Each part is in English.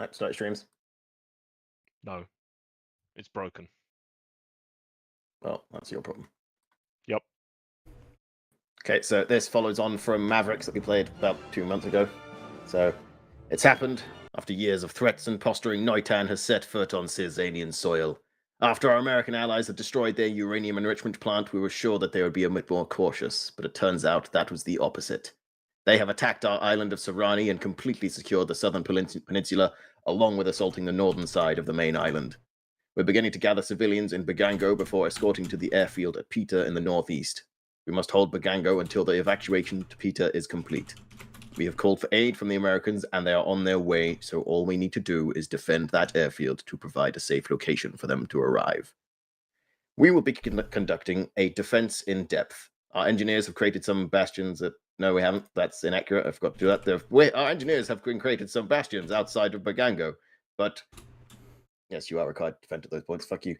Alright, start streams. No. It's broken. Well, that's your problem. Yep. Okay, so this follows on from Mavericks that we played about 2 months ago. So, it's happened. After years of threats and posturing, Noitan has set foot on Cirzanian soil. After our American allies had destroyed their uranium enrichment plant, we were sure that they would be a bit more cautious, but it turns out that was the opposite. They have attacked our island of Sahrani and completely secured the southern peninsula, along with assaulting the northern side of the main island. We're beginning to gather civilians in Bagango before escorting to the airfield at Pita in the northeast. We must hold Bagango until the evacuation to Pita is complete. We have called for aid from the Americans, and they are on their way, so all we need to do is defend that airfield to provide a safe location for them to arrive. We will be conducting a defense in depth. Our engineers have created some bastions that... No, we haven't. That's inaccurate. I forgot to do that. Our engineers have created some bastions outside of Bagango, but... Yes, you are required to defend at those points. Fuck you.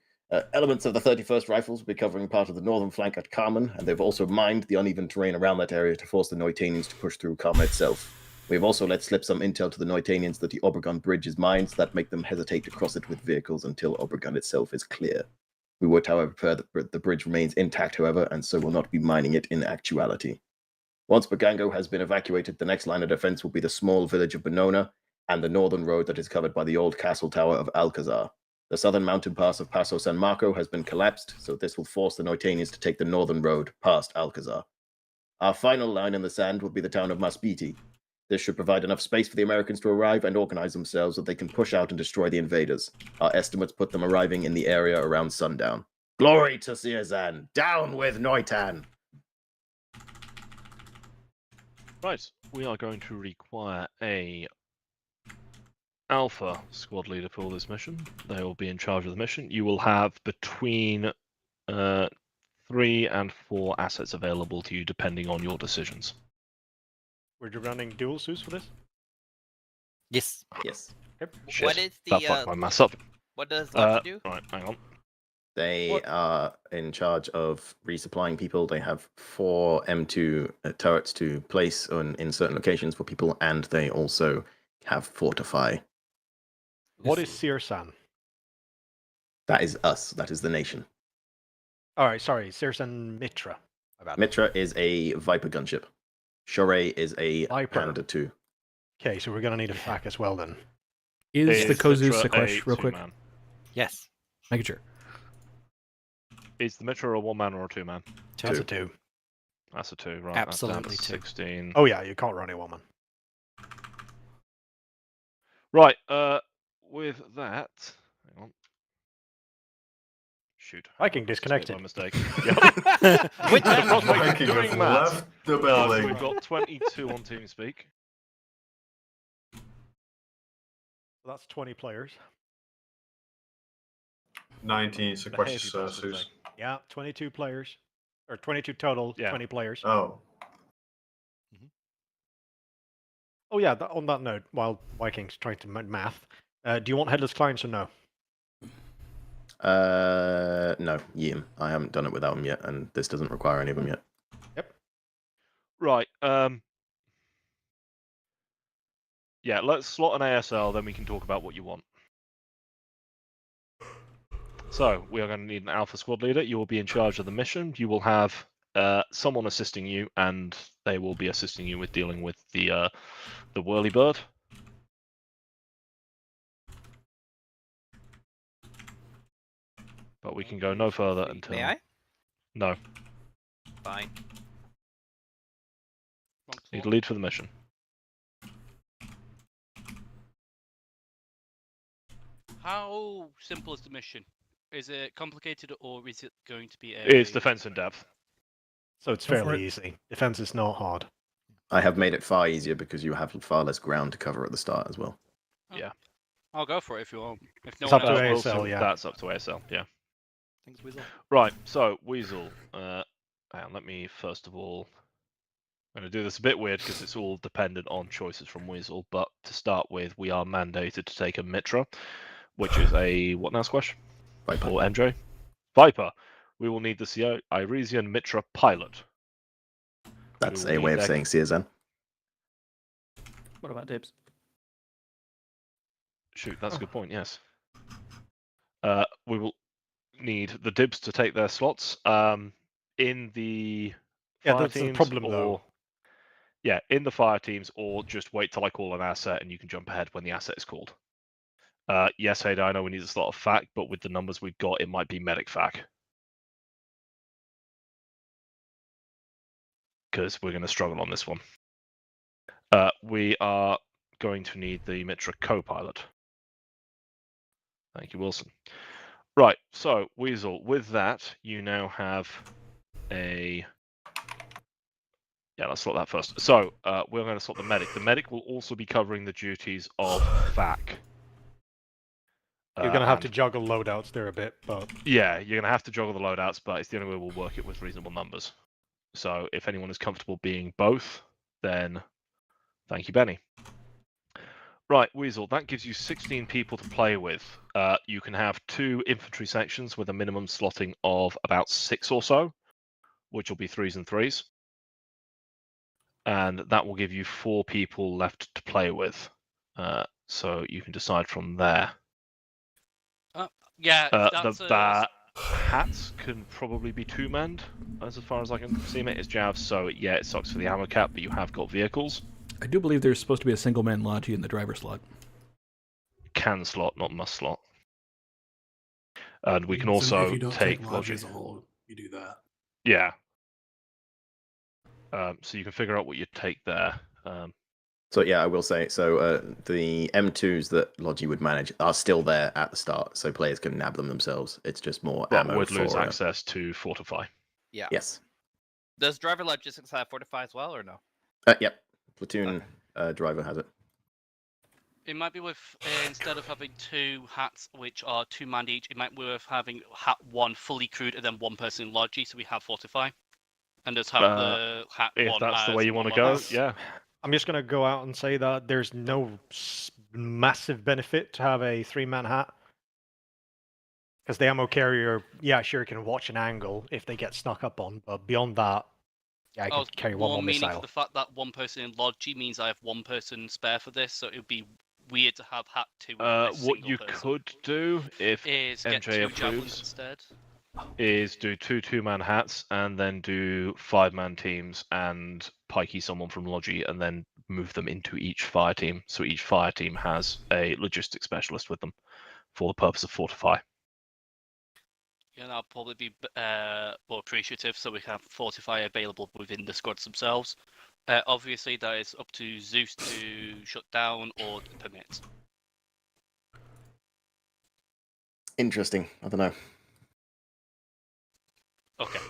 Elements of the 31st Rifles will be covering part of the northern flank at Carmen, and they've also mined the uneven terrain around that area to force the Noitanians to push through Carmen itself. We've also let slip some intel to the Noitanians that the Obregon Bridge is mined, so that make them hesitate to cross it with vehicles until Obregon itself is clear. We would, however, prefer that the bridge remains intact, however, and so will not be mining it in actuality. Once Bagango has been evacuated, the next line of defense will be the small village of Benona and the northern road that is covered by the old castle tower of Alcazar. The southern mountain pass of Paso San Marco has been collapsed, so this will force the Noitanians to take the northern road past Alcazar. Our final line in the sand will be the town of Maspiti. This should provide enough space for the Americans to arrive and organize themselves so they can push out and destroy the invaders. Our estimates put them arriving in the area around sundown. Glory to Cirzan! Down with Noitan! Right. We are going to require a Alpha squad leader for this mission. They will be in charge of the mission. You will have between 3 and 4 assets available to you depending on your decisions. We're running dual suits for this? Yes. Yes. Yep. Shit, What is that fucked my maths up. what does Lycan do? Right, hang on. They are in charge of resupplying people. They have 4 M2 turrets to place in certain locations for people, and they also have Fortify. What is Cirzan? That is us. That is the nation. Alright, sorry, Cirzan Mitra. Mitra is a Viper gunship. Shoray is a Viper. Panda 2. Okay, so we're going to need a FAC as well then. Is the Kozu Mitra Sequesh a real quick? two-man? Yes. Making sure. Is the Mitra a 1-man or a 2-man? That's a 2. That's a 2, right? Absolutely that's two. 16. Oh yeah, you can't run a woman. Right, with that... Hang on. Shoot. Viking That's disconnected. my mistake. Yep. Which The prospect of Viking doing has maths. left the So building. we've got 22 on TeamSpeak. That's 20 players. 19 The sequesters. heavy bastard Sus. thing. Yeah, 22 players. Or 22 total, Yeah. 20 players. Oh, Oh yeah, on that note, while Viking's trying to math, do you want headless clients or no? No, Yim. I haven't done it without him yet, and this doesn't require any of them yet. Right, yeah, let's slot an ASL, then we can talk about what you want. So, we are going to need an Alpha squad leader. You will be in charge of the mission. You will have someone assisting you, and they will be assisting you with dealing with the whirlybird. But we can go no further until... May I? No. Fine. Need a lead for the mission. How simple is the mission? Is it complicated or is it going to be a... It's defense in depth. So it's Go for fairly it. easy. Defense is not hard. I have made it far easier because you have far less ground to cover at the start as well. I'll go for it if you want. If no It's one up to else ASL, wants yeah. That's up to ASL, yeah. Thanks, Weasel. Right, so Weasel, hang on, let me first of all, I'm going to do this a bit weird because it's all dependent on choices from Weasel, but to start with, we are mandated to take a Mitra, which is a, what now, Squash? Viper. Or MJ? Viper. We will need the Iresian Mitra pilot. That's We will a way need of their- saying Cirzan. What about Dibs? Shoot, that's a good point. Yes. We will need the dibs to take their slots. In the Yeah, fire that's the teams, problem, or though. yeah, in the fire teams, or just wait till I call an asset and you can jump ahead when the asset is called. Yes, Hayden, I know we need a slot of fac, but with the numbers we've got, it might be medic fac. Because we're going to struggle on this one. We are going to need the Mitra co-pilot. Thank you, Wilson. Right, so Weasel, with that, you now have a... Yeah, let's slot that first. So, we're going to slot the medic. The medic will also be covering the duties of fac. You're going to have to and- juggle loadouts there a bit, but... Yeah, you're going to have to juggle the loadouts, but it's the only way we'll work it with reasonable numbers. So if anyone is comfortable being both, then thank you, Benny. Right, Weasel, that gives you 16 people to play with. You can have 2 infantry sections with a minimum slotting of about 6 or so, which will be 3s and 3s. And that will give you 4 people left to play with. So you can decide from there. Yeah, that's The hats can probably be 2-manned, as far as I can see it. It's Jav, so yeah, it sucks for the ammo cap, but you have got vehicles. I do believe there's supposed to be a single-man Logi in the driver slot. Can slot, not must slot. And we can So also if you don't take Logi logic. as a whole, you do that. Yeah. So you can figure out what you take there. So yeah, I will say, so the M2s that Logi would manage are still there at the start, so players can nab them themselves. It's just more But ammo would lose for... access to Fortify. Yeah. Yes. Does driver logistics have Fortify as well, or no? Yep. Platoon driver has it. It might be worth, instead of having 2 hats, which are 2-man each, it might be worth having hat 1 fully crewed and then 1 person in Logi, so we have Fortify. And just have the hat 1 If that's the as way you want to more go, levels. yeah. I'm just going to go out and say that there's no massive benefit to have a 3-man hat. Because the ammo carrier, yeah, sure, can watch an angle if they get snuck up on, but beyond that, yeah, I I can was carry one more meaning for missile. the fact that 1 person in Logi means I have 1 person spare for this, so it would be weird to have hat 2 with a What single you person. could do, if Is get MJ 2 javelins approves, instead. is do 2 2-man hats and then do 5-man teams and pikey someone from Logi and then move them into each fire team. So each fire team has a logistics specialist with them for the purpose of Fortify. Yeah, that'll probably be more appreciative, so we have Fortify available within the squads themselves. Obviously, that is up to Zeus to shut down or permit. Interesting. I don't know. Okay.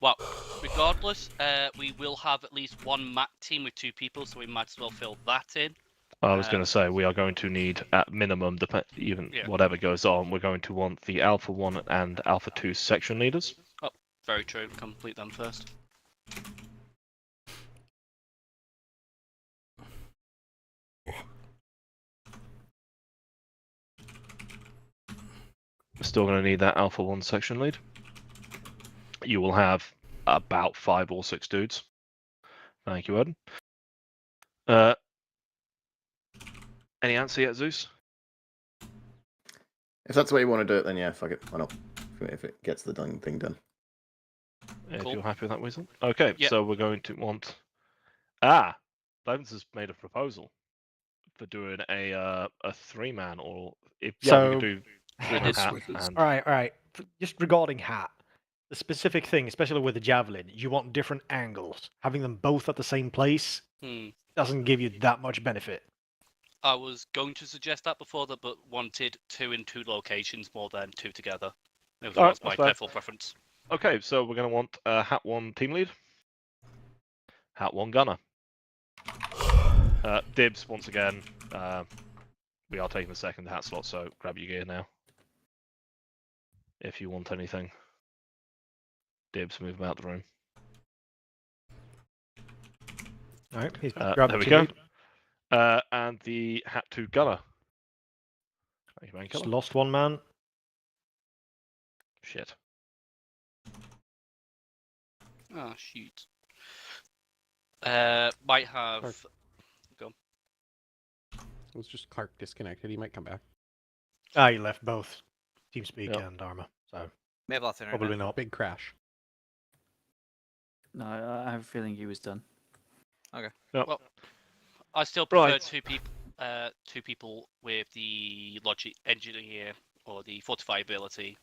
Well, regardless, we will have at least 1 MAC team with 2 people, so we might as well fill that in. I was going to say we are going to need at minimum, even whatever goes on, we're going to want the Alpha 1 and Alpha 2 section leaders. Oh, very true. Complete them first. We're still going to need that Alpha 1 section lead. You will have about 5 or 6 dudes. Thank you, Ed. Any answer yet, Zeus? If that's the way you want to do it, then yeah, fuck it. Why not? If it gets the done thing done. If Cool. you're happy with that, Weasel. Okay, Yeah. so we're going to want... Levens has made a proposal for doing a 3-man, or if we So- could do 3-man hat Switches. and... All right. Just regarding hat, the specific thing, especially with the javelin, you want different angles. Having them both at the same place doesn't give you that much benefit. I was going to suggest that before that, but wanted 2 in 2 locations more than 2 together. That Alright, was my that's fair. default preference. Okay, so we're going to want hat 1 team lead, hat 1 gunner. Dibs, once again. We are taking the second hat slot, so grab your gear now. If you want anything. Dibs, move them out the room. All right, he's There grabbed we two go. lead. And the hat 2 gunner. Thank you, Just Mankiller. lost 1 man. Shit. Oh, shoot. Might have... Was just Clark disconnected? He might come back. Ah, you left both TeamSpeak Yep. and Arma, so May have lost internet. probably not. Big crash. No, I have a feeling he was done. Yep. Well, I still prefer Right. two people with the logic engineer or the fortify ability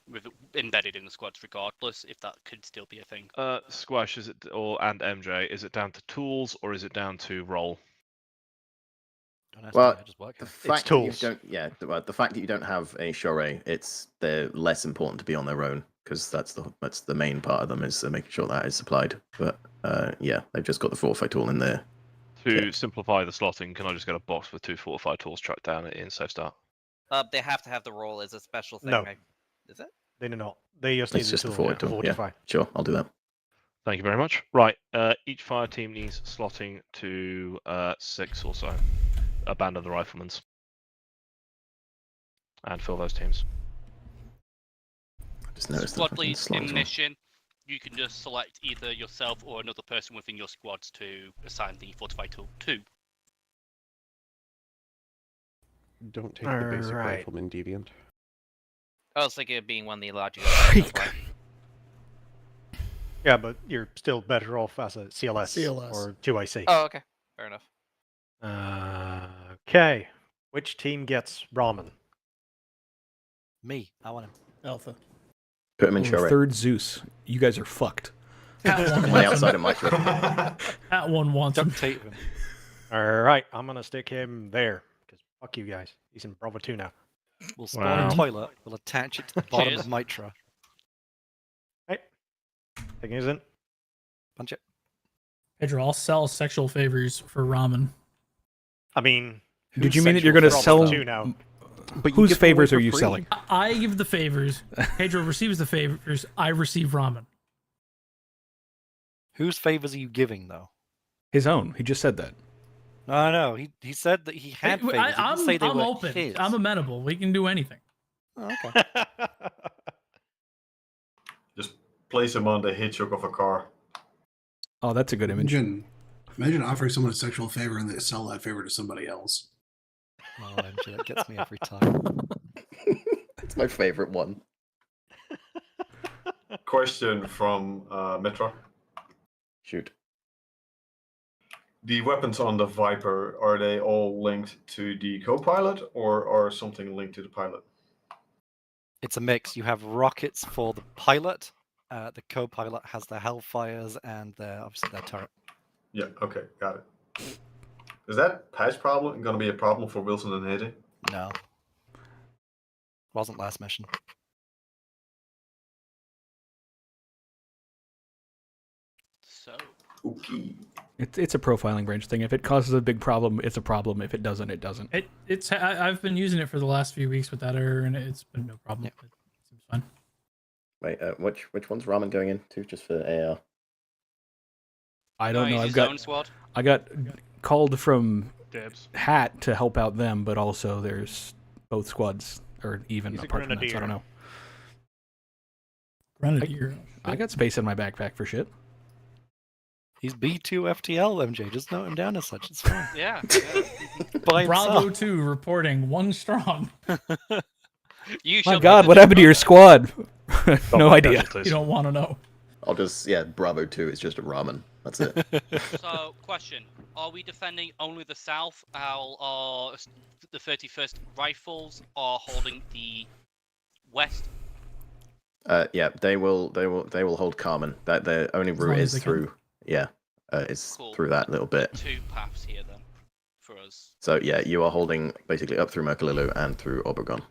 embedded in the squads, regardless if that could still be a thing. Squash, is it and MJ? Is it down to tools or is it down to roll? Don't ask Well, me, I just work The here. fact that you tools. don't, the fact that you don't have a Shore, they're less important to be on their own because that's the main part of them is making sure that is supplied. But yeah, they've just got the fortify tool in there. To simplify the slotting, can I just get a box with 2 fortified tools tracked down in safe start? They have to have the roll as a special thing. No. Right? Is it? They do not. They just need It's the just the tool. forward tool. Yeah, Fortify. sure, I'll do that. Thank you very much. Right, each fire team needs slotting to 6 or so. Abandon the riflemen's. And fill those teams. I just noticed the Squad fucking lead slot as in well. mission, you can just select either yourself or another person within your squads to assign the fortify tool to. Don't take the basic Alright. rifleman deviant. I was thinking of being one of the logical. Yeah, but you're still better off as a CLS, CLS. or 2IC. Oh, okay. Fair enough. Okay. Which team gets ramen? Me, I want him. Alpha. Put him in Shore. Third Zeus. You guys are fucked. At one On the wants outside him. of my trip. At one wants him. Duct tape him. Alright, I'm gonna stick him there. Because fuck you guys. He's in Bravo 2 now. We'll spawn Wow. a toilet, we'll attach it to the bottom Cheers. of Mitra. Thing isn't. Punch it. Pedro, I'll sell sexual favors for ramen. I mean, Did who's you mean that you're sexual going to for Bravo sell? 2 now? But you Whose get them away favors for are you free. selling? I give the favors. Pedro receives the favors. I receive ramen. Whose favors are you giving, though? His own. He just said that. No, he said that he had favors. He didn't I'm say they were open. his. I'm amenable. We can do anything. Oh, okay. Just place him on the hitchhook of a car. Oh, that's a good image. Imagine offering someone a sexual favor and they sell that favor to somebody else. Oh, MJ, that gets me every time. It's my favorite one. Question from Mitra. Shoot. The weapons on the Viper, are they all linked to the co-pilot or are something linked to the pilot? It's a mix. You have rockets for the pilot. The co-pilot has the Hellfires and obviously their turret. Yeah, okay, got it. Is that patch problem going to be a problem for Wilson and Hayden? No. Wasn't last mission. So, Okay. It's a profiling branch thing. If it causes a big problem, it's a problem. If it doesn't, it doesn't. I've been using it for the last few weeks without error, and it's been no problem. Yeah. It seems fine. Wait, which one's ramen going into just for AR? I don't know. use I've his got own squad. I got called from Dibs. Hat to help out them, but also there's both squads or even He's a apart from that. So I don't grenadier. know. Grenadier. I got space in my backpack for shit. He's B2 FTL, MJ. Just note him down as such. It's fine. Yeah. By Bravo himself. 2 reporting 1 strong. You My shall God, be what the happened to your squad. squad? No idea. You don't want to know. I'll just Bravo 2 is just a ramen. That's it. So, question: are we defending only the south? Are the 31st Rifles are holding the west? Yeah, they will hold Carmen. That their only long route as is they can. through. Yeah, is Cool. through that little bit. 2 paths here then, for us. So yeah, you are holding basically up through Merkalilu and through Obregon.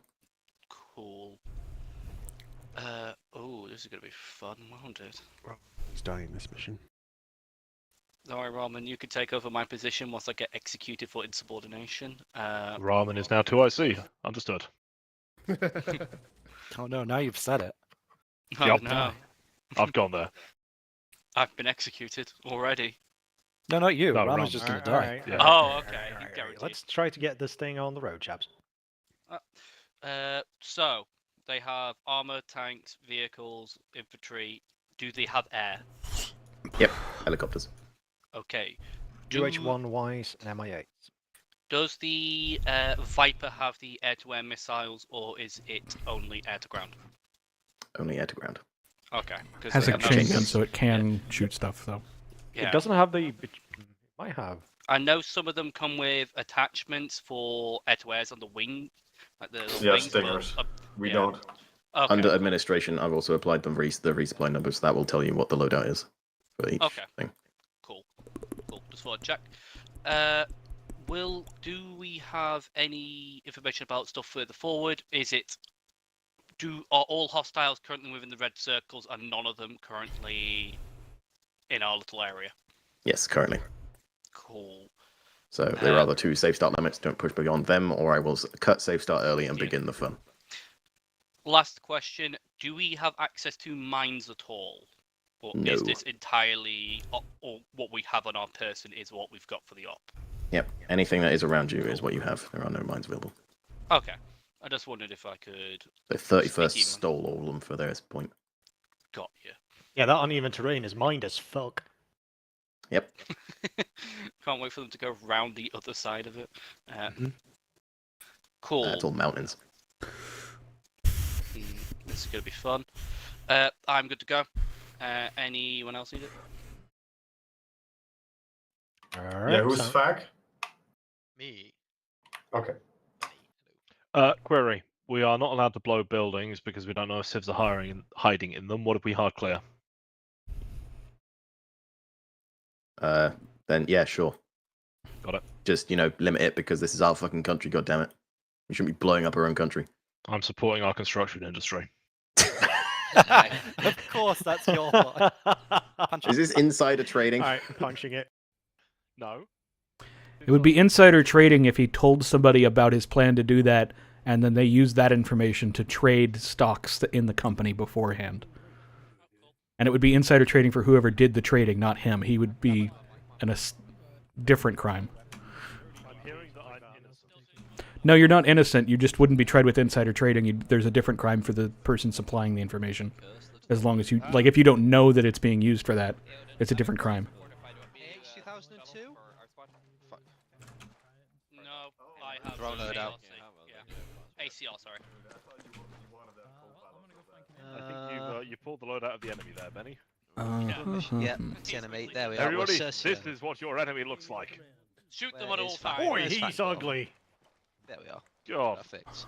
Cool. Oh, this is gonna be fun, won't it? He's dying this mission. Don't worry, Roman. You can take over my position once I get executed for insubordination. Ramen is now 2IC. Understood. Oh no, now you've said it. Oh Yup. no, I've gone there. I've been executed already. No, not you. No, Rama's Ram. just gonna die. Alright, Yeah. Oh, okay, you guaranteed. Let's try to get this thing on the road, chaps. So they have armor, tanks, vehicles, infantry. Do they have air? Yep, helicopters. Okay. UH-1Ys and MI8s. Does the Viper have the air-to-air missiles, or is it only air-to-ground? Only air to ground. Okay. Has a I know chain some- gun, so it can shoot stuff, though. Yeah. It doesn't have the. It might have. I know some of them come with attachments for air-to-airs on the wing, like the little Yeah, wings. but, stingers. We yeah. don't. Okay. Under administration, I've also applied the resupply numbers. That will tell you what the loadout is for each thing. Cool. Just want to check. Do we have any information about stuff further forward? Are all hostiles currently within the red circles, and none of them currently in our little area? Yes, currently. Cool. So there are the 2 safe start limits. Don't push beyond them, or I will cut safe start early and begin the fun. Last question: do we have access to mines at all, or No. is this entirely, or what we have on our person is what we've got for the op? Yep. Anything that is around you is what you have. There are no mines available. Okay. I just wondered if I could. The 31st stole all of them for their point. Got you. Yeah, that uneven terrain is mined as fuck. Yep. Can't wait for them to go round the other side of it. Cool. It's all mountains. This is going to be fun. I'm good to go. Anyone else need it? Yeah, who's FAC? Me. Okay. Query. We are not allowed to blow buildings because we don't know if civs are hiding in them. What if we hard clear? Then yeah, sure. Got it. Just, limit it because this is our fucking country, goddammit. We shouldn't be blowing up our own country. I'm supporting our construction industry. Of course, that's your fault. Is this insider trading? Alright, punching it. No. It would be insider trading if he told somebody about his plan to do that, and then they used that information to trade stocks in the company beforehand. And it would be insider trading for whoever did the trading, not him. He would be a different crime. No, you're not innocent. You just wouldn't be tried with insider trading. There's a different crime for the person supplying the information. As long as you, if you don't know that it's being used for that, it's a different crime. AH 2002? No, I have. Throw load out. Yeah. ACR, sorry. I think you pulled the load out of the enemy there, Benny. Yeah, it's enemy. There we are. Everybody, We're this is what your enemy looks like. Shoot them Where at all is Fat? times. Oi, Where's he's Fat ugly. There we are. God. Perfect.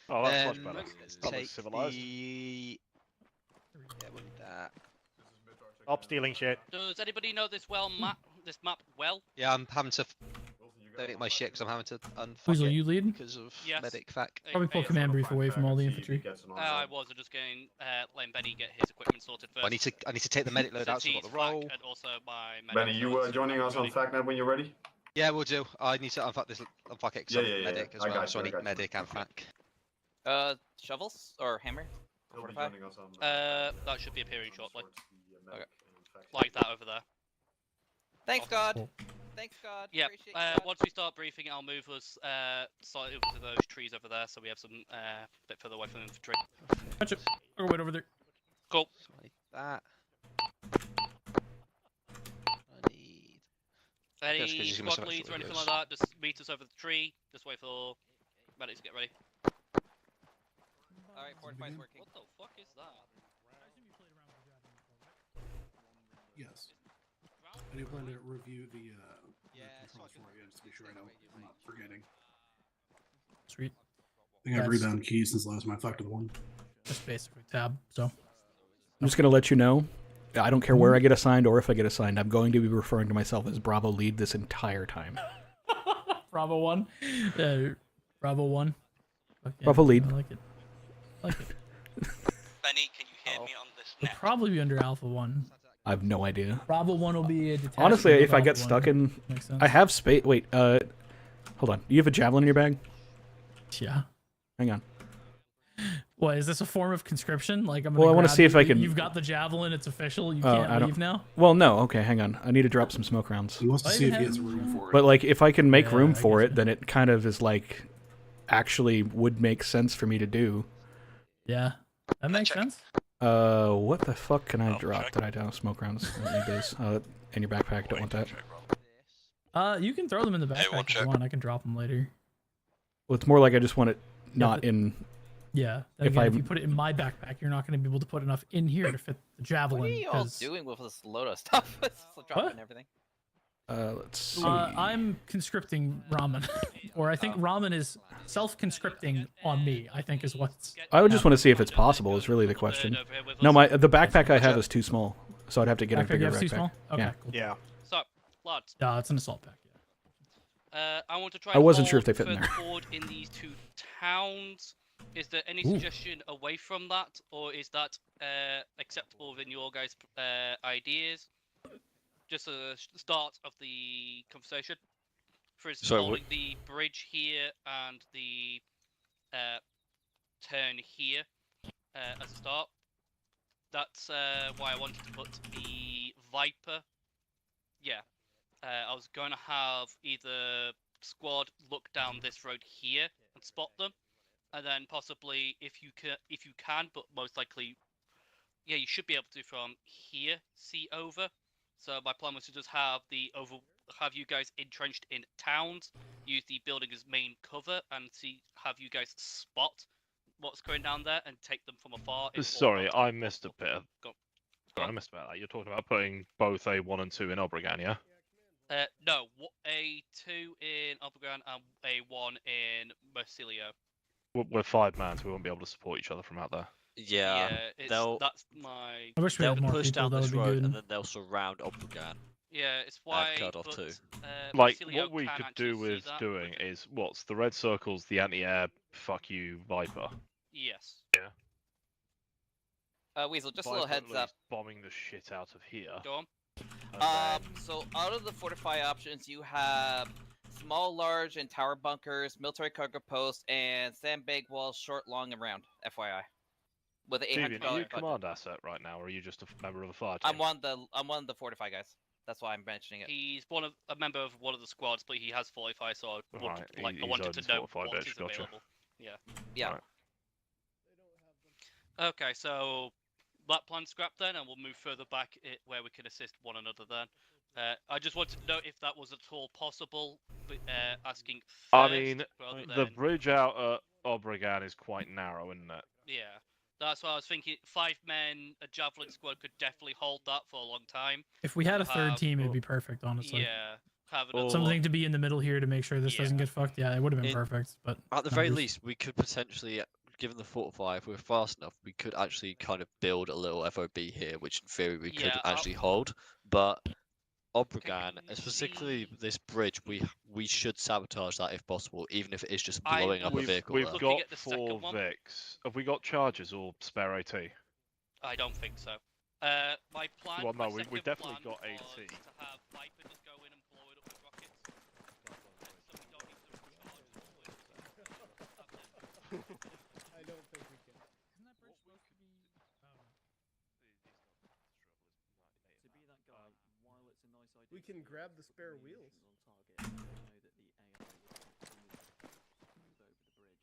Oh, that's much better. Let's That looks take civilized. Yeah, with that. Stop stealing shit. Does anybody know this map well? Yeah, I'm having to donate my shit because I'm having to unfuck Weasel, it you lead? because of Yes. medic fac. Probably pull command brief away from all the infantry. I was. I'm just going letting Benny get his equipment sorted first. I need to take the medic load out, so I've got the roll. And also my Benny, you joining us on FACnet when you're ready? Yeah, we'll do. I need to unfuck this, unfuck it because I'm medic as well, so I need medic and fac. Shovels or hammer? That should be appearing shortly. Okay. Like that over there. Thanks, God. Thanks, God. Yeah. Appreciate God. Once we start briefing, I'll move us slightly over to those trees over there, so we have some bit further away from the infantry. Gotcha. I'll wait over there. Cool. So I need that. I need. Any squad leads or anything like that, just meet us over the tree. Just wait for medics to get ready. Alright, fortify's working. What the fuck is that? Yes. I do plan to review the controls for you just to be sure I'm not forgetting. Sweet. I think I've rebound keys since the last time I fucked with one. Just basically tab, so. I'm just going to let you know, I don't care where I get assigned or if I get assigned, I'm going to be referring to myself as Bravo Lead this entire time. Bravo 1. Bravo 1. Okay, Bravo Lead. I like it. Benny, can you hear me on this It'll probably be under Alpha 1. I have no idea. Bravo 1 will be a detachment. Honestly, of if I Alpha get 1. stuck in... Makes sense. I have space... Wait, hold on. You have a javelin in your bag? Yeah. Hang on. What, is this a form of conscription? Like, I'm Well, I want to see if I can... You've got the javelin, it's official, you I can't don't... leave now? Well, no, okay, hang on. I need to drop some smoke rounds. He wants to see if he has room for it. But, like, if I can make room for it, then it kind of is, like, actually would make sense for me to do. Yeah. That makes sense. What the fuck can I drop? Did I down smoke rounds? I don't need those. In your backpack, don't want that. You can throw them in the backpack if you want. I can drop them later. Well, it's more like I just want it not in. Yeah. If you put it in my backpack, you're not going to be able to put enough in here to fit the javelin. What are you all doing with this load of stuff? It's dropping everything. Let's see. I'm conscripting Ramen, or I think Ramen is self-conscripting on me. I think is what's. I would just want to see if it's possible. Is really the question. No, the backpack I have is too small, so I'd have to get a bigger backpack. Too small? Okay, yeah. cool. Yeah. So, lads. Yeah, it's an assault pack. I want to try. I wasn't sure if they fit in further there. forward in these two towns. Is there any suggestion away from that, or is that acceptable within your guys' ideas? Just a start of the conversation. For instance, holding the bridge here and the turn here as a start. That's why I wanted to put the Viper. Yeah, I was going to have either squad look down this road here and spot them, and then possibly if you can, but most likely, yeah, you should be able to from here see over. So my plan was to just have you guys entrenched in towns, use the building as main cover, and have you guys spot what's going down there and take them from afar. Sorry, I missed a bit. Sorry, I missed about that. You're talking about putting both A1 and 2 in Obregan, yeah? No, A2 in Obregan and A1 in Mercilio. We're 5 man, so we won't be able to support each other from out there. Yeah, that's my. I wish we they'll had more push people, down that this would be road good. and then they'll surround Obregan. Yeah, it's why. Cut off too. Like, Mercilio what we can could actually do see with that. doing is, what's the red circle's the anti-air fuck you Viper? Yes. Yeah. Weasel, just a Viper little heads at up. least bombing the shit out of here. Go on. And then- So out of the fortify options, you have small, large, and tower bunkers, military cargo posts, and sandbag walls, short, long, and round. FYI. With Steven, $800 are you budget. command asset right now, or are you just a member of the fire team? I'm one of the fortify guys. That's why I'm mentioning it. He's a member of one of the squads, but he has 45, so I Right, wanted to he's know fortified, what bitch, is gotcha. available. Yeah. Yeah. Right. Okay, so that plan scrapped then, and we'll move further back where we can assist one another then. I just wanted to know if that was at all possible, but asking first. I mean, rather the than... bridge out at Obregan is quite narrow, isn't it? Yeah, that's why I was thinking 5 men, a javelin squad could definitely hold that for a long time. If we had a third team, it'd be perfect, honestly. Yeah, have another Something to be in the middle here to make sure this doesn't get fucked. Yeah, it would have been perfect. But At the very least, we could potentially, given the fortify, if we're fast enough, we could actually kind of build a little FOB here, which in theory we could actually hold. But Obregan, specifically this bridge, we should sabotage that if possible, even if it is just blowing up a vehicle. We've there. got 4 Vics. Have we got charges or spare AT? I don't think so. My plan. Well, no, my we've second definitely plan got AT. was to have Viper just go in and blow it up with rockets. So we don't need to I don't think we can. Isn't that bridge supposed to be? To be that guy, while it's a nice idea. We can grab the spare wheels. On target, I know that the AI will move over the bridge.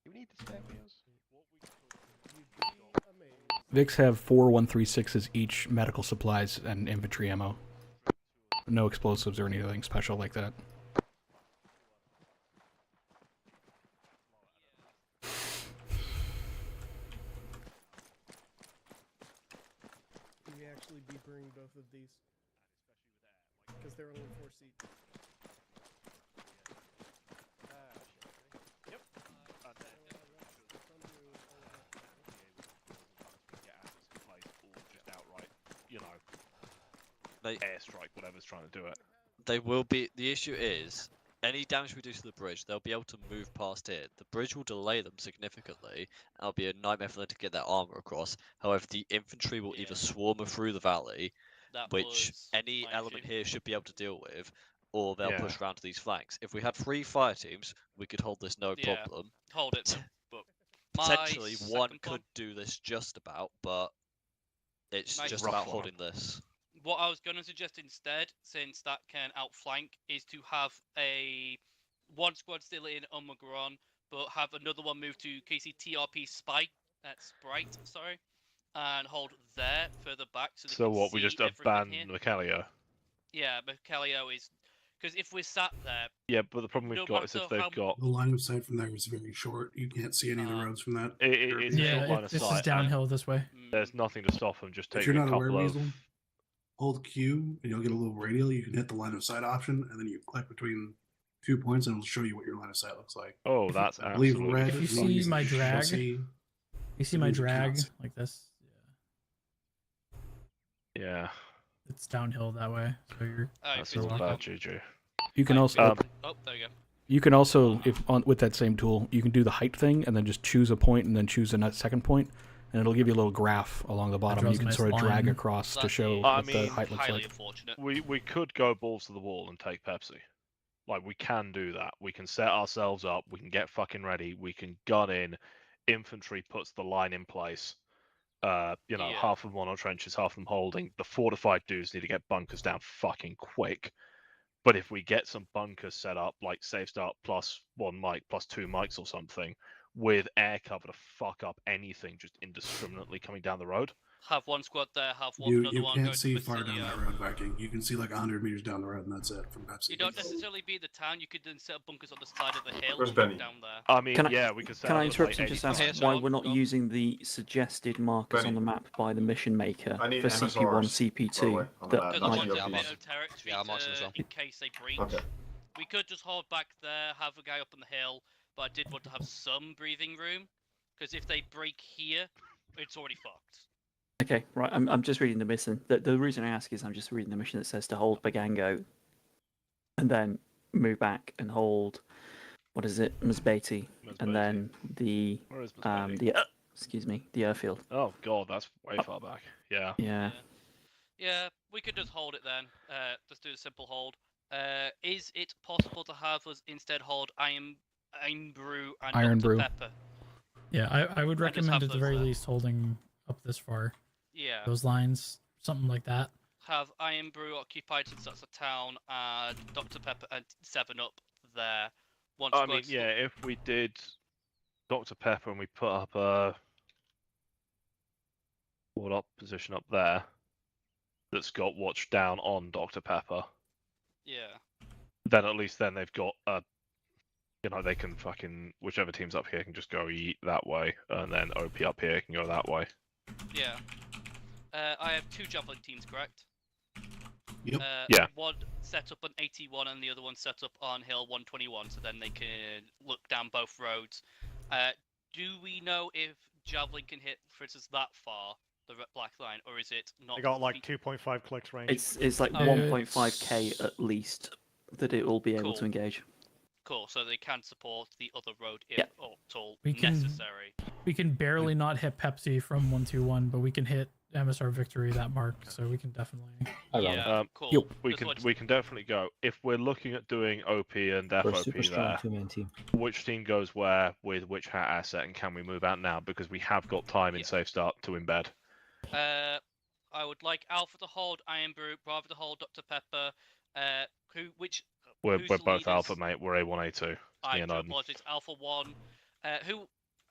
You need the spare wheels. Vics have 4 136s each, medical supplies and infantry ammo. No explosives or anything special like that. Can we actually be bringing both of these? Because they're only 4 seats. Yep. Airstrike, whatever's trying to do it. They will be. The issue is, any damage we do to the bridge, they'll be able to move past it. The bridge will delay them significantly, and it'll be a nightmare for them to get their armor across. However, the infantry will either swarm through the valley, which any element here should be able to deal with, or they'll push around to these flanks. If we had 3 fire teams, we could hold this no problem. Hold it, but potentially one could do this just about, but it's just about holding this. What I was going to suggest instead, since that can outflank, is to have one squad still in Omagron, but have another one move to KCTRP Sprite, and hold there further back. So what, we just abandon Macalio? Yeah, but Calio is because if we're sat there, Yeah, but the problem no we've got is matter if they've how- got The line of sight from there is very short. You can't see any of the roads from that. it's a short line of this sight. is downhill this way. There's nothing to stop them just If taking you're a not aware, couple of. Weasel, hold Q and you'll get a little radial. You can hit the line of sight option, and then you click between 2 points, and it'll show you what your line of sight looks like. Oh, that's I believe absolutely. red If you means see my you shall drag, see. you see It my means you cannot drag see. like this. Yeah. It's downhill that way. So you're. That's all bad, Juju. You can also. Oh, there you go. You can also, if on with that same tool, you can do the height thing and then just choose a point and then choose a second point, and it'll give you a little graph along the bottom. draws You a can nice sort of drag line. across to show I what the mean, height looks highly like. unfortunate. We could go balls to the wall and take Pepsi. Like, we can do that. We can set ourselves up. We can get fucking ready. We can gun in. Infantry puts the line in place. Half of them on trenches, half of them holding. The fortified dudes need to get bunkers down fucking quick. But if we get some bunkers set up, like safe start plus 1 mic, plus 2 mics or something, with air cover to fuck up anything just indiscriminately coming down the road. Have one squad there, have one You another one can't going see to far down Basilia. that road, Viking. You can see like 100 meters down the road, and that's it from Pepsi. You don't necessarily be in the town. You could then set up bunkers on the side of the hill Where's and Benny? look down there. I mean, Can I- yeah, we could set Can up I with, interrupt like, and just 80 ask why we're not using the suggested markers on the map by the mission maker I need for CP1, MSRs, by the CP2? way, on the That map. Because Not I might want the a OPs. bit of territory in case they breach. Okay. We could just hold back there, have a guy up on the hill, but I did want to have some breathing room, because if they break here, it's already fucked. Okay, right. I'm just reading the mission. The reason I ask is I'm just reading the mission that says to hold Bagango, and then move back and hold. What is it, Mzbeti, and then the Where is Mzbeti? the airfield. Oh god, that's way far back. Yeah. Yeah. Yeah, we could just hold it then. Just do a simple hold. Is it possible to have us instead hold Iron Brew and Iron Dr. Brew. Pepper? Yeah, I would I just recommend have at the those very there. least holding up this far. Yeah. Those lines, something like that. Have Iron Brew occupied since that's a town, and Dr. Pepper and 7-Up there. One I squad mean, yeah, if we did Dr. Pepper and we put up a position up there that's got watch down on Dr. Pepper, Yeah. then at least then they've got they can fucking, whichever team's up here can just go eat that way, and then OP up here can go that way. Yeah. I have 2 javelin teams, correct? Yep. Yeah. One set up on 81 and the other one set up on hill 121, so then they can look down both roads. Do we know if javelin can hit, for instance, that far, the black line, or is it not? They got like 2.5 clicks range. It's like 1.5k at least that it will be able to engage. Cool, so they can support the other road if Yeah. at all We can necessary. we can barely not hit Pepsi from 121, but we can hit MSR Victory that mark, so we can definitely. Yeah, cool. Yep. We Just can wanted- we can definitely go. If we're looking at doing OP and FOP there, which team goes where with which hat asset, and can we move out now because we have got time in safe start to embed? I would like Alpha to hold Iron Brew, Bravo to hold Dr. Pepper. We're Who's both the leaders? Alpha, mate. We're A1, A2. It's I me and do Odin. apologize. Alpha 1.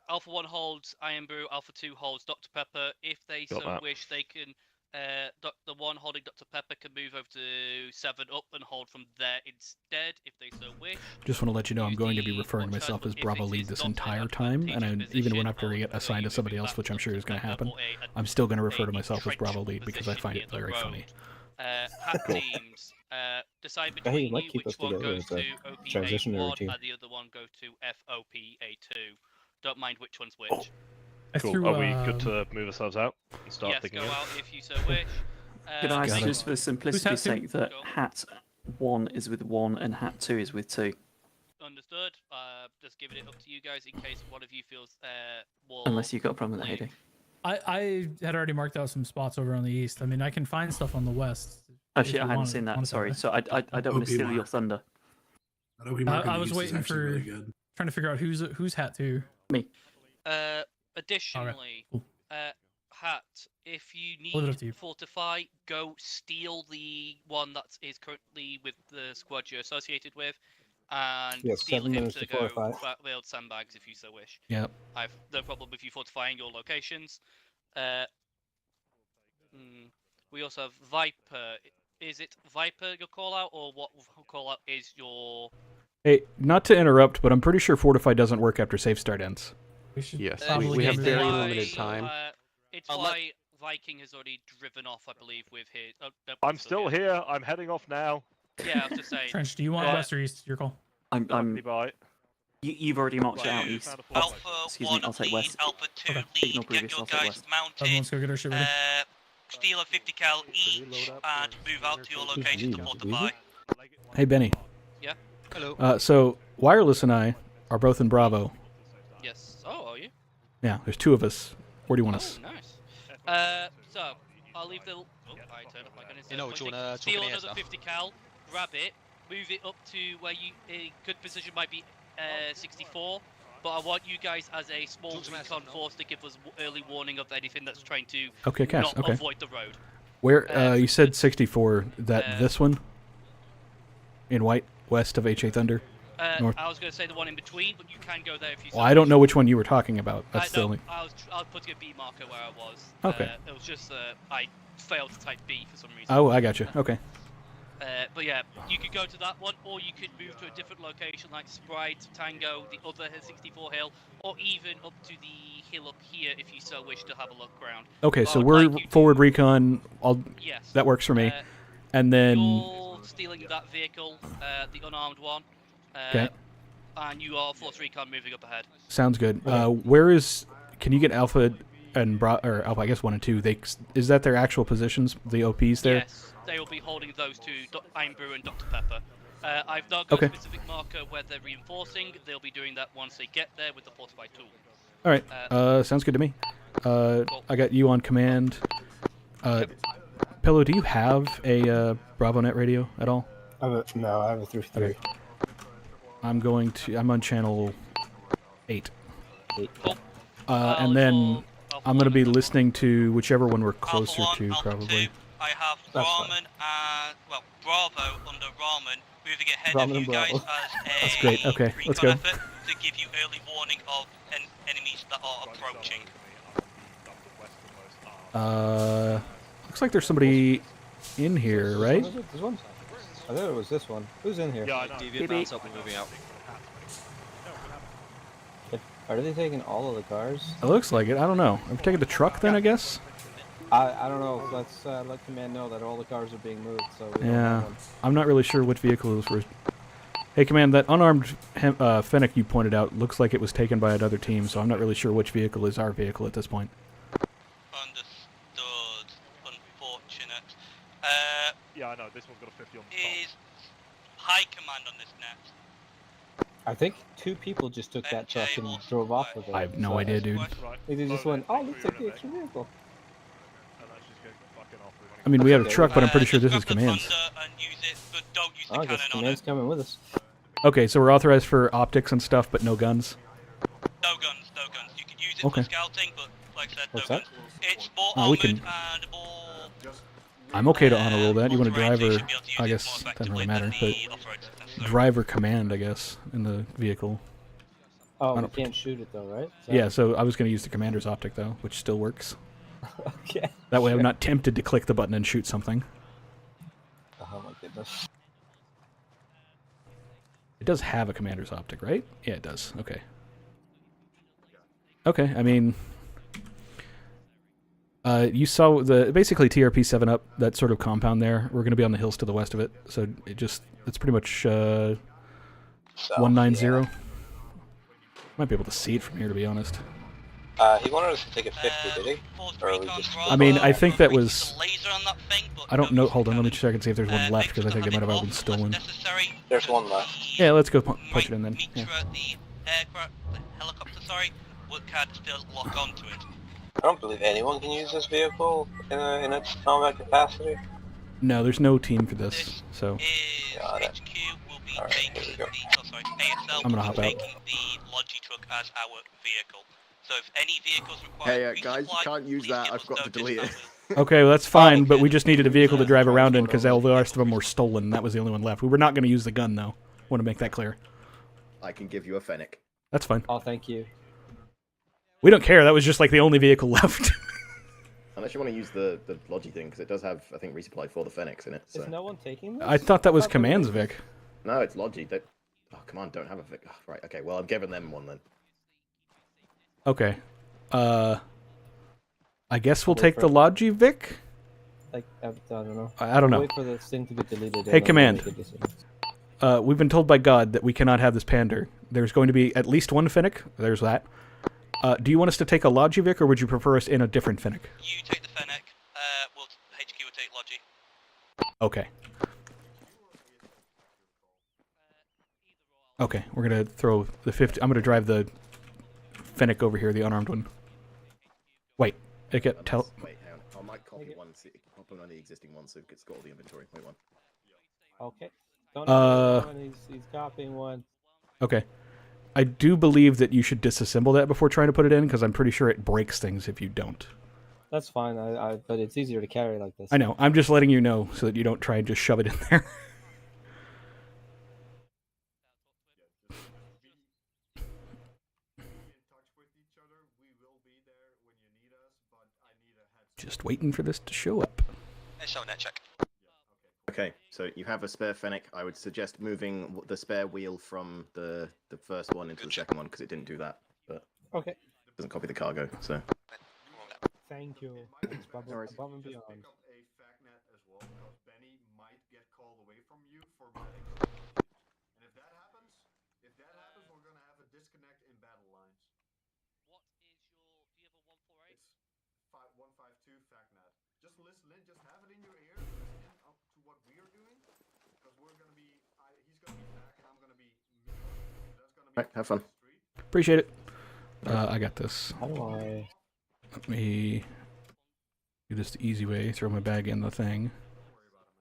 Alpha 1 holds Iron Brew, Alpha 2 holds Dr. Pepper. If they Got so that. wish, they can. The one holding Dr. Pepper can move over to 7-Up and hold from there instead, if they so wish. Just want to let you know I'm going to be referring to myself as Bravo Lead this entire time, and even when after I get assigned to somebody else, which I'm sure is going to happen, I'm still going to refer to myself as Bravo Lead because I find it very funny. Hat teams. Decide I think between it might you keep which us one together goes as a to OP transitionary A1 team. and the other one go to FOP A2. Don't mind which one's which. Cool. Are we good to move ourselves out and start Yes, thinking? go out if you so wish. Could I ask Got it. just for simplicity's hat two? sake that hat 1 is with 1 and hat 2 is with 2? Understood. Just giving it up to you guys in case one of you feels more. Unless you've got a problem with that, Hayden. I had already marked out some spots over on the east. I mean, I can find stuff on the west. Oh if shit, you I hadn't want it- seen that. want it Sorry. way. So I don't want to steal your thunder. I was waiting for trying to figure out who's hat two. Me. Additionally, hat, if you Leave it up to you. need fortify, go steal the one that is currently with the squad you're associated with, and You have steal 7 him minutes to to go fortify. build sandbags if you so wish. Yep. I've no problem with you fortifying your locations. We also have Viper. is it Viper your call out, or what call out is your? Hey, not to interrupt, but I'm pretty sure Fortify doesn't work after safe start ends. We should Yes, probably we get have rid very of it. limited time. It's why Viking has already driven off, I believe, with his. I'm still here. I'm heading off now. Yeah, I was just saying. Trench, do you want west or east? Your call. Bye. You've already marked it out east. Alpha Excuse me, I'll take west. Alpha 2 Okay. lead, Ignore get previous, your I'll take guys west. mounted, Everyone's go get our shit ready. steal a 50 cal each, and move out to your location to fortify. Hey, Benny. Yeah. Hello. So Wireless and I are both in Bravo. Yes. Oh, are you? Yeah, there's 2 of us. Where do you want us? Nice. So I'll leave the. Oh, I turned off my gun. You know, do you wanna steal talk in another here, 50 cal, grab it, move it up to where you a good position might be 64. But I want you guys as a small recon force to give us early warning of anything that's trying to Okay, Cass, not okay. avoid the road. Where you said 64? That this one? In white, west of HA Thunder. North. I was going to say the one in between, but you can go there if you. Well, I don't know which one you were talking about. That's the no, only. I was putting a B marker where I was. Okay. It was just I failed to type B for some reason. Oh, I got you. Okay. But yeah, you could go to that one, or you could move to a different location like Sprite, Tango, the other 64 hill, or even up to the hill up here if you so wish to have a look around. Okay, But so I'd we're like you forward recon. Yes. That works for me. And then. You're stealing that vehicle, the unarmed one. Okay. And you are force recon moving up ahead. Sounds good. Where is? Can you get Alpha and or Alpha? I guess 1 and 2. Is that their actual positions? The OPs there. Yes, they will be holding those two, Einbrew and Dr. Pepper. I've not got a specific marker where they're reinforcing. They'll be doing that once they get there with the fortified tool. All right. Sounds good to me. I got you on command. Pillow, do you have a BravoNet radio at all? No, I have a 3-3. Okay. I'm on channel 8. And then I'm going to be listening to whichever one we're closer to, probably. I have Ramen and, well, Bravo under Ramen moving ahead of you guys as a That's great. Okay, let's go. recon effort to give you early warning of enemies that are approaching. Looks like there's somebody in here, right? Was it this one? I thought it was this one. Who's in here? Yeah, I know. Deviant mounts up and moving out. Are they taking all of the cars? It looks like it. I don't know. I'm taking the truck then, I guess? I don't know. Let's let command know that all the cars are being moved. So we don't Yeah. have one. I'm not really sure which vehicle is first. Hey, Command, that unarmed Fennec you pointed out looks like it was taken by another team, so I'm not really sure which vehicle is our vehicle at this point. Understood. Unfortunate. Yeah, I know. This one's got a 50 on the Is high command on this net? I think 2 people just took that truck and drove off with it. I have no idea, dude. They just went, oh, let's take the extra vehicle. I mean, we have a truck, but I'm pretty sure this is Command's. Oh, I guess command's coming with us. Okay, so we're authorized for optics and stuff, but no guns? No guns, no guns. You can use it for scouting, but like I said, What's no that? guns. It's more We armored can. and more... I'm okay to honor roll that. You want to drive or... I guess it doesn't really matter, but... Drive or command, I guess, in the vehicle. Oh, I we don't- can't shoot it though, right? Yeah, so I was going to use the commander's optic, though, which still works. Okay. That way I'm sure. not tempted to click the button and shoot something. Oh my goodness. It does have a commander's optic, right? Yeah, it does. Okay. Okay, I mean... you saw the basically TRP 7 up, that sort of compound there. We're going to be on the hills to the west of it, so it's pretty much 190. yeah. Might be able to see it from here, to be honest. He wanted us to take a 50, did he? Or we just... I mean, I think that was... I don't know. Hold on, let me check and see if there's one left, because I think it might have all been stolen. There's one left. Yeah, let's go punch it in then. Yeah. The helicopter, sorry, would kind of still lock onto it. I don't believe anyone can use this vehicle in its combat capacity. No, there's no team for this, so... Got it. Alright, here we go. ASL I'm gonna hop will be out. taking the Logi truck as our vehicle. So if any vehicles require Hey, guys, you can't use that. I've got to delete it. Okay, well, that's fine, but we just needed a vehicle to drive around in, because all the rest of them were stolen. That was the only one left. We were not going to use the gun, though. Want to make that clear. I can give you a Fennec. That's fine. Oh, thank you. We don't care. That was just like the only vehicle left. And I Unless you want to use the Logi thing, because it does have, I think, resupply for the Fenix in it. So. Is no one taking this? I thought that was Commands Vic. No, it's Logi. Oh, Command don't have a Vic. Oh, right, okay, well, I'm giving them one then. Okay. I guess we'll take the Logi Vic? Like, I don't know. I don't know. Wait for this thing to be deleted. Hey, Command. We've been told by God that we cannot have this pander. There's going to be at least one Finnick. There's that. Do you want us to take a Logi Vic, or would you prefer us in a different Finnick? You take the Fennec. HQ will take Logi. Okay. Okay, we're gonna throw the 50. I'm gonna drive the Fennec over here, the unarmed one. Wait, it get tell. Wait, hang on. I might copy one. Copy one of the existing ones so it's got all the inventory. Wait one. Okay. Don't he's copying one. Okay. I do believe that you should disassemble that before trying to put it in, because I'm pretty sure it breaks things if you don't. That's fine. But it's easier to carry like this. I know. I'm just letting you know so that you don't try and just shove it in there. Just waiting for this to show up. Check. Okay, so you have a spare Fennec. I would suggest moving the spare wheel from the first one into the second one, because it didn't do that. But okay, it doesn't copy the cargo, so. Thank you. It's above and beyond. Right, have fun. Appreciate it. I got this. How do I? Let me do this the easy way. Throw my bag in the thing,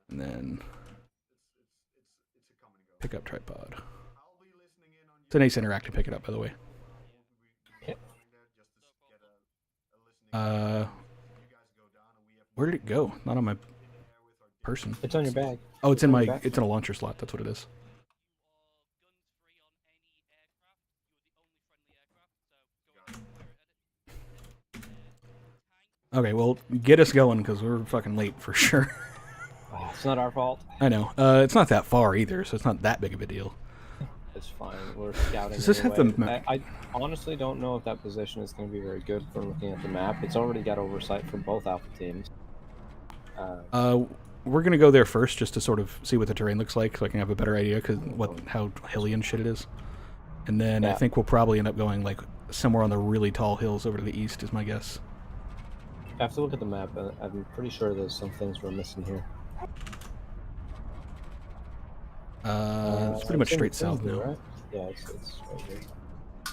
and then pick up tripod. It's an Ace Interactive. Pick it up, by the way. Where did it go? Not on my person. It's on your bag. Oh, it's in my. It's in a launcher slot. That's what it is. Okay, well, get us going, because we're fucking late for sure. It's not our fault. I know. It's not that far either, so it's not that big of a deal. It's fine. We're scouting. Does this have the map? I honestly don't know if that position is going to be very good from looking at the map. It's already got oversight from both alpha teams. We're gonna go there first, just to sort of see what the terrain looks like, so I can have a better idea how hilly and shit it is. And then I think we'll probably end up going like somewhere on the really tall hills over to the east, is my guess. I have to look at the map. I'm pretty sure there's some things we're missing here. It's pretty much straight south now. Right? Yeah, it's right here.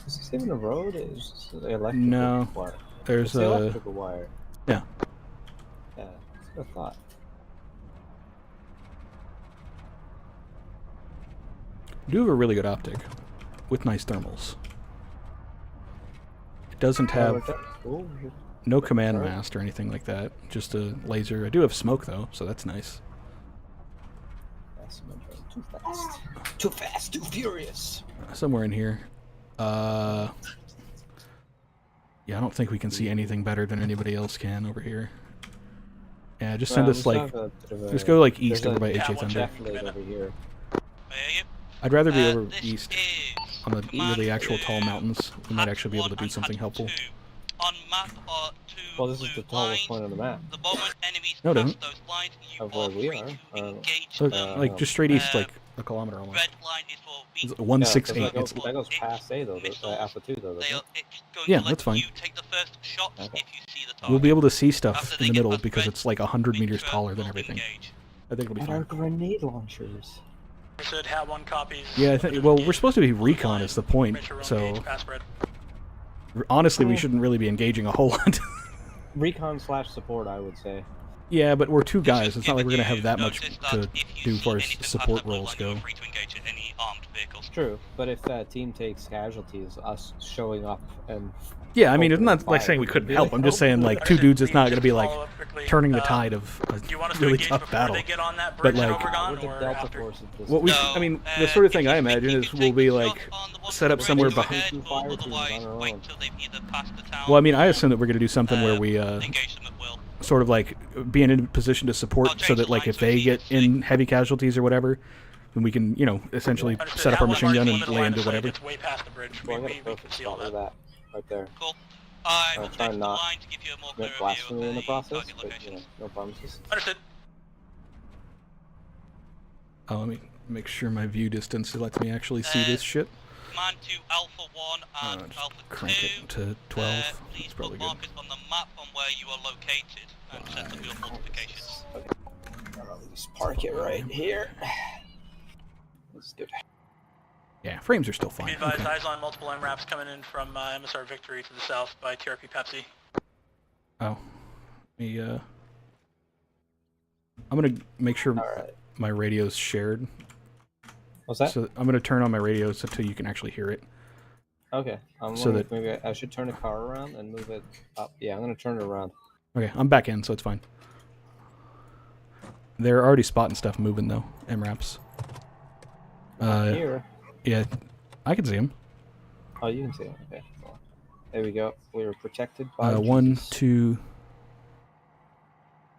Is this even a road? It's the electrical wire. There's it's the electrical wire. Yeah. Yeah, that's what I thought. Do have a really good optic with nice thermals. It doesn't have no command mast or anything like that. Just a laser. I do have smoke though, so that's nice. Too fast. Too fast, too furious. Somewhere in here. Yeah, I don't think we can see anything better than anybody else can over here. Yeah, just send us like, just go like east over by HA Thunder. Over here. I'd rather be over east on the really actual tall mountains. We might actually be able to do something helpful. On map or well, this is the tallest point on the map. The moment enemies no, it doesn't. those lines, you of where we are. So, like just straight east, like a kilometer almost. Red line is for it's 168. Yeah, that goes past A though. Alpha 2 though. Yeah, that's fine. You take the first shot if you see the target. We'll be able to see stuff in the middle because it's like 100 meters taller than everything. I think it'll be fine. fine. Grenade launchers. Should have one copy. Yeah, I think. Well, we're supposed to be recon is the point. So honestly, we shouldn't really be engaging a whole lot. Recon / support, I would say. Yeah, but we're two guys. It's not like we're gonna have that much to do as far as support roles go. True, but if that team takes casualties, us showing up and yeah, I mean, it's not like saying we couldn't help. I'm just saying like two dudes is not gonna be like turning the tide of a really tough battle. But like, what we, I mean, the sort of thing I imagine is we'll be like set up somewhere behind. Well, I mean, I assume that we're gonna do something where we sort of like being in a position to support, so that like if they get in heavy casualties or whatever, then we can, you know, essentially set up our machine gun and lay into whatever. Well, I got a perfect spot with that right there. Cool. I will try take and the not line to give you a more commit clear view of blasphemy in the process, target but locations. no promises. Understood. Let me make sure my view distance lets me actually see this shit. Command to Alpha 1 and Alpha 2. Crank it to 12. Please That's probably put good. markers on the map on where you are located and set up your fortifications. Just park it right here. That's good. Yeah, frames are still fine. Be advised, Okay. eyes on multiple MRAPs coming in from MSR Victory to the south by TRP Pepsi. Oh, me. I'm gonna make sure my radio's shared. What's that? So I'm gonna turn on my radio so you can actually hear it. Okay. I'm So wondering that- if maybe I should turn the car around and move it up. Yeah, I'm gonna turn it around. Okay, I'm back in, so it's fine. They're already spotting stuff moving though. MRAPs. Here. Yeah, I can see them. Oh, you can see it. Okay. Well, there we go. We were protected by 1, 2,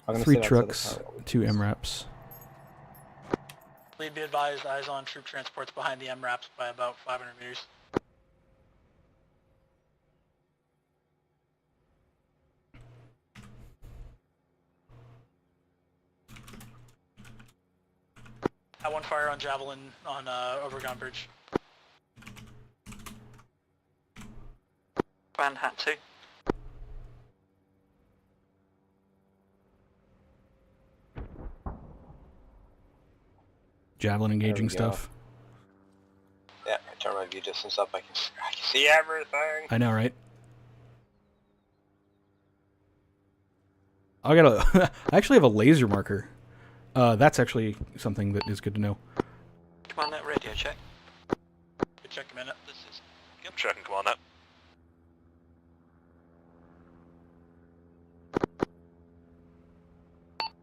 I'm gonna 3 sit outside the trucks, car while we 2 MRAPs. Lead be advised, eyes on troop transports behind the MRAPs by about 500 meters. At one fire on Javelin on Overground Bridge. Grand Hat 2. Javelin engaging we go. stuff. Yeah, I turn my view distance up. I can see everything. I know, right? I got I actually have a laser marker. That's actually something that is good to know. Command net radio check. Good check a minute. This is good. Checking command net.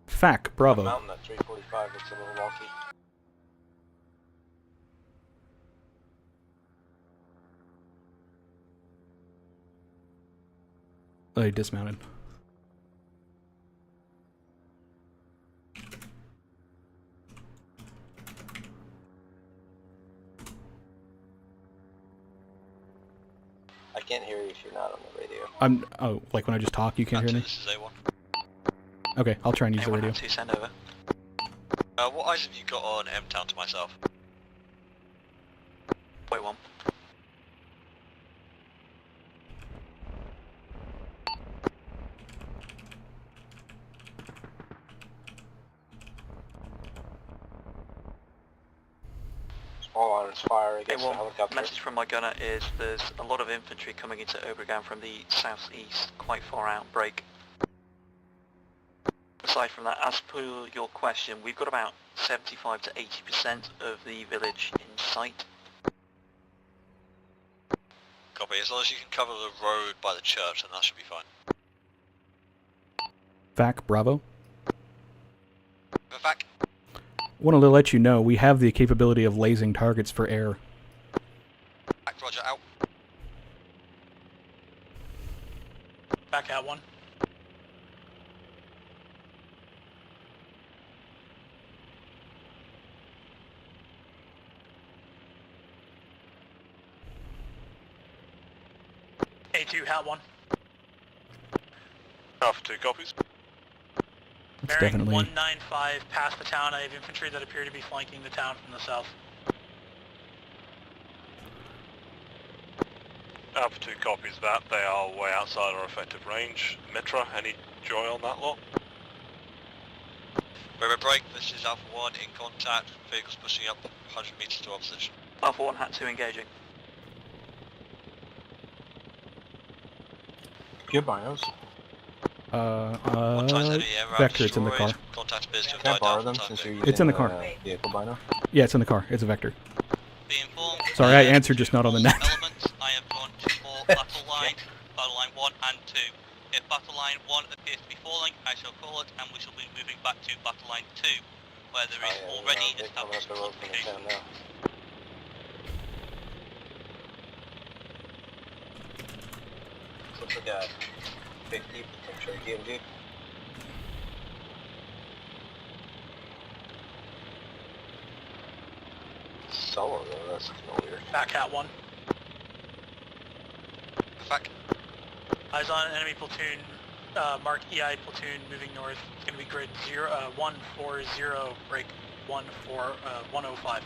FAC, Bravo. Mountain at 345. It's a little wonky. Oh, he dismounted. I can't hear you if you're not on the radio. Oh, like when I just talk, you can't hear me? This is A1. Okay, I'll try and use the radio. Send over. What eyes have you got on M-Town to myself? Wait one. Small arms fire against the Well, helicopter. message from my gunner is there's a lot of infantry coming into Obregon from the southeast, quite far out break. Aside from that, as per your question, we've got about 75 to 80% of the village in sight. Copy. As long as you can cover the road by the church, then that should be fine. FAC, Bravo. FAC. Wanted to let you know we have the capability of lasing targets for air. FAC, Roger, out. Back at one. A2, hat 1. Alpha 2 copies. It's Bearing definitely 195 past the town, I have infantry that appear to be flanking the town from the south. Alpha 2 copies that. They are way outside our effective range. Mitra, any joy on that lot? River break, this is Alpha 1 in contact. Vehicles pushing up 100 meters to our position. Alpha 1, hat 2 engaging. Good binos. Vector, it's in the car. Contact appears to have Can I died borrow down them for the time since being. you're It's in the using, car. Vehicle bino? Yeah, it's in the car. It's a Vector. Be informed. Sorry, I answered just not on the net. Elements, I have drawn 2 more battle line, battle line 1 and 2. If battle line 1 appears to be falling, I shall call it, and we shall be moving back to battle line 2, where there is already established fortification. Looks like a big deep potential DMG. solo though, that's kind of weird. Back hat 1. Back. Eyes on enemy platoon, mark EI platoon moving north. It's going to be grid 140, break 105.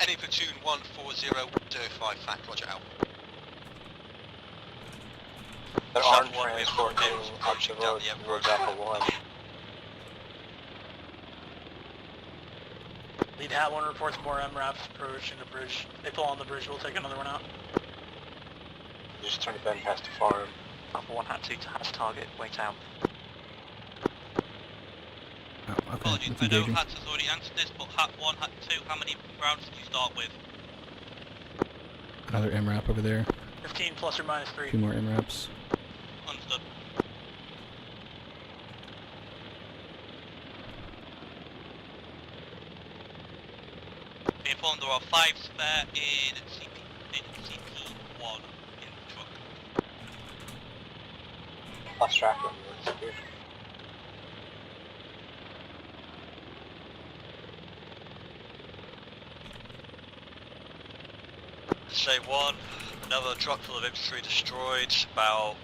Any platoon 14005, fact, roger out. There aren't transporting up the road towards Alpha 1. Lead hat 1 reports more MRAPs approaching the bridge. They pull on the bridge, we'll take another one out. Just trying to bend past the farm. Alpha 1 hat 2 to hatch target, wait out. Oh, okay. Apologies, It's I know engaging. Hat has already answered this, but Hat 1, Hat 2, how many rounds did you start with? Another MRAP over there. 15 plus or minus 3. 2 more MRAPs. Understood. Be informed there are 5 spare in CP1 in the truck. Lost track of them, it's weird. Say 1, another truck full of infantry destroyed, about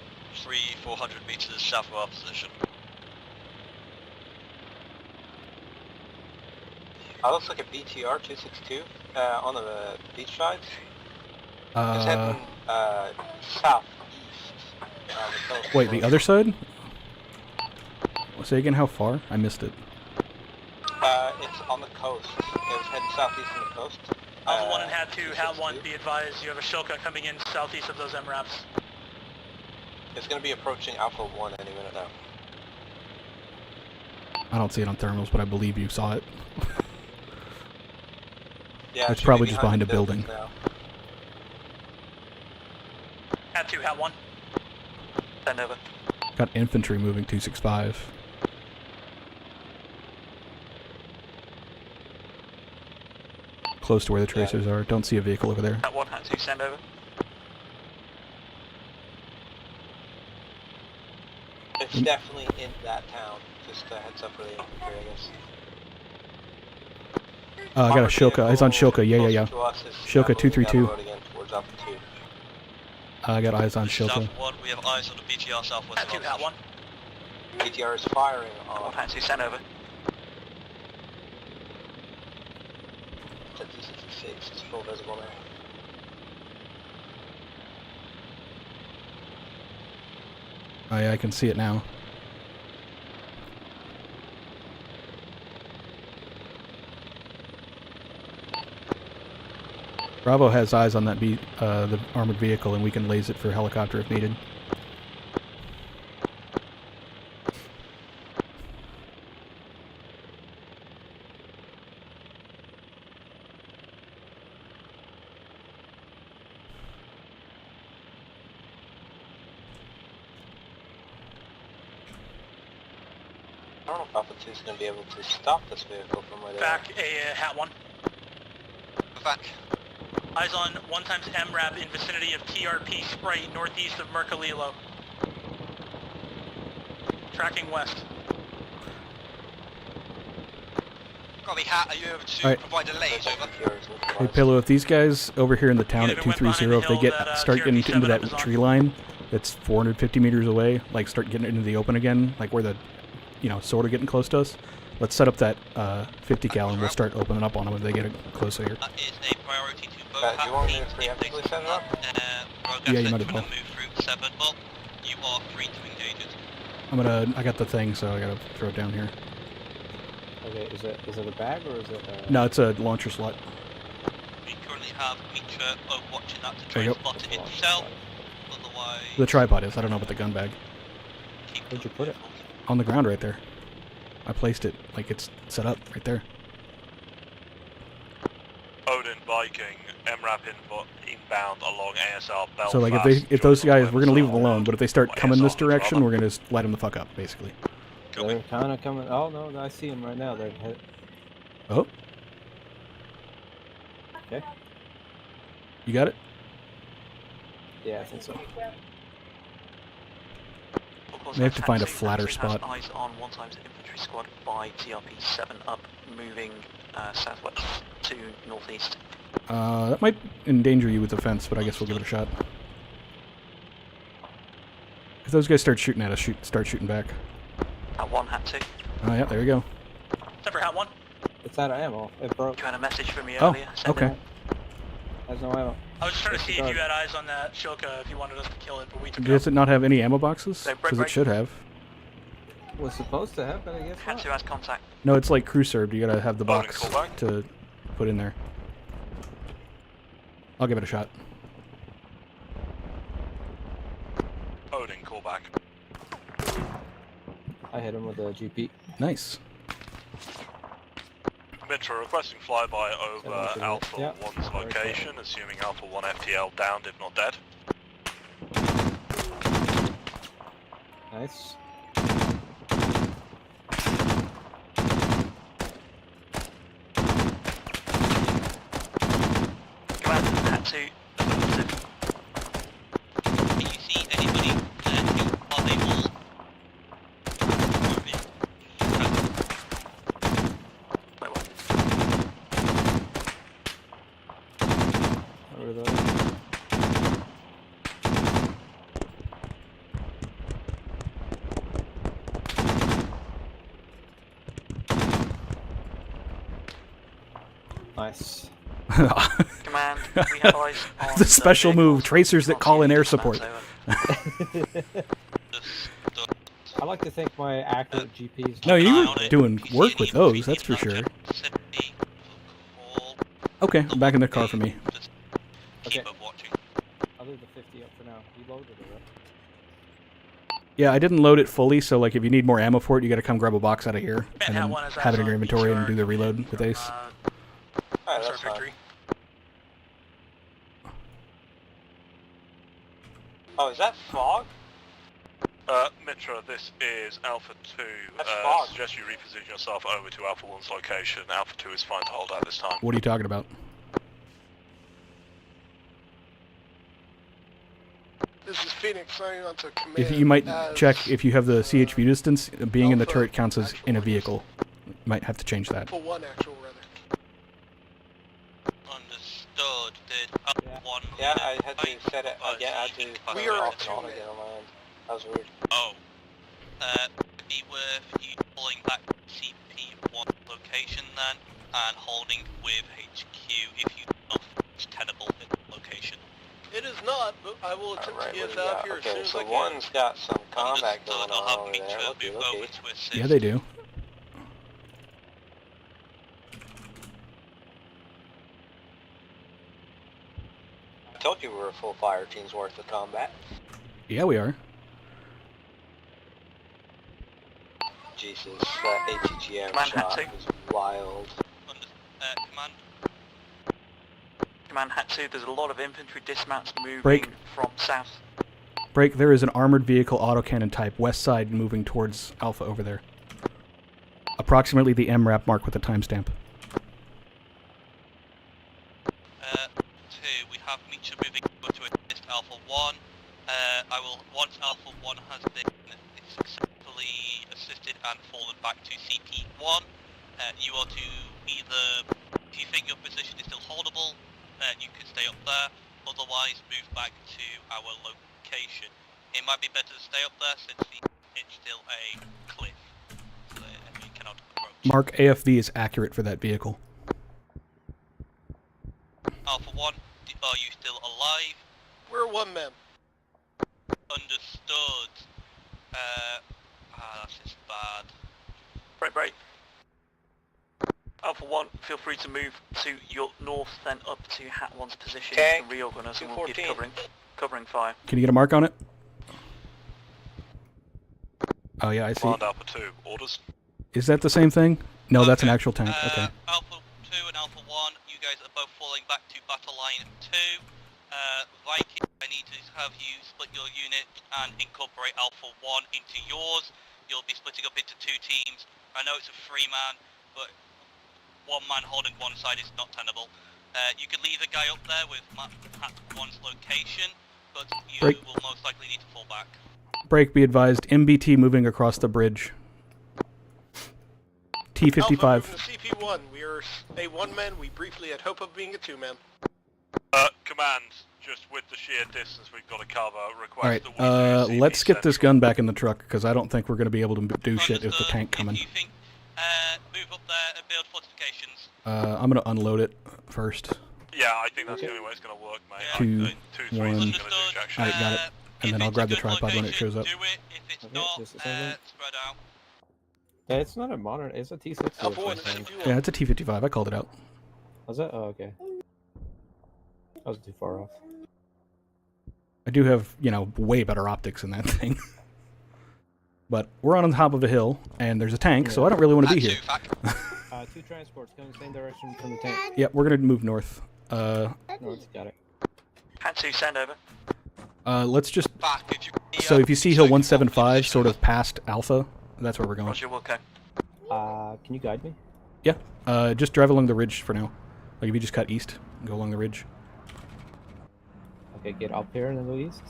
400 meters south of our position. That looks like a BTR 262 on the beach sides. It's heading southeast. Wait, the other side? Say again, how far? I missed it. It's on the coast. It was heading southeast on the coast. Alpha 1 and hat 2, hat 1, be advised, you have a Shilka coming in southeast of those MRAPs. It's going to be approaching Alpha 1 any minute now. I don't see it on thermals, but I believe you saw it. Yeah, It's probably just behind a building. Now. Hat 2, hat 1. Send over. Got infantry moving 265. Close to where the tracers are. Don't see a vehicle over there. Hat 1, hat 2, send over. It's definitely in that town. Just a heads up for the infantry, I guess. I got a Shilka. It's on Shilka. Yeah. Shilka 232. I got eyes on Shilka. South 1, we have eyes on the BTR southwest. Hat 2, hat 1. BTR is firing on. Hat 2, send over. 266 is full visible now. Oh yeah, I can see it now. Bravo has eyes on that the armored vehicle, and we can laze it for helicopter if needed. I don't know if Alpha 2 is going to be able to stop this vehicle from where they Back, a hat 1. Back. Eyes on 1 times MRAP in vicinity of TRP Sprite, northeast of Mercalilo. Tracking west. Copy, Hat, are you able to provide a laze over? Hey Pillow, if these guys over here in the town at 230, if they start getting into that tree line that's 450 meters away, like start getting into the open again, like where the, sort of getting close to us, let's set up that 50 cal and we'll start opening up on them if they get closer here. That is a priority to both do you want me to preemptively set it up? Yeah, you might as well. Move through 7, well, you are free to engage it. I got the thing, so I gotta throw it down here. Okay, is it a bag or is it No, it's a launcher slot. We currently have Metra overwatching that to There try you and go. spot it in cell. Otherwise, The tripod is, I don't know about the gun bag. Where'd you put it? On the ground right there. I placed it, like it's set up right there. Odin, Viking, MRAP inbound along ASL Belfast. So like if those guys, we're gonna leave them alone, but if they start coming this direction, we're gonna just light them the fuck up, basically. They're kind of coming. Oh no, I see them right now. They're hit. Oh. Okay. You got it? Yeah, I think so. Of course, They have to find a Hatsu flatter has spot. eyes on one times infantry squad by TRP 7 up, moving southwest to northeast. That might endanger you with the fence, but I guess we'll give it a shot. If those guys start shooting at us, start shooting back. Hat 1, Hat 2. Oh yeah, there you go. Temper Hat 1. It's out of ammo. It broke. You had a message from me Oh, earlier. okay. Has no ammo. I was just trying to see if Disregard. you had eyes on that Shilka, if you wanted us to kill it, but we took it Does out. it not have any ammo boxes? So, break, Because it break. should have. Was supposed to have, but I guess Hat 2 has contact. No, it's like crew served. You gotta have the Loading box callback. to put in there. I'll give it a shot. Odin, call back. I hit him with a GP. Nice. Mitra requesting flyby over Seven, Alpha yeah. 1's location, assuming Alpha 1 FTL downed if not dead. Nice. Command, Hat 2. Affirmative. Can you see anybody who are they all? Over there. Nice. Command, we have eyes on The special move, tracers that call in air support. I like to think my accurate GPs. No, you were doing work with those, that's for sure. Okay, back in the car for me. Okay. I'll leave the 50 up for now. You loaded it, right? Yeah, I didn't load it fully, so like if you need more ammo for it, you gotta come grab a box out of here and then one is have it in your outside inventory and BTR. do the reload with Ace. Alright, that's fine. Victory. Oh, is that fog? Mitra, this is Alpha 2. That's fog. Suggest you reposition yourself over to Alpha 1's location. Alpha 2 is fine to hold at this time. What are you talking about? This is Phoenix signing on to command. If you might as, check if you have the CHV distance, being in the Alpha turret counts as in a vehicle. You might have to change that. Alpha 1 actual, rather. Understood. Did Alpha 1 Yeah, I had to set it. Yeah, I had to We turn it are off at and on 2 again on my end. That was weird. Oh. It'd be worth you pulling back to CP1 location then, and holding with HQ if you know it's tenable in the location. It is not, but I will attempt Alright, to what get do us we out got? here as soon Okay, as so I can. one's got some combat going Understood. I'll have on over Mitra there. move Looky, over looky. to assist. Yeah, they do. I told you we were a full fire team's worth of combat. Yeah, we are. Jesus, that ATGM Command shot Hat was wild. Command. Command Hat 2, there's a lot of infantry dismounts moving Break. from south. Break, there is an armored vehicle autocannon type, west side, moving towards Alpha over there. Approximately the MRAP mark with the timestamp. 2, we have Mitra moving over to assist Alpha 1. I will, once Alpha 1 has been successfully assisted and fallen back to CP1, you are to either, if you think your position is still holdable, you can stay up there, otherwise move back to our location. It might be better to stay up there since it's still a cliff, so the enemy cannot approach. Mark AFV is accurate for that vehicle. Alpha 1, are you still alive? We're one man. Understood. That's just bad. Break. Alpha 1, feel free to move to your north, then up to Hat 1's position. Okay. You can reorganize and we'll give 214. covering fire. Can you get a mark on it? Oh yeah, I see. Command Alpha 2, orders. Is that the same thing? No, that's an actual tank. Okay. Alpha 2 and Alpha 1, you guys are both falling back to Battle Line 2. Lycan, I need to have you split your unit and incorporate Alpha 1 into yours. You'll be splitting up into 2 teams. I know it's a 3-man, but 1 man holding one side is not tenable. You could leave a guy up there with Hat 1's location, but you Break. will most likely need to fall back. Break, be advised. MBT moving across the bridge. T-55. Alpha, moving to CP1. We are a one-man. We briefly had hope of being a two-man. Command, just with the sheer distance we've got to cover, request Alright, that we do CP let's get this gun back in the truck, because I don't think we're going to be able to do shit with the tank coming. Move up there and build fortifications. I'm going to unload it first. Yeah, I think that's the only way it's going to work, mate. 2, 1. Alright, got it. And then I'll grab the tripod when it shows up. Yeah, it's not a modern. It's a T60. Yeah, it's a T-55. I called it out. Was it? Oh, okay. I was too far off. I do have, way better optics than that thing. But we're on top of a hill, and there's a tank, so I don't really want to be here. 2 transports going the same direction from the tank. Yeah, we're going to move north. North, got it. Hat 2, send over. Let's just... So if you see Hill 175, sort of past Alpha, that's where we're going. Roger, okay. Can you guide me? Yeah, just drive along the ridge for now. Like if you just cut east and go along the ridge. Okay, get up here and then go east.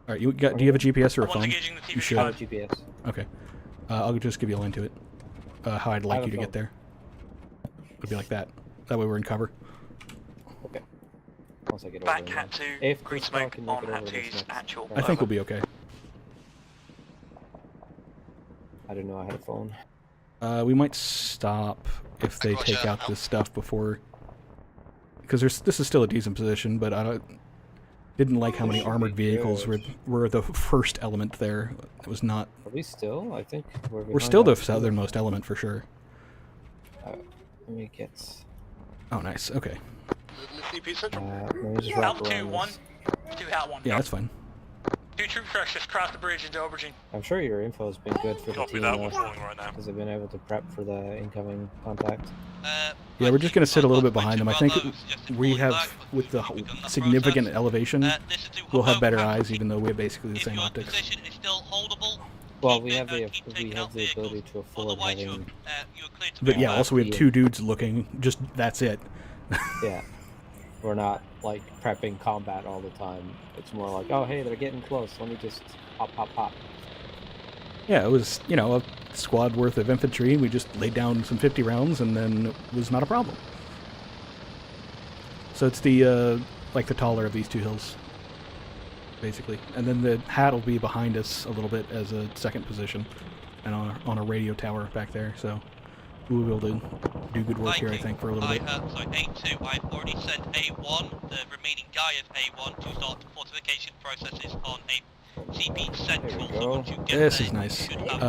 Alright, do you have a GPS or a phone? You should. I have a GPS. Okay. I'll just give you a line to it. How I'd like you to get there. It'll be like that. That way we're in cover. Okay. Once I get Back over hat 2, if green smoke on hat 2's actual. I think we'll be okay. I didn't know I had a phone. We might stop if they take out this stuff before... Because this is still a decent position, but I didn't like how many armored vehicles were the first element there. It was not... Are we still? I think we're still the southernmost element for sure. Let me get... Oh, nice. Okay. Let me just wrap Alpha 2, around 1. this. 2, hat 1. Yeah, that's fine. 2 troop trucks just crossed the bridge into Aubergine. I'm sure your info has been good for the Copy team that, we're falling right now. because I've been able to prep for the incoming contact. Yeah, we're just going to sit a little bit behind them. I think we have, with the significant elevation, we'll have better eyes, even though we have basically the same optics. Well, we have the ability to afford having... But yeah, also we have 2 dudes looking, just that's it. Yeah. We're not, like, prepping combat all the time. It's more like, oh, hey, they're getting close. Let me just pop, pop, pop. Yeah, it was, a squad worth of infantry. We just laid down some 50 rounds, and then it was not a problem. So it's the, like, the taller of these 2 hills, basically. And then the hat will be behind us a little bit as a second position, and on a radio tower back there, so we'll be able to do good work here, I think, for a little bit. Sorry, A2, I've already sent A1, the remaining guy of A1, to start fortification processes on a CP Central. So once you get This there, is nice. you should have some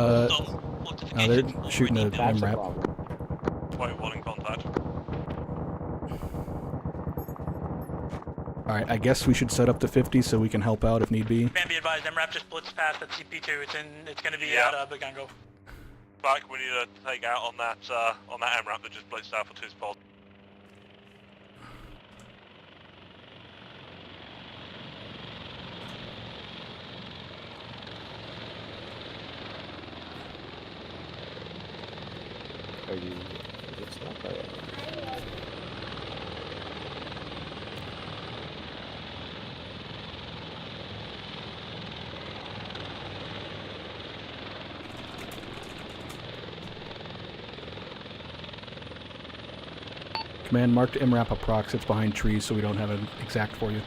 Now they're fortifications shooting a already. MRAP. Wait, one in contact. Alright, I guess we should set up the 50 so we can help out if need be. Man, be advised, MRAP just blitzed past at CP2. It's going to be out of Bagango. Back, we need to take out on that MRAP that just blitzed out for 2 spots. Are you... It's not right. Command, marked MRAP approx. It's behind trees, so we don't have an exact for you.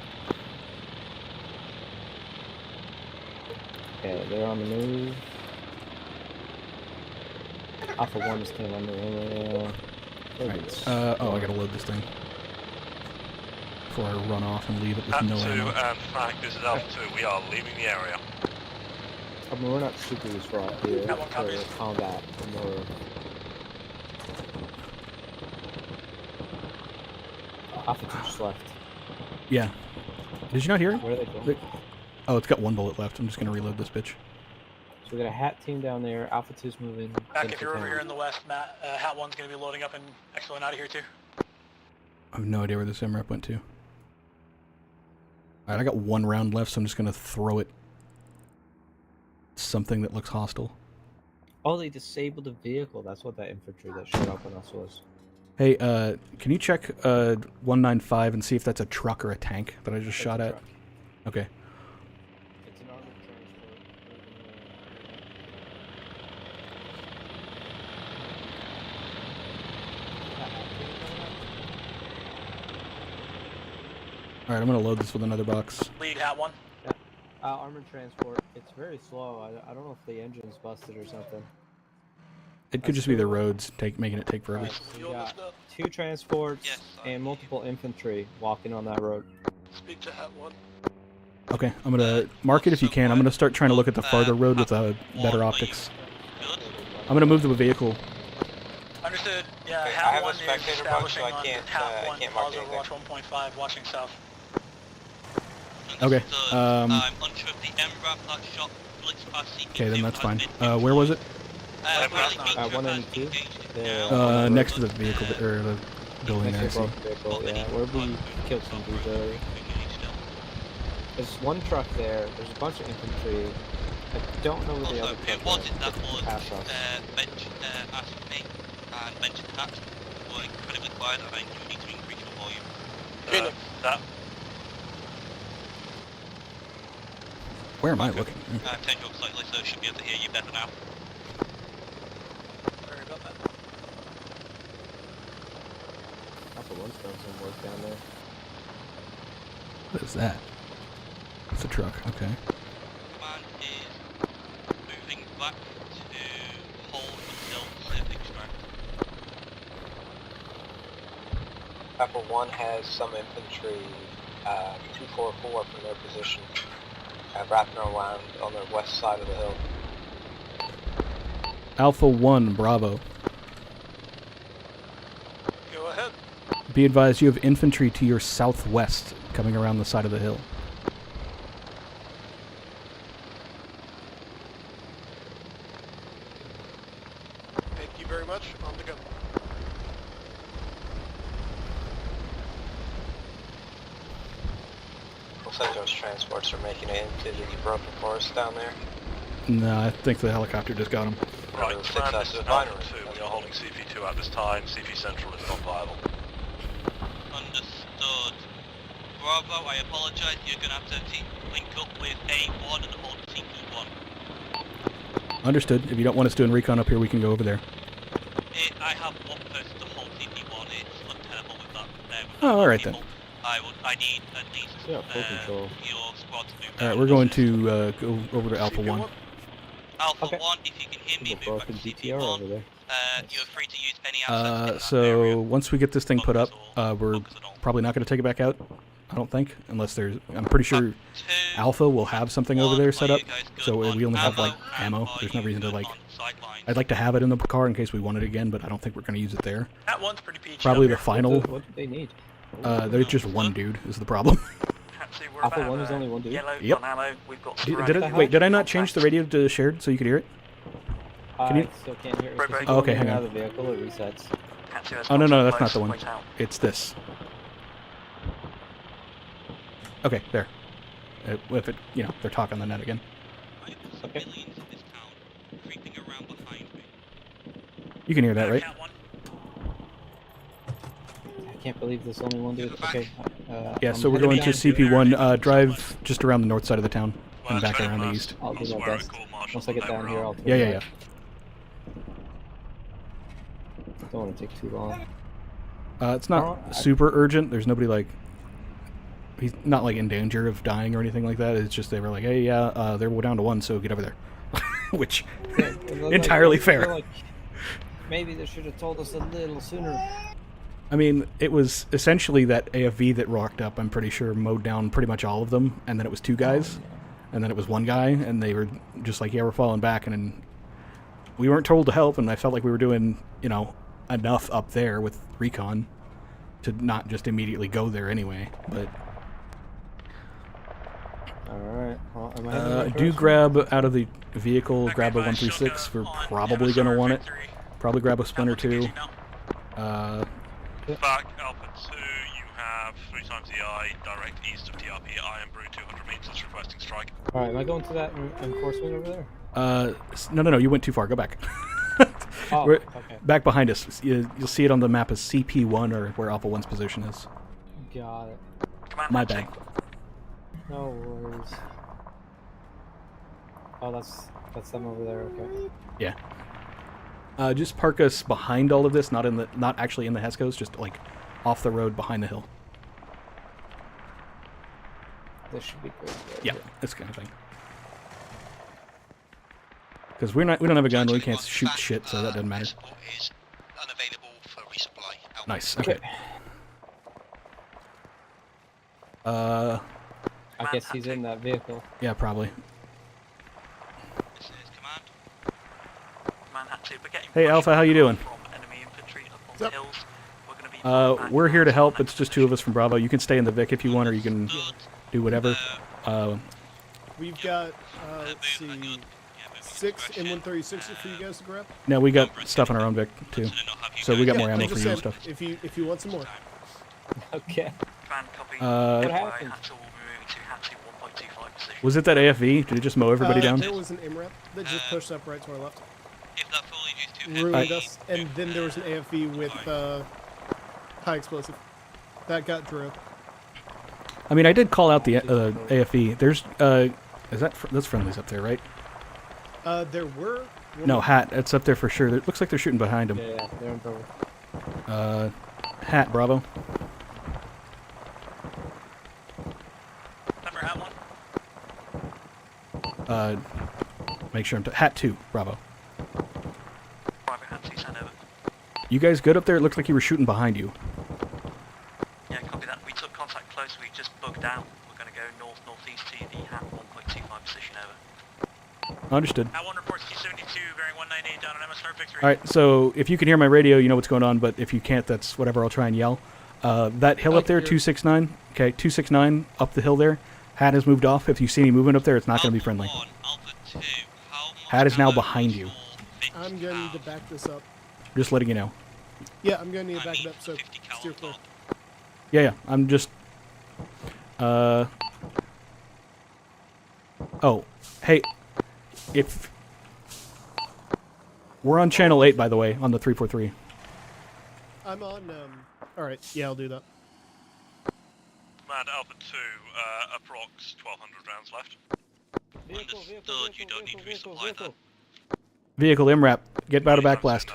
Okay, they're on the move. Alpha 1 is kind of under him. Right. I gotta load this thing before I run off and leave it with no Alpha 2 ammo. and Frank, this is Alpha 2. We are leaving the area. I mean, we're not super useful out here for combat. We're Alpha 2 just left. Yeah. Did you not hear it? Where are they going? Oh, it's got 1 bullet left. I'm just gonna reload this bitch. So we got a hat team down there. Alpha 2's moving. Back if you're over here in the west, Matt, hat 1's going to be loading up and excellent out of here too. I have no idea where this MRAP went to. Alright, I got 1 round left, so I'm just gonna throw it. Something that looks hostile. Oh, they disabled the vehicle. That's what that infantry that showed up on us was. Hey, can you check 195 and see if that's a truck or a tank that I just shot at? Okay. All right, I'm gonna load this with another box. Lead hat 1. Yeah. Armored transport. It's very slow. I don't know if the engine's busted or something. It could just be the roads making it take forever. Alright, so we got 2 transports and multiple infantry walking on that road. Speak to hat 1. Okay, I'm gonna mark it if you can. I'm gonna start trying to look at the farther road with better optics. I'm gonna move the vehicle. Understood. Yeah, Okay, I hat have a 1 is spectator box, so establishing I on can't, hat I 1, can't mark pause anything. Overwatch 1.5, watching south. Okay. I'm unsure of the MRAP that shot blitz past CP2 Okay, then that's has fine. been Where was it? really 1 and 2. Next to the vehicle or the building there. I Next to see. the vehicle, yeah, where we killed some dudes earlier. There's one truck there. There's a bunch of infantry. I don't know where the other truck was it that is. was Pass us. bench asked me and mentioned that were incredibly quiet. I think you need to increase your volume. That Where am I looking? Turn you up slightly so I should be able to hear you better now. Sorry about that. Alpha 1's done some work down there. What is that? It's a truck. Okay. Command is moving back to hold until safe extract. Alpha 1 has some infantry 244 from their position, wrapping around on the west side of the hill. Alpha 1, Bravo. Go ahead. Be advised, you have infantry to your southwest coming around the side of the hill. Thank you very much. On the go. Looks like those transports are making it into the broken forest down there. No, I think the helicopter just got him. Right, Those command, six this is out of Alpha the 2. binary. We are holding CP2 at this time. CP Central is not viable. Understood. Bravo, I apologise. You're going to have to link up with A1 and hold CP1. Understood. If you don't want us doing recon up here, we can go over there. I have one person to hold CP1. It's untenable with that. Oh, all right then. I need at least Yeah, full control. your squad to move All down. right, we're going to go over to Alpha 1. Alpha Okay. 1, if you can hear me, We'll move back broken to GTR CP1. over there. You're free to use any assets in that So area. once we get this thing put up, we're probably not going to take it back out. I don't think, unless there's. I'm pretty sure Alpha will have something over there set up, so we only have like ammo. There's no reason to like. I'd like to have it in the car in case we want it again, but I don't think we're going to use it there. Hat 1's pretty peachy. Probably up the here. final. What do they need? There's just one dude is the problem. Hat 2, we're Alpha about, 1 is only one dude? Yellow Yep. on ammo. We've got Did I not change the radio to shared so you could hear it? Can you? I still can't hear it. Right, If you right. go Okay, in hang and on. out of the vehicle, it resets. Hat 2 has Oh no, got no, some that's not close. the one. Wait out. It's this. Okay, there. If it, they're talking the net again. Okay. Creeping around behind me. You can hear that, right? Hat 1. I can't believe there's only one dude. Okay. Yeah, I'm so we're heading going to down. CP1. Drive just around the north side of the town and back around the east. I'll do my best. Once I get down here, I'll take Yeah, it yeah, yeah. back. Don't want to take too long. It's not super urgent. There's nobody like. He's not like in danger of dying or anything like that. It's just they were like, hey, yeah, they're down to 1, so get over there. Which entirely fair. Like, maybe they should have told us a little sooner. I mean, it was essentially that AFV that rocked up, I'm pretty sure, mowed down pretty much all of them, and then it was 2 guys, and then it was 1 guy, and they were just like, yeah, we're falling back, and then we weren't told to help, and I felt like we were doing, enough up there with recon to not just immediately go there anyway, but... Alright, well, am I in the right do direction? grab out of the vehicle, grab a 136, we're probably going to want it. Probably grab a Splinter 2. Back Alpha 2, you have 3 times EI, direct east of TRP, Iron Brew, 200 meters, requesting strike. Alright, am I going to that enforcement over there? No, you went too far, go back. Oh, We're okay. back behind us. You'll see it on the map as CP1 or where Alpha 1's position is. Got it. My bad. No worries. Oh, that's them over there, okay. Yeah. Just park us behind all of this, not actually in the Hescos, just like off the road behind the hill. This should be good. Right Yeah, here. this kind of thing. Because we don't have a gun, we can't shoot shit, so that doesn't matter. Is unavailable for resupply. Out. Nice. Okay. I guess he's in that vehicle. Yeah, probably. This is command. Command hat 2, we're getting Hey, Alpha, how you doing? from enemy infantry up on the hills. We're going to be We're here to help. It's just 2 of us from Bravo. You can stay in the Vic if you want, or you can do whatever. We've got, let's see, 6 M136s for you guys to grab. No, we got stuff on our own Vic too, so we got more ammo for you and stuff. If you want some more. Okay. Command copy. What happened? Hatchel will be moving to Hatchel 1.25 position. Was it that AFV? Did it just mow everybody down? There was an MRAP that just pushed up right to our left. If that foliage is too Ruined heavy, us, and then there was an AFV with high explosive. That got drilled. I mean, I did call out the AFV. There's is that's friendlies up there, right? There were. No, Hat. It's up there for sure. It looks like they're shooting behind him. Yeah, they're in trouble. Hat, Bravo. Number Hat 1. Make sure Hat 2, Bravo. Private Hat 2, send over. You guys good up there? It looks like you were shooting behind you. Yeah, copy that. We took contact close, we just bugged out. We're going to go north-northeast to the Hat 1.25 position, over. Understood. Hat 1 reports T-72, bearing 198 down on MSR Victory. Alright, so if you can hear my radio, you know what's going on, but if you can't, that's whatever, I'll try and yell. That hill up there, 269, okay, 269, up the hill there, Hat has moved off. If you see any movement up there, it's not going to be friendly. Hat is now behind you. I'm going to need to back this up. Just letting you know. Yeah, I'm going to need to back it up, so steer clear. Yeah, I'm just... Oh, hey, if... We're on channel 8, by the way, on the 343. I'm on, alright, yeah, I'll do that. Command Alpha 2, approx 1,200 rounds left. Understood, you don't need to resupply that. Vehicle MRAP, get out of backblast.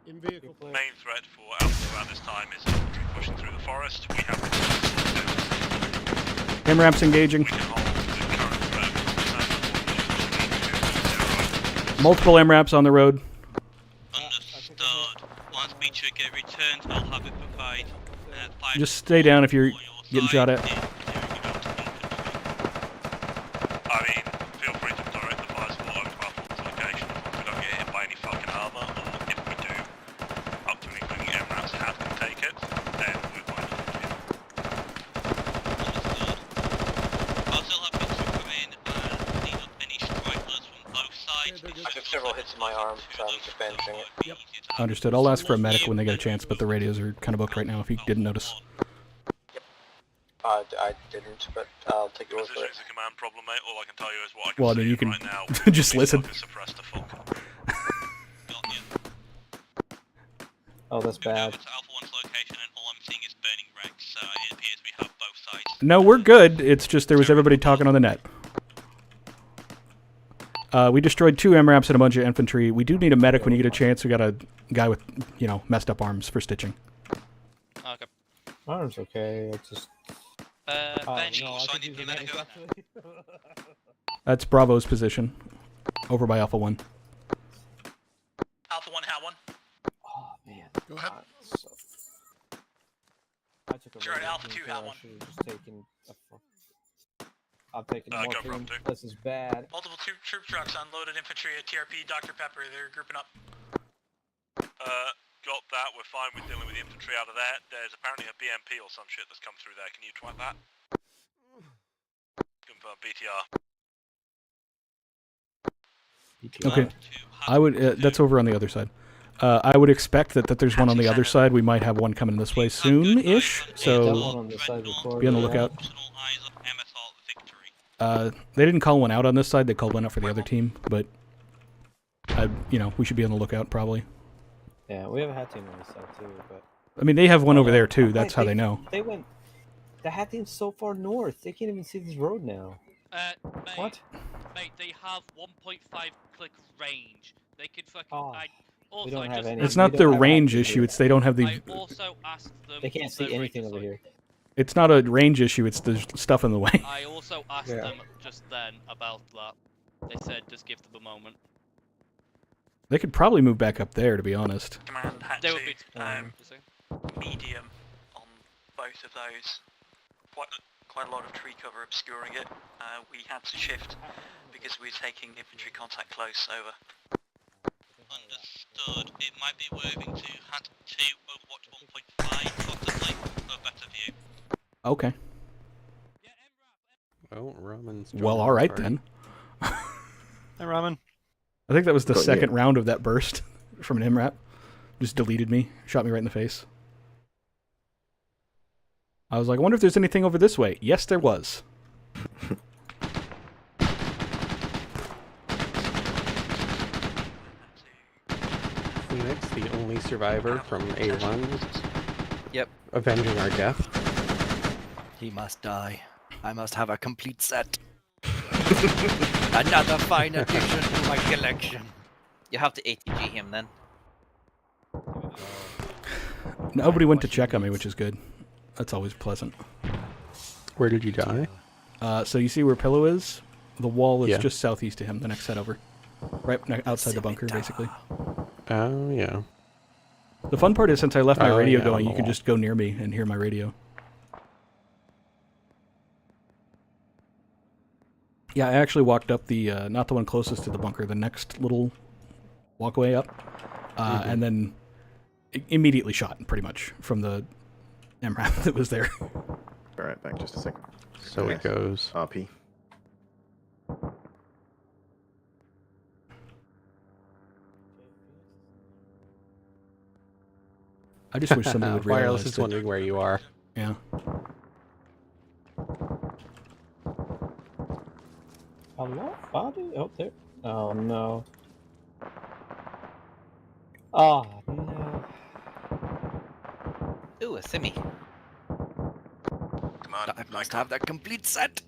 In vehicle. Main threat for Alpha at this time is infantry pushing through the forest. We have MRAP's engaging. Multiple MRAPs on the road. Understood. Once we trigger returns, I'll have it provide fire. Just stay down if you're getting shot at. I mean, feel free to direct the fire support over to our forward location. We don't get hit by any fucking armor, or if we do, up to and including MRAPs have to take it, then we're going to do it. Understood. I'll still have bits to come in and clean up any stragglers from both sides. I took several hits in my arm, so I'm just bandaging it. Yep. Understood. I'll ask for a medic when they get a chance, but the radios are kind of booked right now if you didn't notice. I didn't, but I'll take your word for it. Position's a command problem, mate. All I can tell you is what I can Well, I see mean, you can right now. just listen. Suppress the fuck. Oh, that's bad. Alpha 1's location, and all I'm seeing is burning wrecks, so it appears we have both sides. No, we're good. It's just there was everybody talking on the net. We destroyed 2 MRAPs and a bunch of infantry. We do need a medic when you get a chance. We got a guy with, messed up arms for stitching. Okay. Arm's okay. It's just. Benny, no, I so I think need he's the a medic. medic, actually. That's Bravo's position, over by Alpha 1. Alpha 1, Hat 1. Oh, man. Go ahead. I took a Sure, regular Alpha 2, team, Hat so I 1. should've just taken a I'm taking Go morphine. Bravo 2. This is bad. Multiple troop trucks, unloaded infantry at TRP, Dr. Pepper, they're grouping up. Got that. We're fine with dealing with the infantry out of there. There's apparently a BMP or some shit that's come through there. Can you track that? Confirm BTR. Okay. I would. That's over on the other side. I would expect that there's one on the other side. We might have one coming this way soon-ish. So be on the lookout. They didn't call one out on this side. They called one out for the other team, but we should be on the lookout probably. Yeah, we have a hat team on this side too, but. I mean, they have one over there too. That's how they know. They went. The hat team's so far north. They can't even see this road now. Mate, What? Mate, they have 1.5 click range. They could fucking. Oh, also, we don't have any. It's not the range issue. It's they don't have the. I also asked them. They can't see anything over here. It's not a range issue, it's the stuff in the way. I also asked them just then about that. They said just give them a moment. They could probably move back up there, to be honest. Command had They to would be medium on both of those. Quite a lot of tree cover obscuring it. We had to shift because we were taking infantry contact close over. Understood. It might be worthing to HAT 2 Overwatch 1.5 possibly for a better view. Okay. Oh, Ramon's Well, joining all us, right sorry. then. Hey, Ramen. I think that was the Got second you. round of that burst from an MRAP. Just deleted me, shot me right in the face. I was like, I wonder if there's anything over this way. Yes, there was. Phoenix, the only survivor from A1. Yep. Avenging our death. He must die. I must have a complete set. Another fine addition to my collection. You have to ATG him then. Nobody went to check on me, which is good. That's always pleasant. Where did you die? So you see where Pillow is? The wall is Yeah. just southeast of him, the next set over. Right outside the bunker, basically. Oh, yeah. The fun part is since I left my Oh, radio yeah, on going, the you can wall. just go near me and hear my radio. Yeah, I actually walked up the, not the one closest to the bunker, the next little walkway up, and then immediately shot, pretty much, from the MRAP that was there. Alright, back just a second. So it goes. RP. I just wish somebody would realize Wireless is that- wondering where you are. Yeah. Hello, body? Oh, there. Oh no. Oh no. Ooh, a simi. I must have that complete set.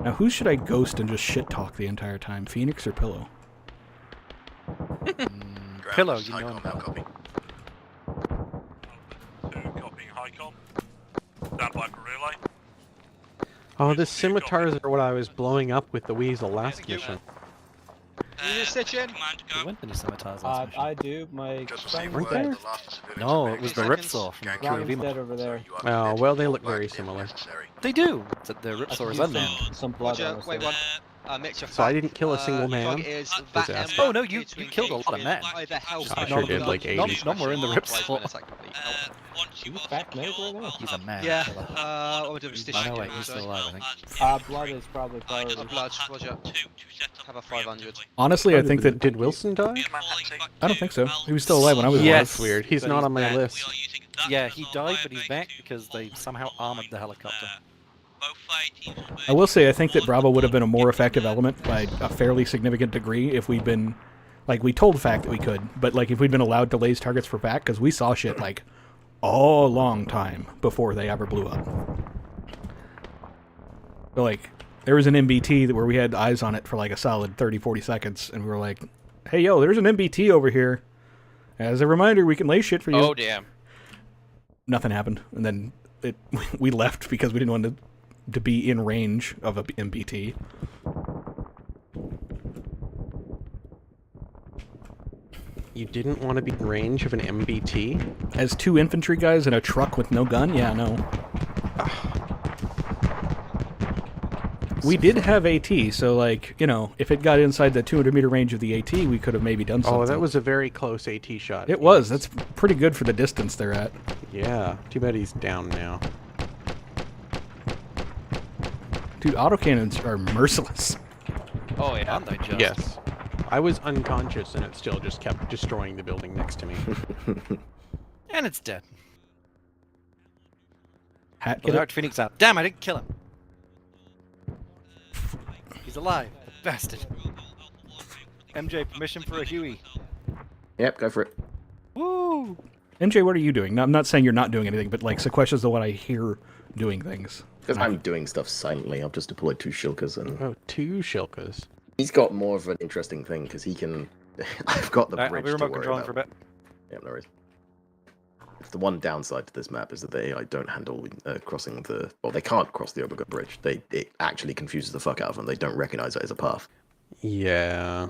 Now, who should I ghost and just shit talk the entire time? Phoenix or Pillow? Pillow, you know him. Copying high com. Stand by for relay. Oh, the scimitars are what I was blowing up with the weasel last mission. You just sit in. There weren't any scimitars last mission. I do. My friend Weren't there? No, it was the Ripsaw from Ryan's QV. dead over there. Oh, well, they look very similar. They do. The Ripsaw is unnamed. Some blood on Wait, us. So I didn't kill a single man. Disaster. Oh no, you killed a lot of men. I sure did, like 80. None were in the Ripsaw. Back medic right now? He's a man. Yeah, killer. we'll do a stitch. I know, wait, he's still alive, I think. Blood is probably priority. Blood, Roger. Have a 500. Honestly, I think that... Did Wilson die? I don't think so. He was still alive when I was Yeah, alive. that's weird. He's but not he's on my back. list. Yeah, he died, but he's back because they somehow armored the helicopter. I will say, I think that Bravo would have been a more effective element by a fairly significant degree if we'd been... Like, we told FAC that we could, but, like, if we'd been allowed to laze targets for FAC, because we saw shit, like, a long time before they ever blew up. But, like, there was an MBT where we had eyes on it for, like, a solid 30-40 seconds, and we were like, hey, yo, there's an MBT over here. As a reminder, we can lay shit for you. Oh, damn. Nothing happened, and then we left because we didn't want to be in range of a MBT. You didn't want to be in range of an MBT? As two infantry guys in a truck with no gun? Yeah, no. We did have AT, so, like, you know, if it got inside the 200-meter range of the AT, we could have maybe done something. Oh, that was a very close AT shot. It was. That's pretty good for the distance they're at. Yeah. Too bad he's down now. Dude, autocannons are merciless. Oh, yeah. Aren't they just? Yes. I was unconscious and it still just kept destroying the building next to me. And it's dead. Hat Well, get Dark Phoenix out. Damn, I didn't kill him. He's alive, the bastard. MJ, permission for a Huey. Yep, go for it. Woo! MJ, what are you doing? No, I'm not saying you're not doing anything, but, like, Sequestia's the one I hear doing things. Because I'm doing stuff silently. I've just deployed 2 Shilkas and... Oh, 2 Shilkas. He's got more of an interesting thing, because he can... I've got the Alright, bridge I'll be to remote worry controlling about. for a bit. Yep, no worries. the one downside to this map is that the AI don't handle crossing the. Well, they can't cross the Obergut Bridge. It actually confuses the fuck out of them. They don't recognize it as a path. Yeah.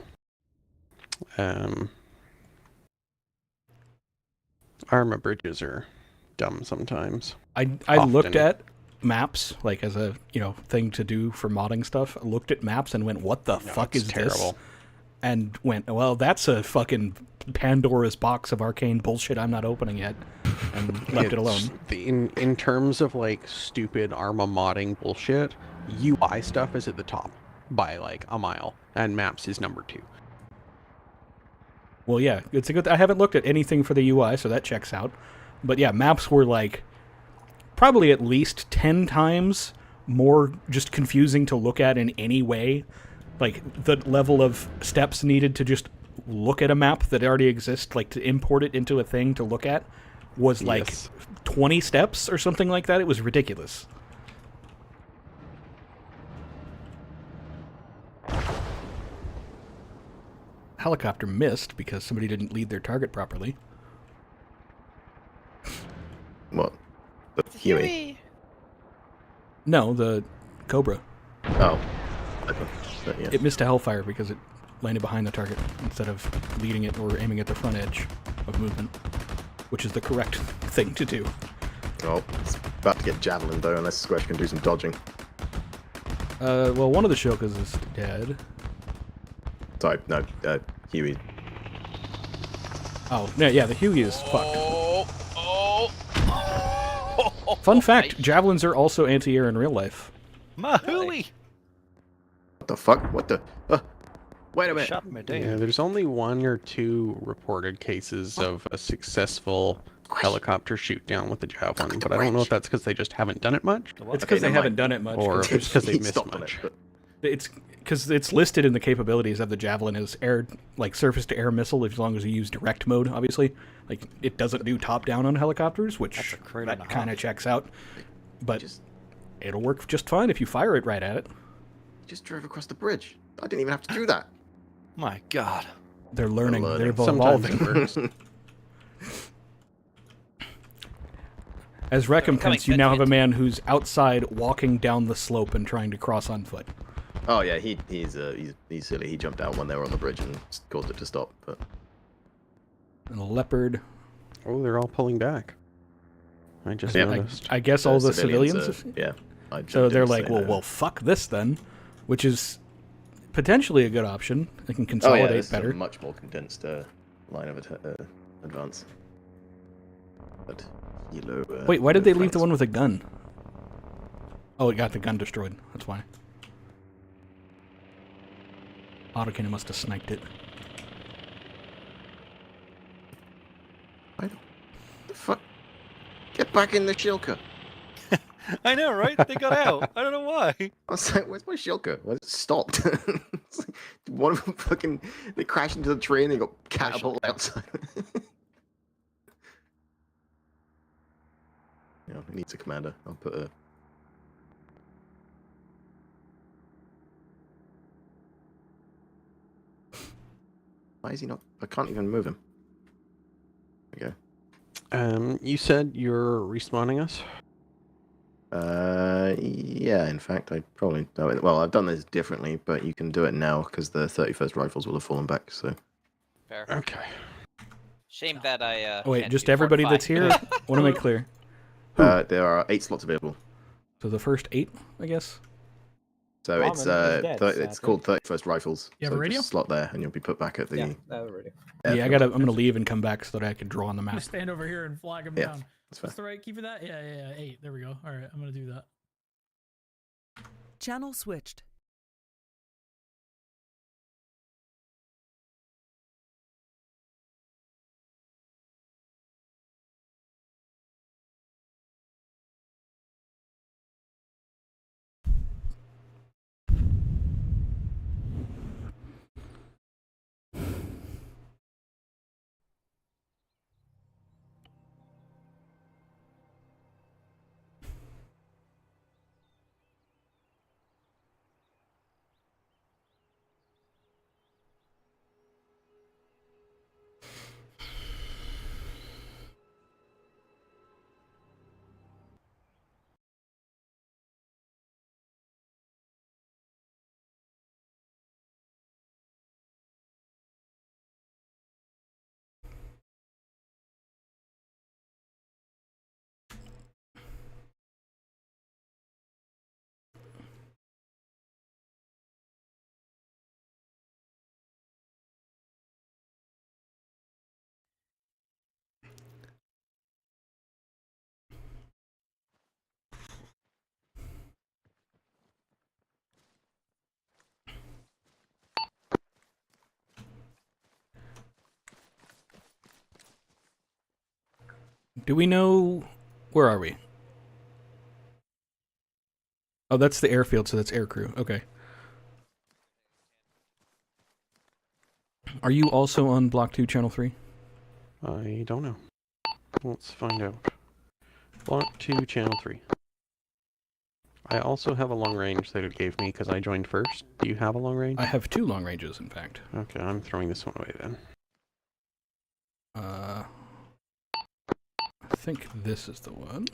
Arma bridges are dumb sometimes. I looked Often. at maps like as a thing to do for modding stuff. I looked at maps and went, "What the fuck it's is terrible. this?" And went, "Well, that's a fucking Pandora's box of arcane bullshit. I'm not opening yet," and left it alone. In terms of like stupid Arma modding bullshit, UI stuff is at the top by like a mile, and maps is number 2. Well, yeah, it's a good. I haven't looked at anything for the UI, so that checks out. But yeah, maps were like probably at least 10 times more just confusing to look at in any way. Like the level of steps needed to just look at a map that already exists, like to import it into a thing to look at, was like 20 steps or something like that. It was ridiculous. Helicopter missed because somebody didn't lead their target properly. What? The Huey? No, the Cobra. Oh. But yeah. It missed a Hellfire because it landed behind the target instead of leading it or aiming at the front edge of movement, which is the correct thing to do. Oh, it's about to get javelin though, unless Squash can do some dodging. Well, one of the Shokas is dead. Sorry, no, Huey. Oh, yeah, the Huey is fucked. Fun fact, javelins are also anti-air in real life. Mahooey! What the fuck? What the... wait a minute. Shut me down. Yeah, there's only 1 or 2 reported cases of a successful helicopter shoot down with the javelin, but I don't know if that's because they just haven't done it much. It's because they haven't done it much. Or if it's because they missed much. It's because it's listed in the capabilities of the javelin as air, like surface-to-air missile, as long as you use direct mode, obviously. Like, it doesn't do top-down on helicopters, which that kind of checks out. But it'll work just fine if you fire it right at it. Just drove across the bridge. I didn't even have to do that. My God. They're learning. They're Sometimes it evolving. works. As recompense, you now have a man who's outside walking down the slope and trying to cross on foot. Oh yeah, he's silly. He jumped out when they were on the bridge and caused it to stop. But And a leopard. Oh, they're all pulling back. I just noticed. I guess all the civilians. Yeah. So they're like, well, fuck this then, which is potentially a good option. They can consolidate this better. Is a much more condensed line of advance. But Wait, why did they leave the one with a gun? Oh, it got the gun destroyed. That's why. Autocannon must have sniped it. The fuck? Get back in the Shilka. I know, right? They got out. I don't know why. I was like, where's my Shilka? Well, it stopped. One of them fucking... They crashed into the tree and they got catapulted outside. Yeah, it needs a commander. I'll put a... Why is he not... I can't even move him. There we go. You said you're respawning us? Yeah, in fact, I probably... Well, I've done this differently, but you can do it now because the 31st rifles will have fallen back, so... Fair. Okay. Shame that I. Oh, wait, can't just do everybody Fortify. that's here? I want to make clear. There are 8 slots available. So the first 8, I guess? So Ramen it's is dead, it's called 31st Rifles. You have so a radio? just slot there, and you'll be put back at the. Yeah, radio. Yeah, I'm gonna leave and come back so that I can draw on the I'm map. gonna stand over here and flag him Yeah, down. that's fine. What's the right key for that? Yeah. 8. There we go. All right, I'm gonna do that. Channel switched. Do we know... Where are we? Oh, that's the airfield, so that's aircrew. Okay. Are you also on Block 2, Channel 3? I don't know. Let's find out. Block 2, Channel 3. I also have a long range that it gave me because I joined first. Do you have a long range? I have 2 long ranges, in fact. Okay, I'm throwing this one away then. I think this is the one.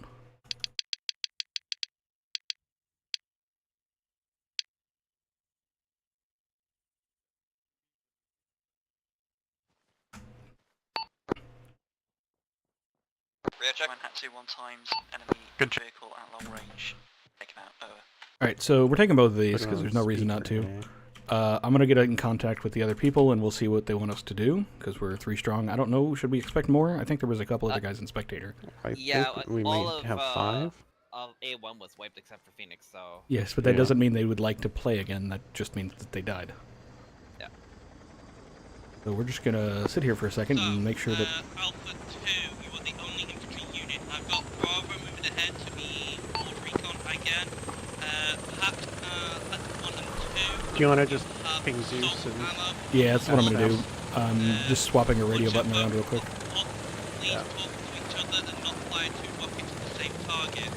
Rear check. Manhattan 1 times enemy vehicle at long range. Take him out. Over. Alright, so we're taking both of these Put it because on there's no reason not speaker, to. I'm going to get in contact with the other people and we'll see what they want us to do because we're 3 strong. I don't know, should we expect more? I think there was a couple other guys in Spectator. Yeah, we all might of have 5. A1 was wiped except for Phoenix, so... Yes, but that doesn't mean they would like to play again. That just means that they died. Yeah. So we're just going to sit here for a second and make sure that... Alpha 2, you are the only infantry unit. I've got Bravo moving ahead to be Ford Recon again. Perhaps at 1 and 2... Do you want to just ping Zeus and... Yeah, that's what I'm going to do. Just swapping a radio button around real quick. Please talk to each other and not fire 2 rockets at the same target.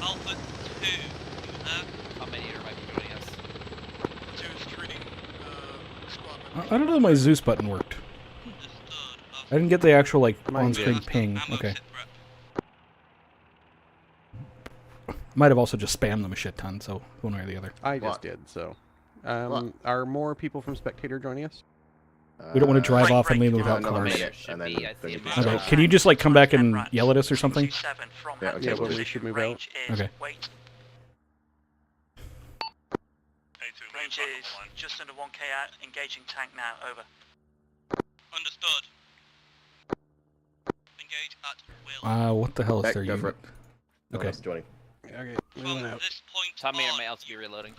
Alpha 2, you have... How many are might be joining us? 2 is treating squad I don't know if my Zeus button worked. I didn't get the actual, like, on-screen ping. Okay. Might have also just spammed them a shit ton, so one way or the other. I just did, so... are more people from Spectator joining us? We don't want to drive off and leave them without cars. Okay, can you just, like, come back and yell at us or something? Yeah, well, we should move out. Okay. Range is just under 1k out. Engaging tank now. Over. Understood. Engage at will. What the hell is Heck, their go unit? for it. No one Okay. else is joining. Okay, moving out. Tommy may also be reloading.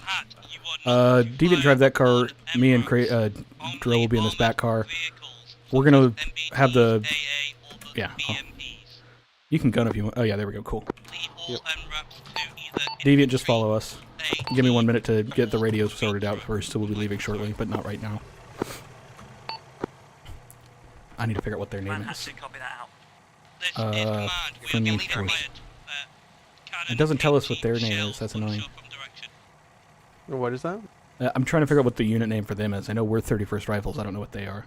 Deviant drive that car. Me and Drill will be in this back car. We're gonna have the... Yeah. Oh. You can gun if you want. Oh yeah, there we go. Cool. Yep. Deviant, just follow us. Give me 1 minute to get the radios sorted out first, so we'll be leaving shortly, but not right now. I need to figure out what their name is. Friendly choice. It doesn't tell us what their name is. That's annoying. What is that? I'm trying to figure out what the unit name for them is. I know we're 31st Rifles. I don't know what they are.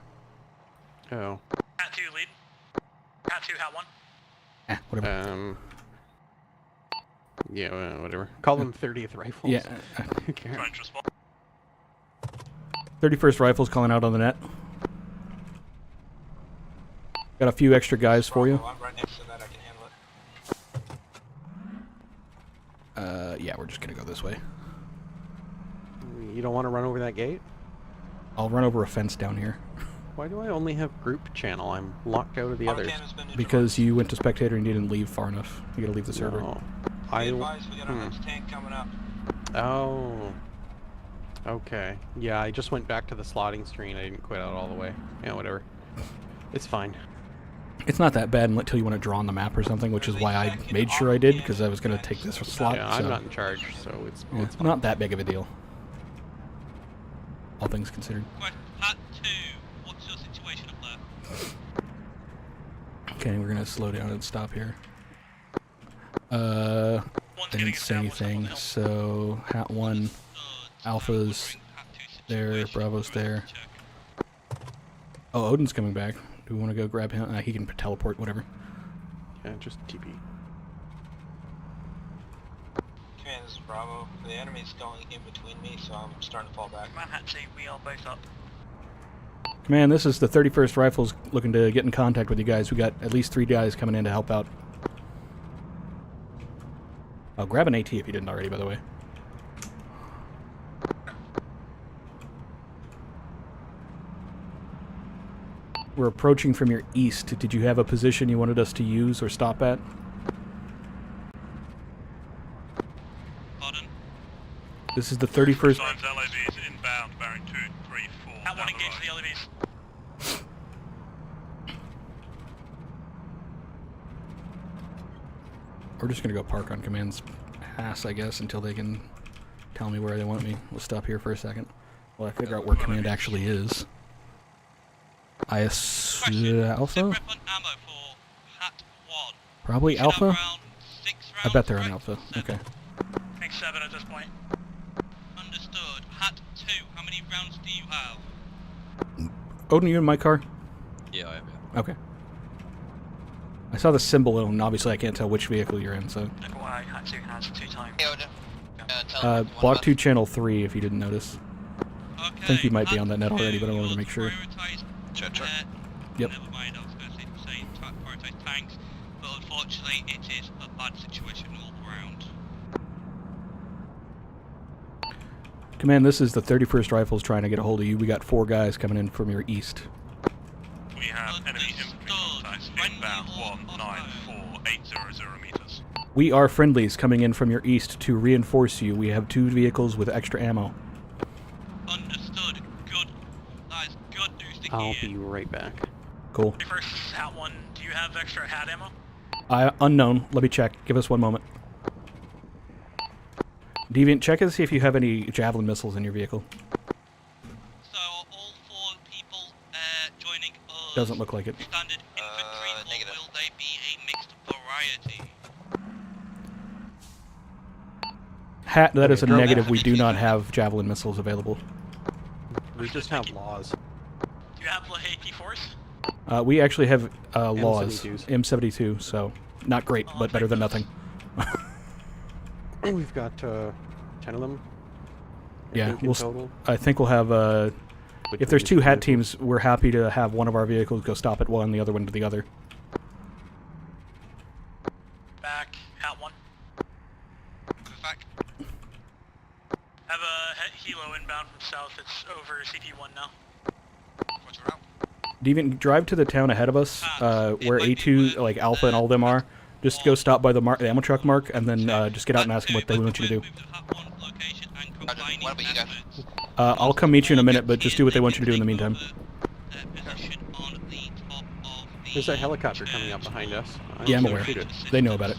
Oh. Hat 2 lead. Hat 2, hat 1. Whatever. Yeah, whatever. Call them 30th Rifles. Yeah. Who cares? 31st Rifles calling out on the net. Got a few extra guys for you. I'm right next to that. I can handle it. Yeah, we're just gonna go this way. You don't want to run over that gate? I'll run over a fence down here. Why do I only have group channel? I'm locked out of the others. Because you went to Spectator and you didn't leave far enough. You gotta leave the server. No. Be advised, we got our next tank coming up. Oh. Okay. Yeah, I just went back to the slotting screen. I didn't quit out all the way. Yeah, whatever. It's fine. It's not that bad until you want to draw on the map or something, which is why I made sure I did, because I was going to take this slot. Yeah, I'm not in charge, so it's fine. Not that big of a deal. All things considered. Hat 2, what's your situation up there? Okay, we're going to slow down and stop here. I didn't say anything, so Hat 1, Alpha's there, Bravo's there. Oh, Odin's coming back. Do we want to go grab him? He can teleport, whatever. Yeah, just TP. Command, this is Bravo. The enemy's going in between me, so I'm starting to fall back. Manhattan 2, we are both up. Command, this is the 31st Rifles looking to get in contact with you guys. We got at least 3 guys coming in to help out. Oh, grab an AT if you didn't already, by the way. We're approaching from your east. Did you have a position you wanted us to use or stop at? This is the 31st. Signs LAVs inbound, bearing 234. Hat 1 engage the LAVs. We're just gonna go park on command's pass, I guess, until they can tell me where they want me. We'll stop here for a second while I figure out where command actually is. I assume Alpha? Probably Alpha? I bet they're on Alpha. Okay. Make 7 at this point. Understood. Hat 2, how many rounds do you have? Odin, you in my car? Yeah, I am. Okay. I saw the symbol, and obviously I can't tell which vehicle you're in, so... FYI, Hat 2 has 2 times. Block 2, Channel 3, if you didn't notice. I think you might be on that net already, but I wanted to make sure. Check. Yep. Never mind, I was going to say prioritize tanks, but unfortunately it is a bad situation all around. Command, this is the 31st Rifles trying to get a hold of you. We got 4 guys coming in from your east. We have enemy infantry contacts inbound 194,800 meters. We are friendlies coming in from your east to reinforce you. We have 2 vehicles with extra ammo. Understood. Good. That is good news to I'll hear. be right back. Cool. First, Hat 1, do you have extra hat ammo? Unknown. Let me check. Give us 1 moment. Deviant, check and see if you have any javelin missiles in your vehicle. So are all 4 people joining us Doesn't look like it. standard infantry, or will they be a mixed variety? Hat, that is a Okay, negative. We do not have javelin missiles available. We just have laws. Do you have AP4s? We actually have laws. M72s. M72, so not great, but better than nothing. We've got 10 of them. Yeah, in total. I think we'll have. If there's 2 hat teams, we're happy to have one of our vehicles go stop at one, the other one to the other. Back, Hat 1. Back. Have a helo inbound from south. It's over CP1 now. Roger out. Deviant, drive to the town ahead of us, where A2, like Alpha and all them are. Just go stop by the ammo truck mark, and then just get out and ask them what they want you to do. What about you guys? I'll come meet you in a minute, but just do what they want you to do in the meantime. There's a helicopter coming up behind us. Yeah, I'm gonna aware. shoot it. They know about it.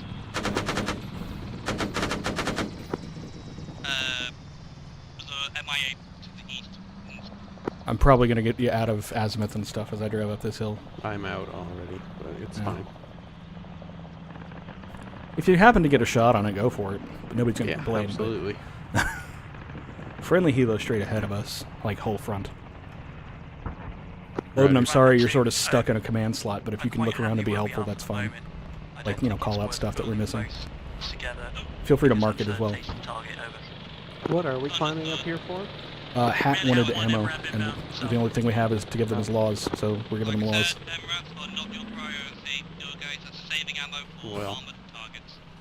The MIA to the east. I'm probably going to get you out of azimuth and stuff as I drive up this hill. I'm out already, but it's Yeah. fine. If you happen to get a shot on it, go for it. But nobody's going to complain. but- Absolutely. Friendly helo straight ahead of us, like whole front. Odin, I'm sorry you're sort of stuck in a command slot, but if you can look around and be helpful, that's fine. Like, call out stuff that we're missing. Feel free to mark it as well. What are we climbing up here for? Hat wanted ammo, and the only thing we have is to give them his laws, so we're giving them laws. Well,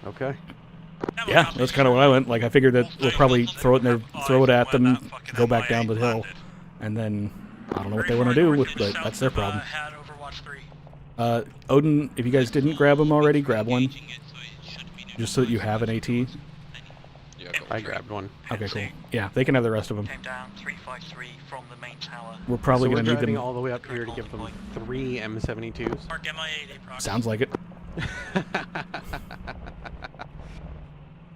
okay. Yeah, that's kind of what I went. Like, I figured that we'll probably throw it at them, go back down the hill, and then I don't know what they want to do, but that's their problem. Odin, if you guys didn't grab them already, grab one, just so that you have an AT. I grabbed one. Okay, cool. Yeah, they can have the rest of them. Came down 353 from the main tower. We're probably so going to need them. all the way up here to give them 3 M72s. Mark MIA, Sounds like it.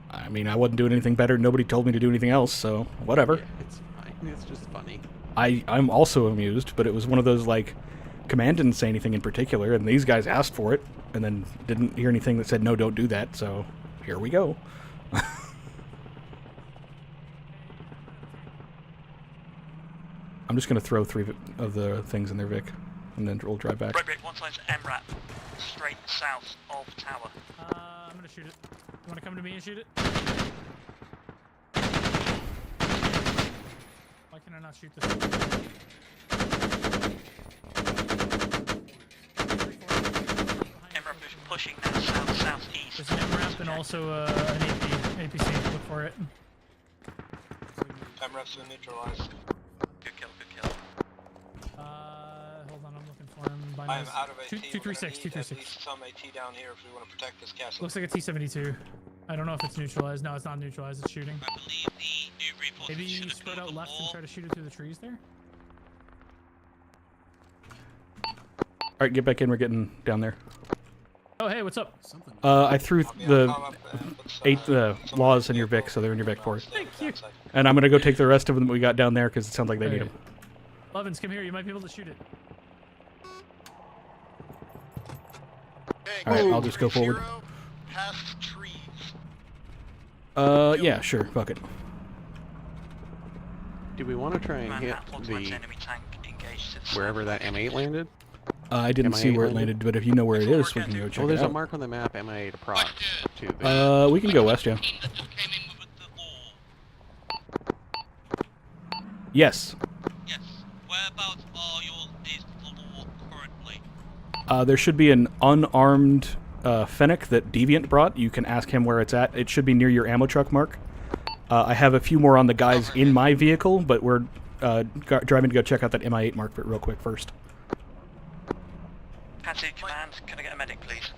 I mean, I wasn't doing anything better. Nobody told me to do anything else, so whatever. Yeah, it's fine. It's just funny. I'm also amused, but it was one of those, like, Command didn't say anything in particular, and these guys asked for it, and then didn't hear anything that said, no, don't do that, so here we go. I'm just going to throw 3 of the things in their Vic, and then we'll drive back. Right, one side's MRAP, straight south of tower. I'm gonna shoot it. You wanna come to me and shoot it? Why can I not shoot this? MRAP is pushing now southeast. There's an MRAP and also an APC. Look for it. MRAP's been neutralized. Good kill, good kill. Hold on, I'm looking for him. I am out of AT. 236, 236. At least some AT down here if we want to protect this castle. Looks like a T-72. I don't know if it's neutralized. No, it's not neutralized. It's shooting. I believe the new reinforcements Maybe should you have spread come out left and before. try to shoot it through the trees there. All right, get back in. We're getting down there. Oh, hey, what's up? I threw the 8 laws in your Vic, so they're in your Vic for it. Thank you. And I'm gonna go take the rest of them we got down there because it sounds like they need them. Levins, come here. You might be able to shoot it. All right, I'll just go forward. Past trees. Yeah, sure. Fuck it. Do we want to try and hit the wherever that M8 landed? I didn't see MI8 where it landed, but if you know where it is, we can go check Well, it there's a out. mark on the map, MI8 approx. To the... We can go west, yeah. Yes. Yes. Whereabouts are your is the law currently? There should be an unarmed Fennec that Deviant brought. You can ask him where it's at. It should be near your ammo truck mark. I have a few more on the guys in my vehicle, but we're driving to go check out that MI8 mark real quick first. Patsy, command, can I get a medic, please?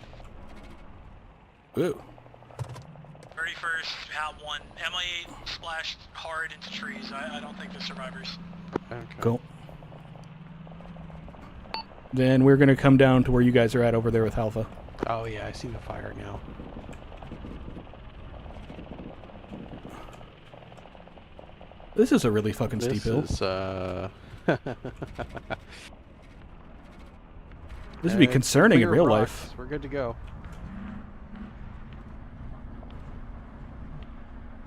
Ooh. 31st, Hat 1. MI8 splashed hard into trees. I don't think there's survivors. Okay. Cool. Then we're going to come down to where you guys are at over there with Alpha. Oh yeah, I see the fire now. This is a really fucking steep hill. This This would be concerning in clear real rocks. life. We're good to go.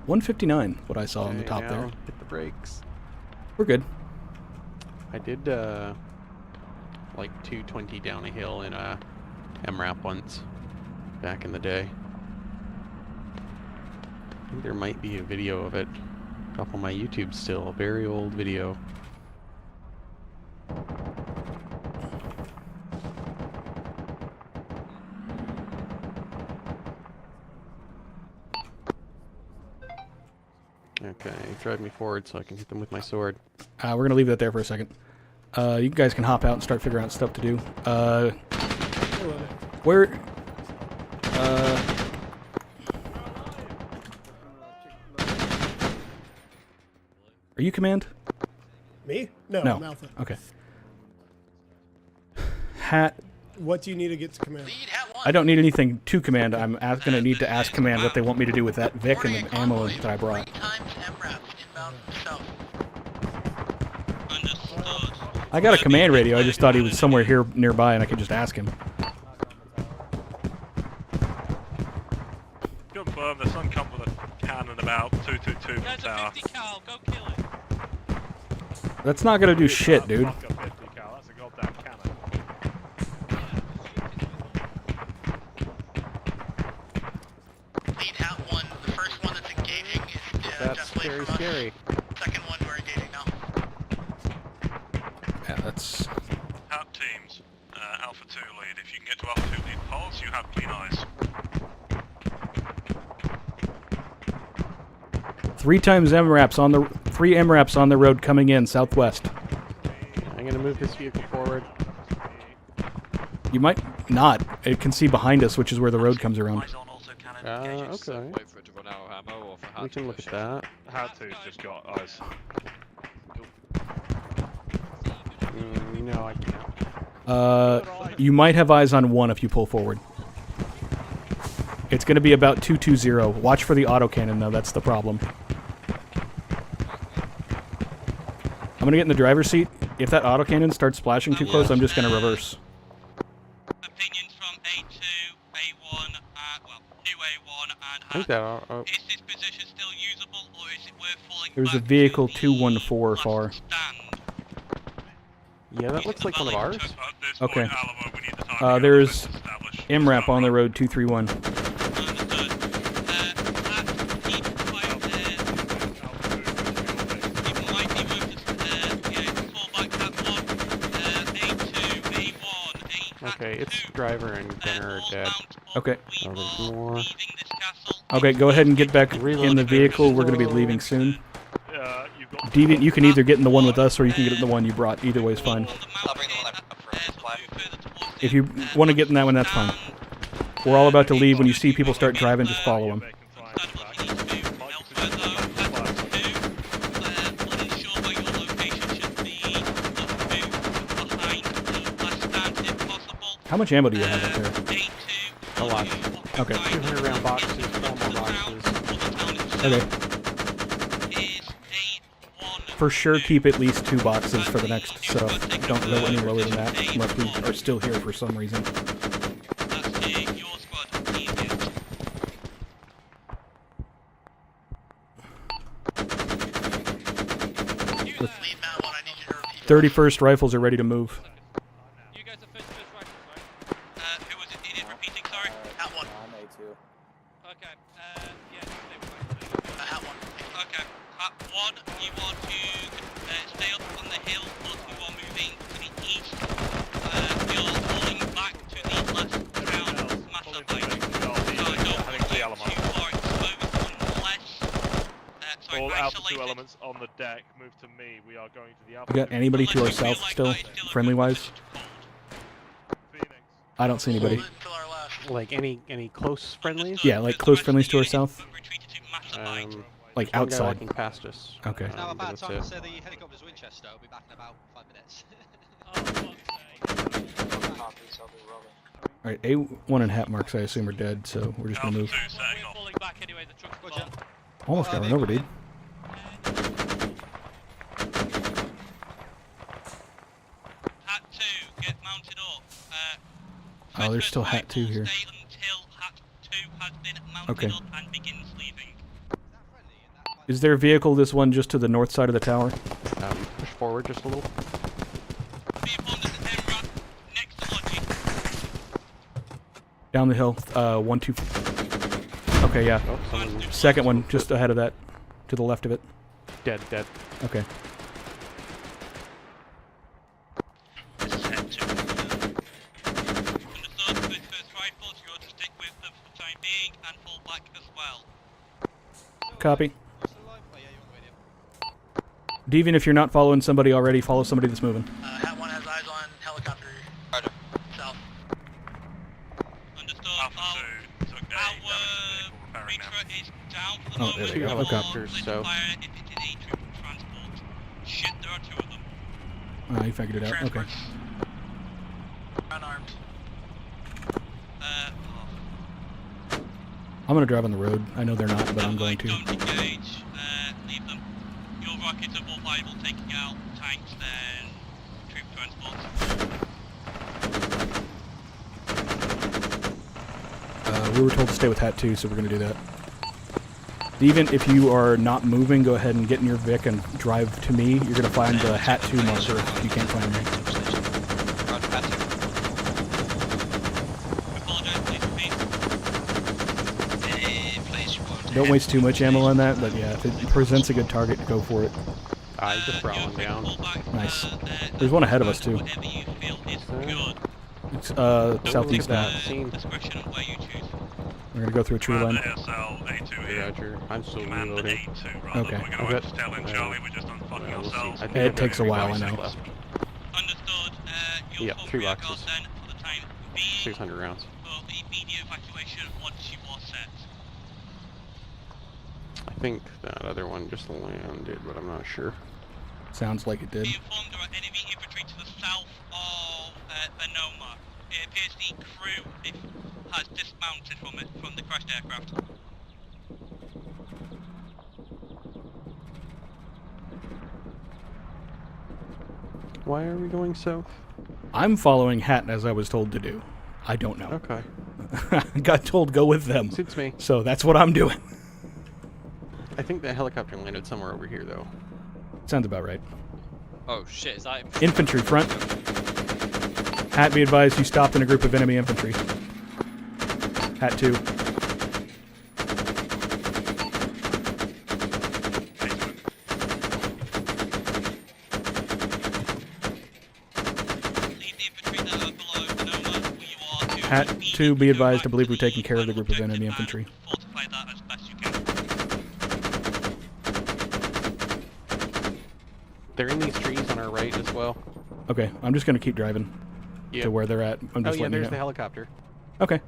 159, what I saw on the Okay, top now there. hit the brakes. We're good. I did like 220 down a hill in a MRAP once, back in the day. I think there might be a video of it up on my YouTube still, a very old video. Okay, drive me forward so I can hit them with my sword. We're going to leave that there for a second. You guys can hop out and start figuring out stuff to do. Where... Are you command? Me? No, No. I'm Alpha. Okay. Hat... What do you need to get to command? I don't need anything to command. I'm going to need to ask command what they want me to do with that Vic and the ammo that I brought. I got a command radio. I just thought he was somewhere here nearby and I could just ask him. Confirm the sun come with a cannon about 222 There's a south. 50 cal, go kill it. That's not going to do shit, dude. Fuck a 50 cal, that's a goddamn cannon. Lead Hat 1. The first one that's engaging is That's very scary. Second one we're engaging now. Yeah, that's... Hat teams, Alpha 2 lead. If you can get to Alpha 2 lead poles, you have clean eyes. 3 MRAPs on the... 3 MRAPs on the road coming in, southwest. I'm going to move this vehicle forward. You might not. It can see behind us, which is where the road comes around. Okay. Wait for it to run out of ammo or for Hat We can look at that. Hat 2's just got eyes. No, I can't. You might have eyes on 1 if you pull forward. It's going to be about 220. Watch for the autocannon, though. That's the problem. I'm going to get in the driver's seat. If that autocannon starts splashing too close, I'm just going to reverse. Opinions from A2, A1, well, new A1 and I think that. is this position still usable or is it worth falling There's a back vehicle 214 far. Yeah, that looks like one of ours. Okay. There's MRAP on the road 231. Okay, its driver and gunner are dead. Okay. Oh, there's more. Okay, go ahead and get back in the vehicle. We're going to be leaving soon. Deviant, you can either get in the one with us or you can get in the one you brought. Either way is fine. If you want to get in that one, that's fine. We're all about to leave. When you see people start driving, just follow them. understandable if you need to move elsewhere though. At 2, unsure where your location should be, but move behind the last stand if possible. How much ammo do you have up there? A lot. Okay. 200 round boxes, 4 more boxes. Okay. For sure, keep at least 2 boxes for the next stuff. Don't go any lower than that, unless we are still here for some reason. The 31st rifles are ready to move. You guys are first rifles, right? Who was it needed repeating, sorry? At 1. I'm A2. Okay, yeah, they were at 1. Okay, at 1, you want to stay up on the hill, but you are moving to the east. You're falling back to the last round master light. So don't want to get too far exposed unless... sorry, All Alpha 2 isolated. elements on the deck, move to me. We are going to the Alpha We got 2. anybody to our south still, friendly-wise? I don't see anybody. Like any close friendlies? Yeah, like close friendlies to our south? Like there's one guy outside. walking past us. Okay. Now about that's time it. to say the helicopter's Winchester. I'll be back in about 5 minutes. Alright, A1 and hat marks I assume are dead, so we're just gonna move. We're falling back anyway, the truck's gone. Almost got run over, dude. Hat 2, get mounted up. Oh, there's still hat 2 here. Stay until Hat 2 has been mounted Okay. up and begins leaving. Is there a vehicle, this one, just to the north side of the tower? Push forward just a little. Down the hill, 1, 2... Okay, yeah. Second one, just ahead of that. To the left of it. Dead. Okay. Copy. Deviant, if you're not following somebody already, follow somebody that's moving. Hat 1 has eyes on helicopter. Roger. South. Understood. Alpha 2 took our Reaper is down for the Oh, moment. there they go. Helicopters, Open so... fire if it is a troop transport. Shit, there are 2 of them. Ah, you figured it out. Okay. Unarmed. I'm gonna drive on the road. I know they're not, but I'm going to. Don't engage. Leave them. Your rockets are more viable taking out tanks than troop transports. We were told to stay with Hat 2, so we're gonna do that. Even if you are not moving, go ahead and get in your Vic and drive to me. You're gonna find the Hat 2 marker if you can't find me. Don't waste too much ammo on that, but yeah, if it presents a good target, go for it. I just brought one down. Nice. There's one ahead of us, too. It's, southeast now. We're gonna go through a tree line. Roger. I'm still reloading. Okay. It It takes a while, I know. Yeah, 3 boxes. 600 rounds. I think that other one just landed, but I'm not sure. Sounds like it did. Informed there are enemy infantry to the south of Benoma. It appears the crew has dismounted from the crashed aircraft. Why are we going south? I'm following Hat as I was told to do. I don't know. Okay. I got told go with them. Suits me. So that's what I'm doing. I think the helicopter landed somewhere over here, though. Sounds about right. Oh shit, is that Infantry front. Hat, be advised, you stopped in a group of enemy infantry. Hat 2. Hat 2, be advised, I believe we've taken care of the group of enemy infantry. They're in these trees on our right as well. Okay, I'm just going to keep driving to where they're at. I'm just oh yeah, letting you there's know. the helicopter. Okay.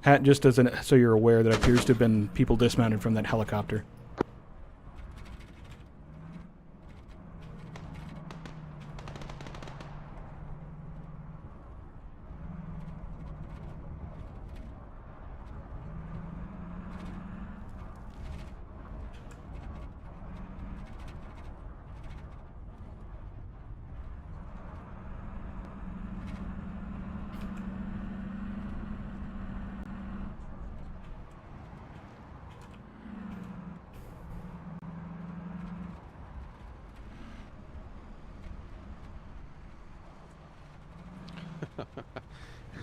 Hat, just as an, so you're aware, that appears to have been people dismounted from that helicopter.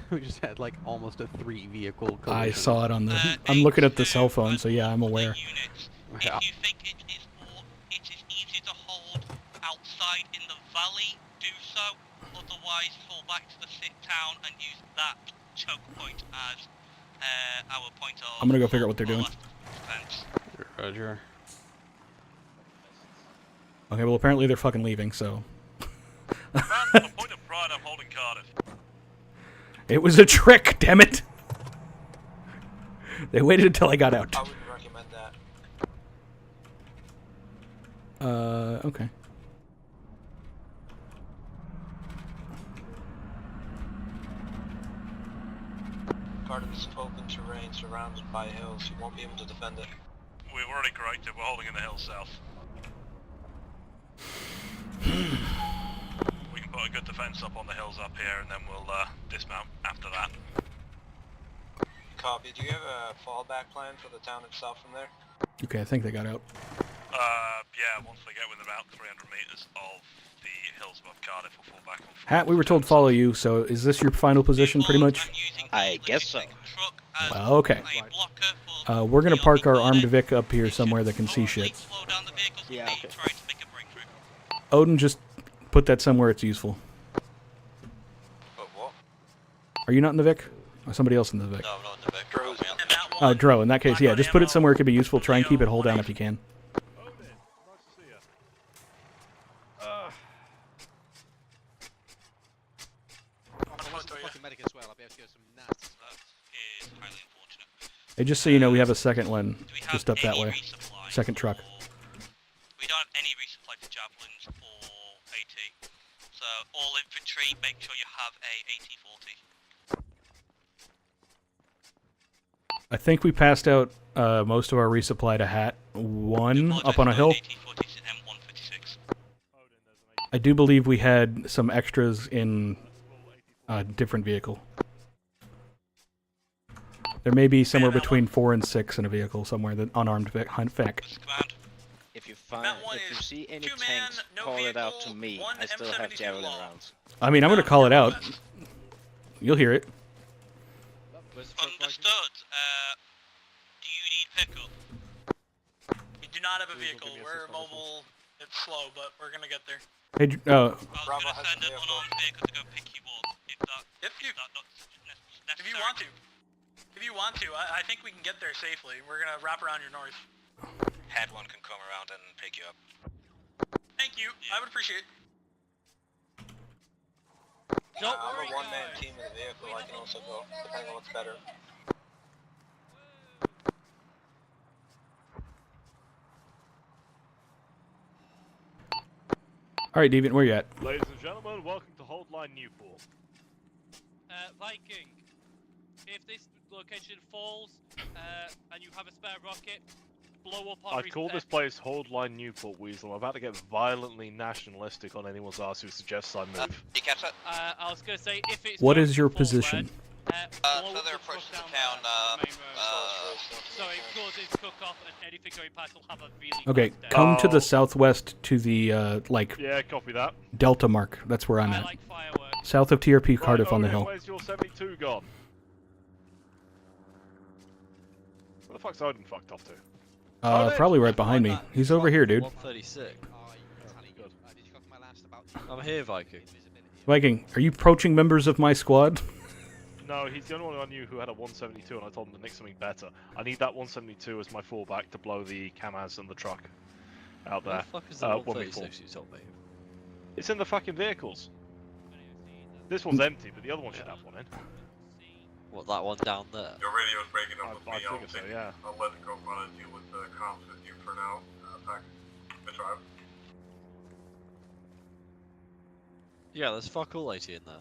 We just had like almost a 3-vehicle collision. I saw it on the... I'm looking at the cell phone, so yeah, I'm aware. Yeah. If you think it is easier to hold outside in the valley, do so. Otherwise, fall back to the sit town and use that choke point as our point of... I'm gonna go figure out what they're doing. defense. Roger. Okay, well apparently they're fucking leaving, so... From the point of pride, I'm holding Cardiff. It was a trick, damn it! They waited until I got out. I wouldn't recommend that. Okay. Cardiff is open terrain surrounded by hills. You won't be able to defend it. We've already corrected. We're holding in the hills south. We can put a good defense up on the hills up here, and then we'll dismount after that. Copy. Do you have a fallback plan for the town itself from there? Okay, I think they got out. Yeah, once they get within about 300 meters of the hills above Cardiff, we'll fall back on foot. Hat, we were told follow you, so is this your final position, pretty much? I guess so. Well, okay. We're gonna park our armed Vic up here somewhere that can see shit. Yeah, okay. Odin, just put that somewhere it's useful. What? Are you not in the Vic? Or somebody else in the Vic? No, I'm not in the Vic. Dro's in. Oh, Dro, in that case, yeah, just put it somewhere it could be useful. Try and keep it hold down if you can. Hey, just so you know, we have a second one just up that way. Second truck. We don't have any resupply for javelins or AT. So all infantry, make sure you have a AT-40. I think we passed out most of our resupply to Hat. One up on a hill. I do believe we had some extras in a different vehicle. There may be somewhere between 4 and 6 in a vehicle somewhere, that unarmed Vic. If you see any tanks, call it out to me. I still have javelin rounds. I mean, I'm gonna call it out. You'll hear it. Understood. Do you need pickup? We do not have a vehicle. We're mobile. It's slow, but we're gonna get there. Hey, I was gonna send an unarmed vehicle to go pick you up. If you want to. If you want to, I think we can get there safely. We're gonna wrap around your north. Head one can come around and pick you up. Thank you. I would appreciate it. I'm a one-man team in the vehicle. I can also go, depending on what's better. Alright, Deviant, where you at? Ladies and gentlemen, welcome to Hold Line Newport. Viking, if this location falls and you have a spare rocket, blow up on I call this place Hold Line Newport, Weasel. I'm about to get violently nationalistic on anyone's ass who suggests I move. You catch that? I was gonna say, if it's What is your position? Further approach to the town, so it causes cook-off and anything going past will have a really Okay, bad day. come to the southwest to the, Yeah, copy that. Delta mark. That's where I'm I at. like fireworks. South of TRP Cardiff on the hill. Where's your 72 gone? Where the fuck's Odin fucked off to? Probably right behind me. He's over here, dude. 136. I'm here, Viking. Viking, are you approaching members of my squad? No, he's the only one I knew who had a 172, and I told him to nick something better. I need that 172 as my fallback to blow the Kamaz and the truck out there. Where the fuck is the 136 you told me? It's in the fucking vehicles. This one's empty, but the other one should have one in. What, that one down there? Your radio's breaking up with me. I figure so, yeah. I'll let the co-pilot deal with the comms with you for now. Back. Good drive. Yeah, there's fuck all AT in there.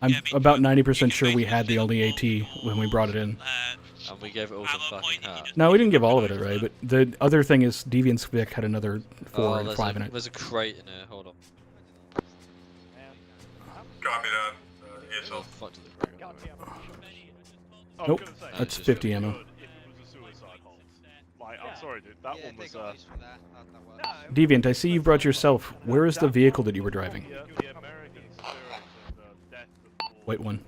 I'm about 90% sure we had the only AT when we brought it in. And we gave it all to fucking her. No, we didn't give all of it away, but the other thing is Deviant's Vic had another 4 and there's 5 in it. There's a crate in here, hold on. Copy that. ESL. Fuck to the Nope, that's 50 ammo. I'm sorry, dude. That one was. Deviant, I see you brought yourself. Where is the vehicle that you were driving? Wait, one.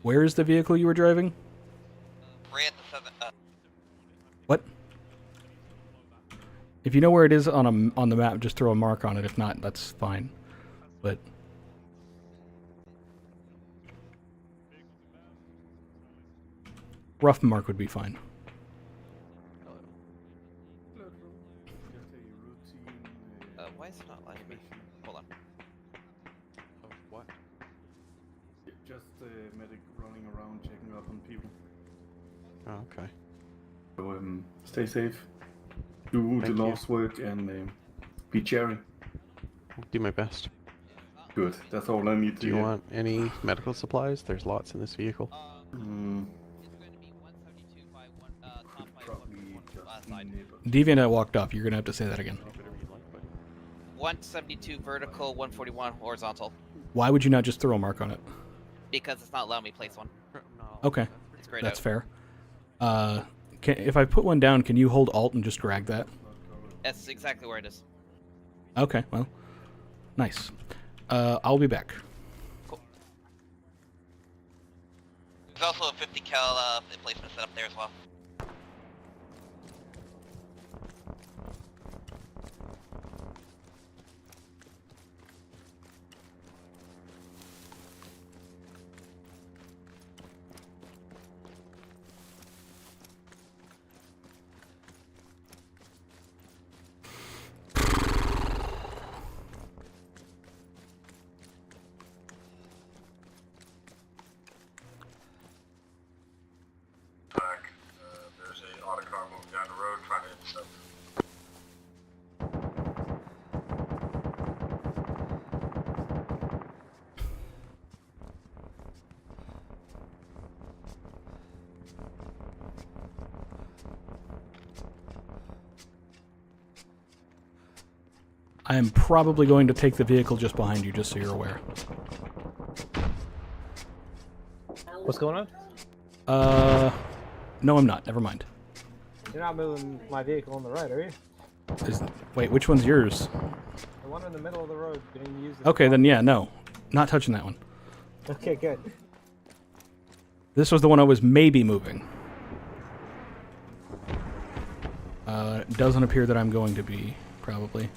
Where is the vehicle you were driving? We're at the 7. What? If you know where it is on the map, just throw a mark on it. If not, that's fine. But rough mark would be fine. Why is it not letting me? Hold on. What? Just medic running around checking up on people. Oh, okay. So stay safe. Do Thank the you. Lord's work and be cherry. I'll do my best. Good. That's all I need to Do you hear. want any medical supplies? There's lots in this vehicle. Deviant, I walked off. You're gonna have to say that again. 172 vertical, 141 horizontal. Why would you not just throw a mark on it? Because it's not allowing me to place one. Okay, It's grayed that's out. fair. If I put one down, can you hold Alt and just drag that? That's exactly where it is. Okay, well, nice. I'll be back. There's also a 50 cal placement set up there as well. Back. There's a autocar moving down the road trying to intercept. I am probably going to take the vehicle just behind you, just so you're aware. What's going on? No, I'm not. Never mind. You're not moving my vehicle on the right, are you? Wait, which one's yours? The one in the middle of the road being used. Okay, then yeah, no. Not touching that one. Okay, good. This was the one I was maybe moving. It doesn't appear that I'm going to be, probably.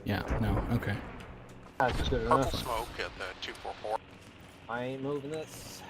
Yeah, no, okay. That's good enough. Smoke at the 244. I ain't moving this.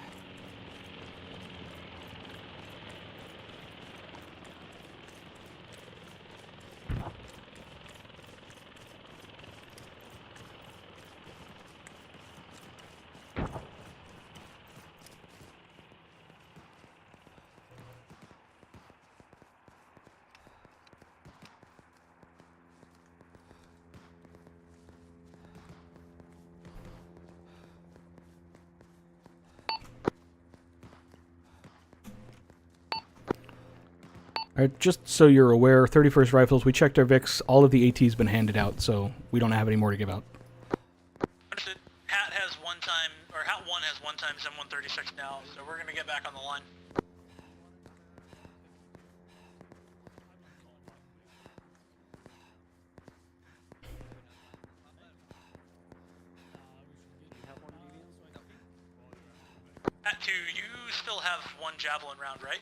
Alright, just so you're aware, 31st Rifles, we checked our Vics, all of the AT's been handed out, so we don't have any more to give out. Hat has one time, or Hat 1 has one time M136 now, so we're gonna get back on the line. Hat 2, you still have one Javelin round, right?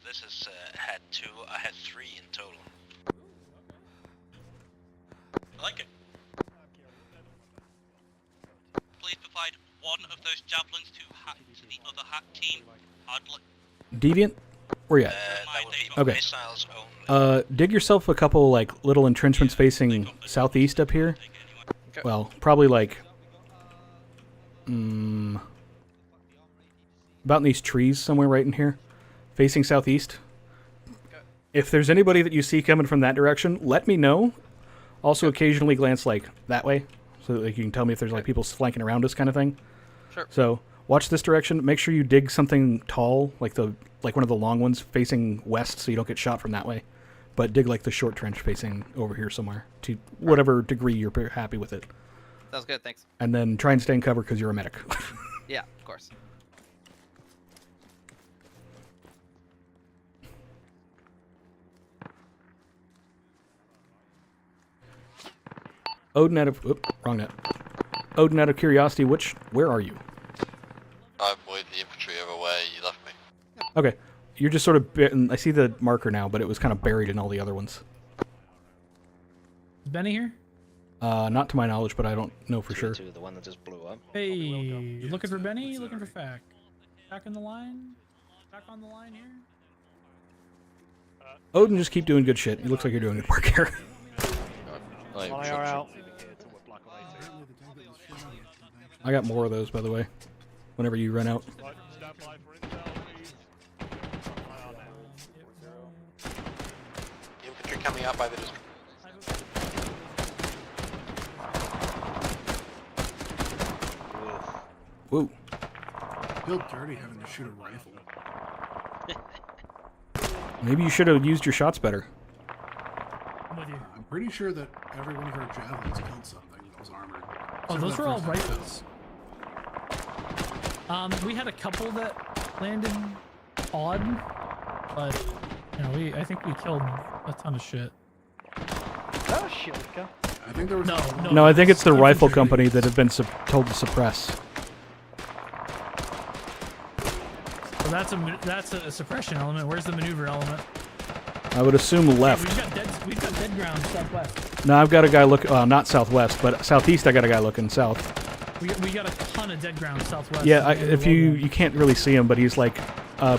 This is Hat 2. I had 3 in total. I like it. Please provide one of those javelins to the other Hat team. I'd like. Deviant? Where you at? That would be Okay. missiles only. Dig yourself a couple like little entrenchments facing southeast up here. Okay. Well, probably like about in these trees somewhere right in here, facing southeast. If there's anybody that you see coming from that direction, let me know. Also, occasionally glance like that way, so that like, you can tell me if there's like people flanking around us, kind of thing. Sure. So watch this direction. Make sure you dig something tall, like one of the long ones facing west, so you don't get shot from that way. But dig like the short trench facing over here somewhere, to whatever degree you're happy with it. Sounds good, thanks. And then try and stay in cover because you're a medic. Yeah, of course. Odin out of wrong net. Odin out of curiosity, where are you? I'm with the infantry over where you left me. Okay, you're just sort of. I see the marker now, but it was kind of buried in all the other ones. Is Benny here? Not to my knowledge, but I don't know for sure. The one that just blew up. Hey, looking for Benny? Looking for Fac? Back in the line? Back on the line here? Odin, just keep doing good shit. It looks like you're doing good work here. out. I got more of those, by the way. Whenever you run out. Infantry coming out by the district. Whoa. Feel dirty having to shoot a rifle. Maybe you should have used your shots better. I'm with you. I'm pretty sure that every one of our javelins killed something that was armored. Oh, Except those for were all that first rifles. We had a couple that landed odd, but you know, I think we killed a ton of shit. That was Shilka. I think there was No, I think it's the rifle company that have been told to suppress. So that's a suppression element. Where's the maneuver element? I would assume left. We've got dead ground southwest. No, I've got a guy look. Not southwest, but southeast. I got a guy looking south. We got a ton of dead ground southwest. Yeah, if you can't really see him, but he's like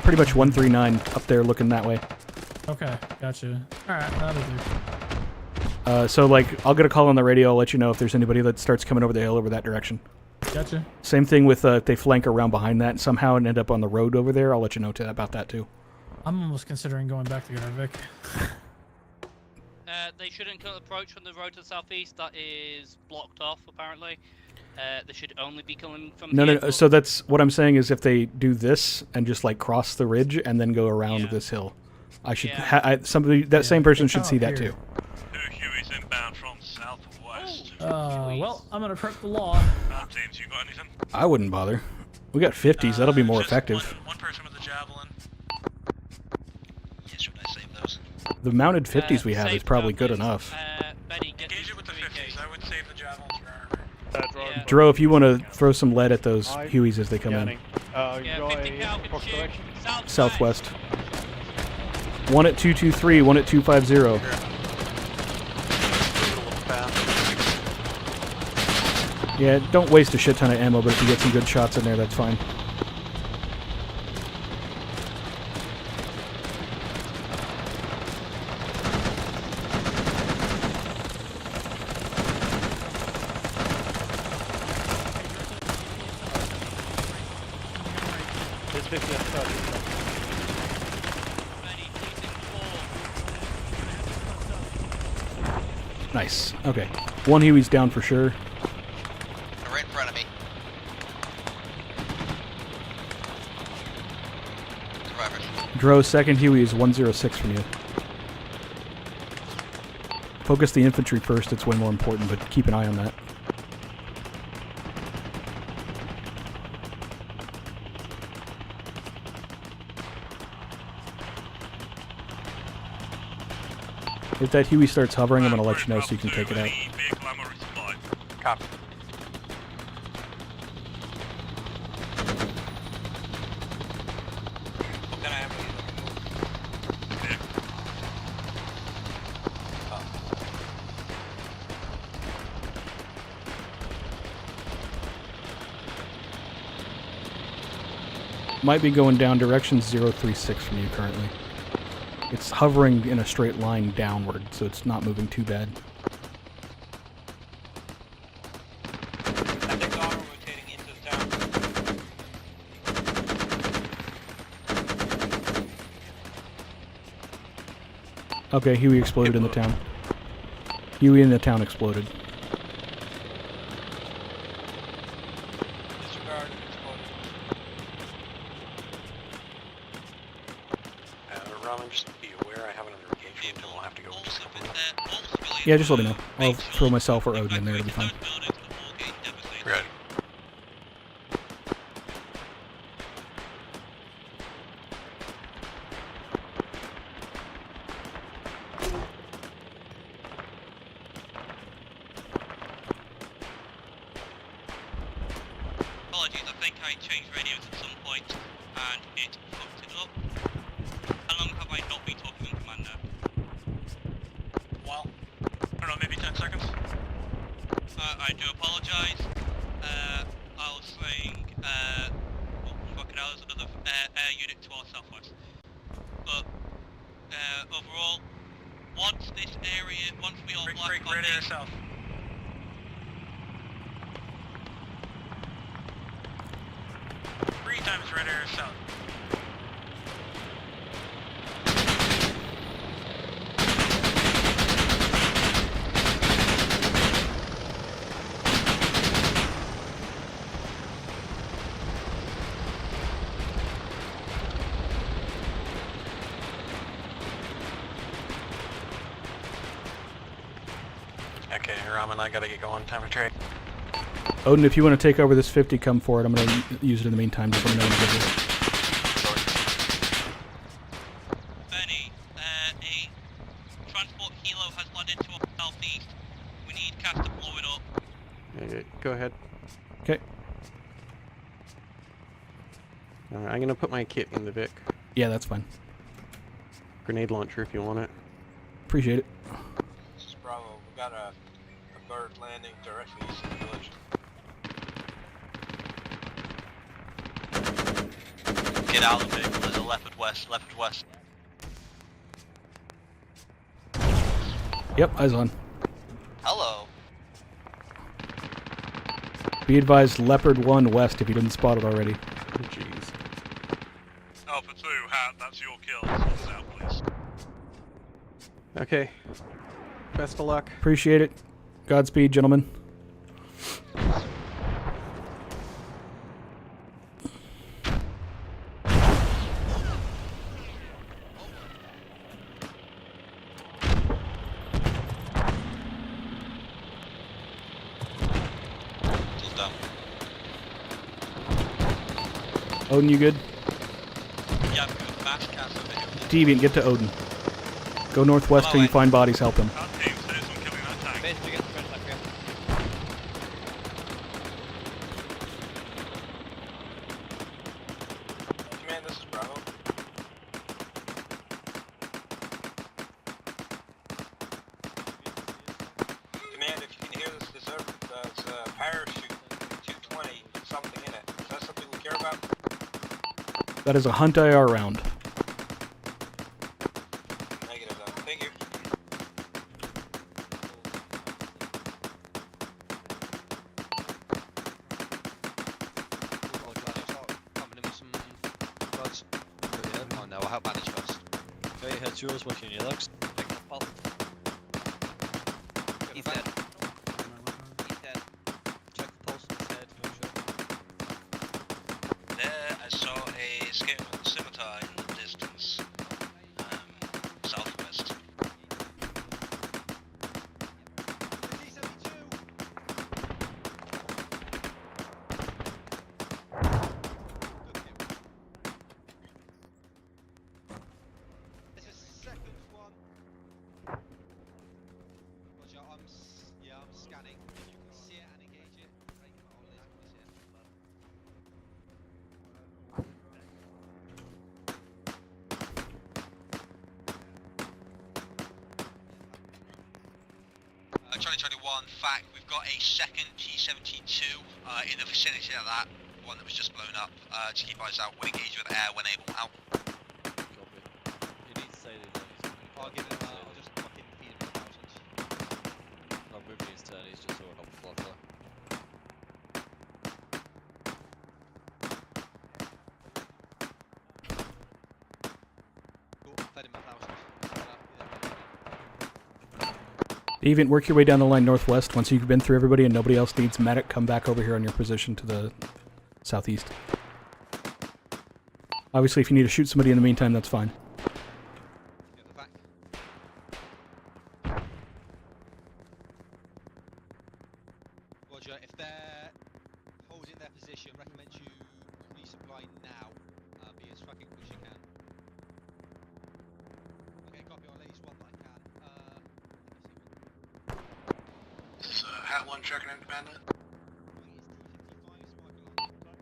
pretty much 139 up there looking that way. Okay, gotcha. All right, that'll do. So like, I'll get a call on the radio. I'll let you know if there's anybody that starts coming over the hill over that direction. Gotcha. Same thing with if they flank around behind that somehow and end up on the road over there. I'll let you know about that too. I'm almost considering going back to Garvik. They shouldn't approach from the road to the southeast. That is blocked off, apparently. They should only be coming from No. So that's what I'm saying is if they do this and just like cross the ridge and then go around this hill, I should same person should see that too. Huey's inbound from southwest. Well, I'm gonna prep the law. Teams, you got anything? I wouldn't bother. We got 50s. That'll be more effective. One person with a javelin. Yeah, should I save those? The mounted 50s we have is probably good enough. Engage it with the 50s. I would save the javelins for armor. Dro, if you want to throw some lead at those Hueys as they come in. Southwest. One at 223, one at 250. Yeah, don't waste a shit ton of ammo, but if you get some good shots in there, that's fine. Nice. Okay. One Huey's down for sure. They're right in front of me. Survivors. Dro, second Huey is 106 from you. Focus the infantry first, it's way more important, but keep an eye on that. If that Huey starts hovering, I'm going to let you know so you can take it out. Copy. Might be going down direction 036 from you currently. It's hovering in a straight line downward, so it's not moving too bad. I think the auto rotating into the town. Okay, Huey exploded in the town. Huey in the town exploded. Disregard exploded. Ramen, just be aware I have another engagement and we'll have to go in just a couple minutes. Yeah, just let me know. I'll throw myself or Odin in there, it'll be fine. Right. Apologies, I think I changed radios at some point and it fucked it up. How long have I not been talking on command now? Well, I don't know, maybe 10 seconds? I do apologise. I was saying, fucking hell, there's another air unit to our southwest. But, overall, once this area, once we all black on this... south. 3 times red air south. Okay, Ramen, I gotta get going. Time to trade. Odin, if you want to take over this 50, come for it. I'm going to use it in the meantime. Just let me know when you get here. Benny, a transport helo has landed to our southeast. We need CAS to blow it up. Okay, go ahead. Okay. I'm gonna put my kit in the Vic. Yeah, that's fine. Grenade launcher if you want it. Appreciate it. This is Bravo. We got a bird landing directly east of the village. Get out of the vehicle, there's a leopard west, Yep, eyes on. Hello. Be advised, Leopard 1 west if you didn't spot it already. Jeez. Alpha 2, Hat, that's your kill. Sort this out, please. Okay. Best of luck. Appreciate it. Godspeed, gentlemen. Odin, you good? Yeah, I'm good. Mass CAS over here. Deviant, get to Odin. Go northwest till you find bodies, help him. Basically, get the French left here. Command, this is Bravo. Command, if you can hear this, there's a parachute, 220, something in it. Is that something we care about? That is a Hunt IR round. Negative, though. Thank you. Oh no, I'll help manage first. Okay, head yours, working your legs. He's dead. He's dead. Check the pulse on his head, make sure. There, I saw a scaling scimitar in the distance. Southwest. I'm scanning. If you can see it and engage it, break it all in, you see it. Charlie 1, fact, we've got a second G72 in the vicinity of that one that was just blown up. Just keep eyes out, we'll engage with air when able. Out. Copy. You need to say that. Deviant, work your way down the line northwest. Once you've been through everybody and nobody else needs medic, come back over here on your position to the southeast. Obviously, if you need to shoot somebody in the meantime, that's fine. Roger, if they're holding their position, recommend you resupply now. Be as fucking quick as you can. Okay, copy. I'll at least one that I can. This is Hat 1 checking in, Commander.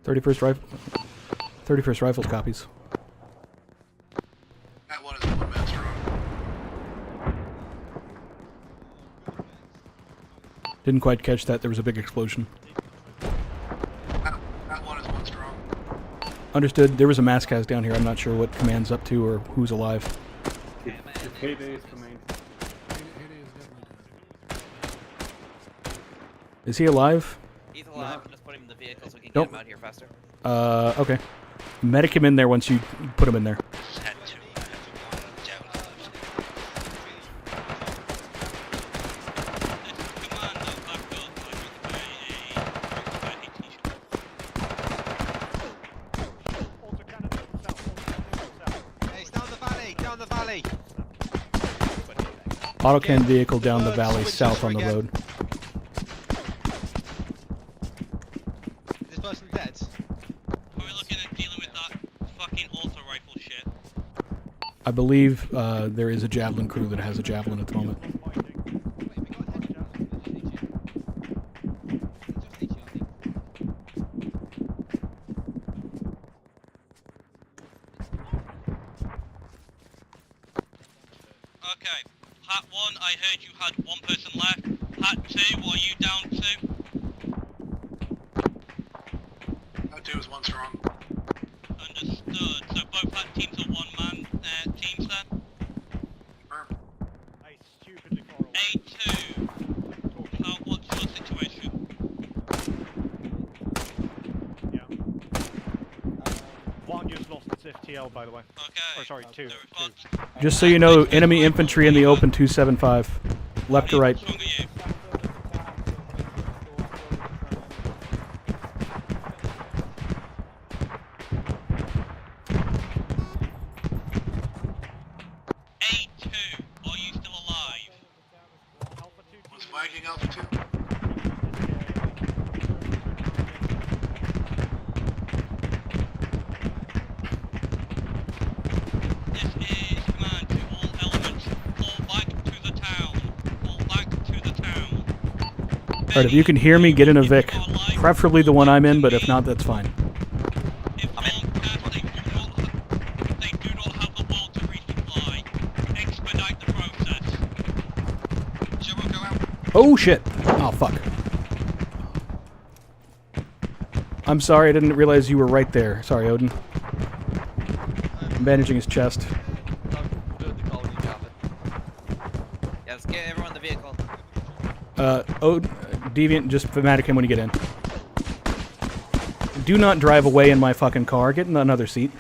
31st Rifles copies. Hat 1 is 1 minute strong. Didn't quite catch that. There was a big explosion. Hat 1 is 1 strong. Understood. There was a mass cast down here. I'm not sure what command's up to or who's alive. If Heyday is command. Is he alive? He's alive. Just put him in the vehicle so we can Nope. get him out here faster. Okay. Medic him in there once you put him in there. Hey, it's down the valley, down the valley. Autocan vehicle down the valley south on the road. This person dead? We're looking at dealing with that fucking auto rifle shit. I believe there is a javelin crew that has a javelin at the moment. Okay, Hat 1, I heard you had 1 person left. Hat 2, what are you down to? Hat 2 is 1 strong. Understood. So both Hat teams are 1-man teams then? A2, what's your situation? One just lost its FTL, by the way. Okay. Or sorry, two. Just so you know, enemy infantry in the open 275. Left to right. A2, are you still alive? What's Viking Alpha 2? This is command to all elements. Fall back to the town. Fall back to the town. Alright, if you can hear me, get in a Vic. Preferably the one I'm in, but if not, that's fine. Expedite the process. Oh shit! Oh fuck. I'm sorry, I didn't realize you were right there. Sorry, Odin. I'm bandaging his chest. Yeah, let's get everyone in the vehicle. Deviant, just thematic him when you get in. Do not drive away in my fucking car. Get in another seat.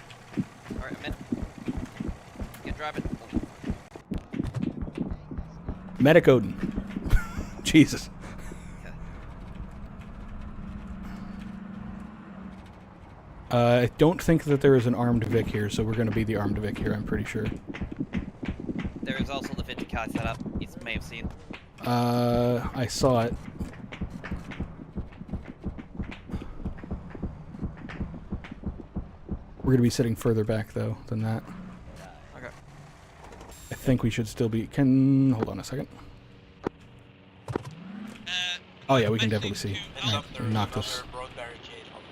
Alright, I'm in. Get driving. Medic Odin. Jesus. I don't think that there is an armed Vic here, so we're going to be the armed Vic here, I'm pretty sure. There is also the 50 cal set up. You may have seen. I saw it. We're going to be sitting further back, though, than that. Okay. I think we should still be... Hold on a second. Oh yeah, we can definitely see. Right, knocked us. Road barricade on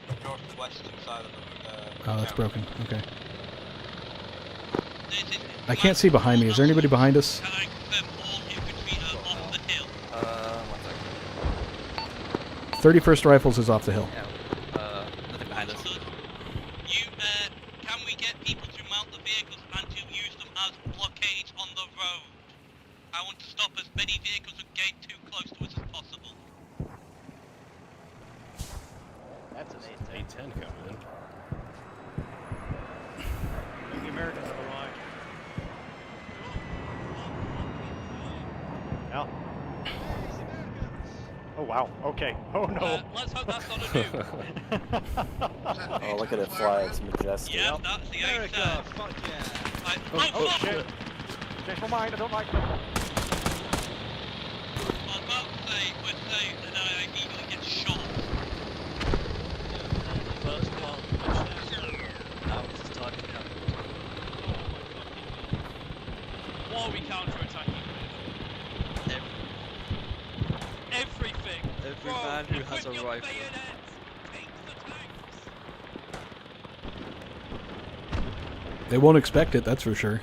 the northwestern side of the... Oh, that's broken. Okay. I can't see behind me. Is there anybody behind us? 31st Rifles is off the hill. Nothing behind us. Can we get people to mount the vehicles and to use them as blockades on the road? I want to stop as many vehicles and get too close to us as possible. That's an A10 coming in. The Americans have arrived. hell. Oh wow, okay. Oh no. Let's hope that's not a nuke. Oh, look at it fly. It's majestic. Yeah, that's the America, fuck yeah. Right. Oh shit. Change my mind, I don't like them. I was about to say, we're saying that I immediately get shot. First part of the mission is now is the time to count. What are we counterattacking with? Everything. Every Bro, man who has a equip your rifle. bayonets. Take the tanks. They won't expect it, that's for sure.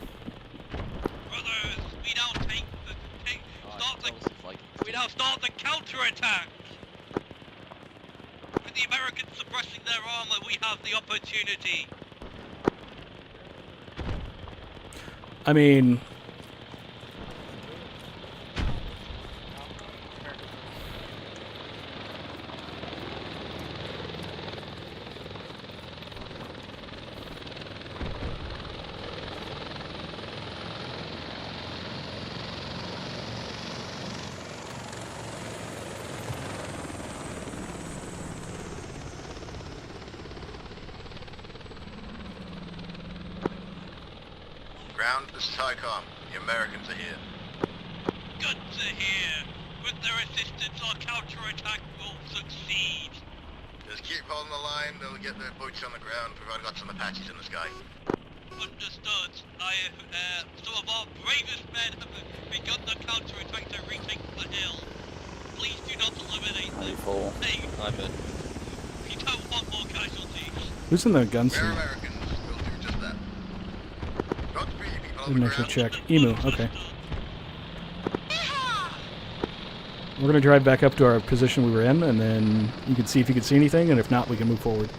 We now start the counterattack. With the Americans suppressing their armor, we have the opportunity. I mean, Ground, this is HICOM. The Americans are here. Good to hear. With their assistance, our counterattack will succeed. Just keep holding the line, they'll get their boots on the ground, provided got some Apaches in the sky. Understood. Some of our bravest men have begun the counterattack to retake the hill. Please do not eliminate them. Hey, I'm in. you don't want more casualties. who's in the gun We're seat? Americans, we'll do just that. Got three people on Didn't the actually ground. check. Emu, okay. We're gonna drive back up to our position we were in, and then you can see if you can see anything, and if not, we can move forward.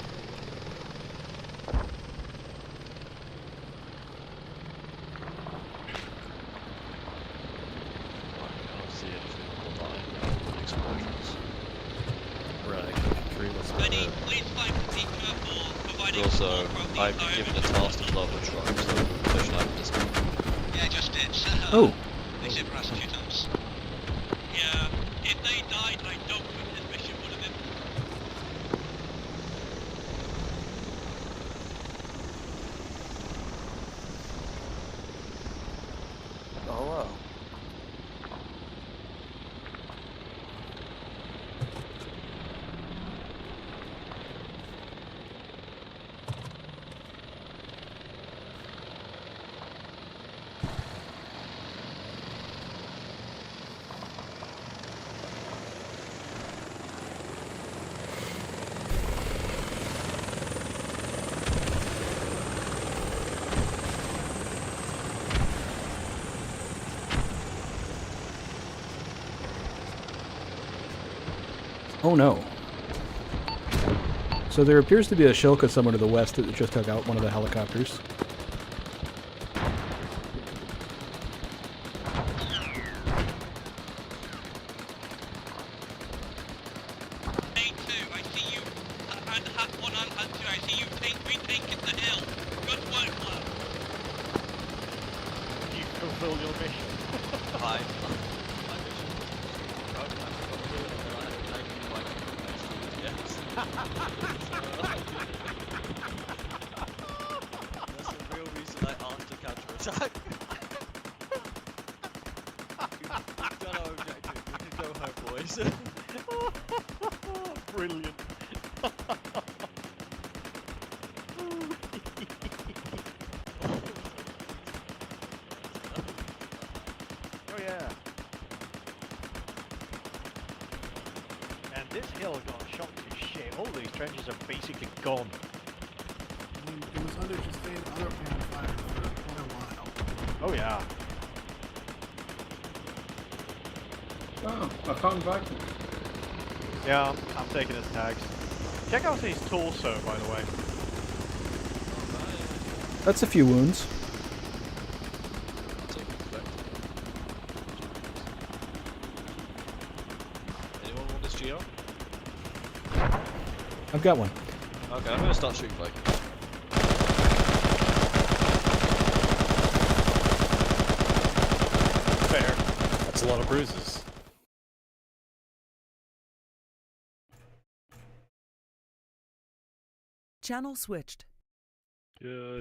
Also, I've been given a task to blow up a truck, so mission item this time. Yeah, I just did. Oh. They should harass a few times. Yeah, if they died, I don't think this mission would have been. Oh wow. Oh no. So there appears to be a Shilka somewhere to the west that just took out one of the helicopters. You fulfilled your mission. That's the real reason I asked to counterattack. We've done our objective. We can go home, boys. Brilliant. Oh yeah. And this hill got shot to shit. All these trenches are basically gone. It was under sustained underhand fire for quite a while. Oh yeah. Oh, I found Lycan. Yeah, I'm taking his tags. Check out his torso, by the way. That's a few wounds. Anyone want this GR? I've got one. Okay, I'm gonna start shooting like. Fair. That's That's a lot of bruises. Channel switched. Good.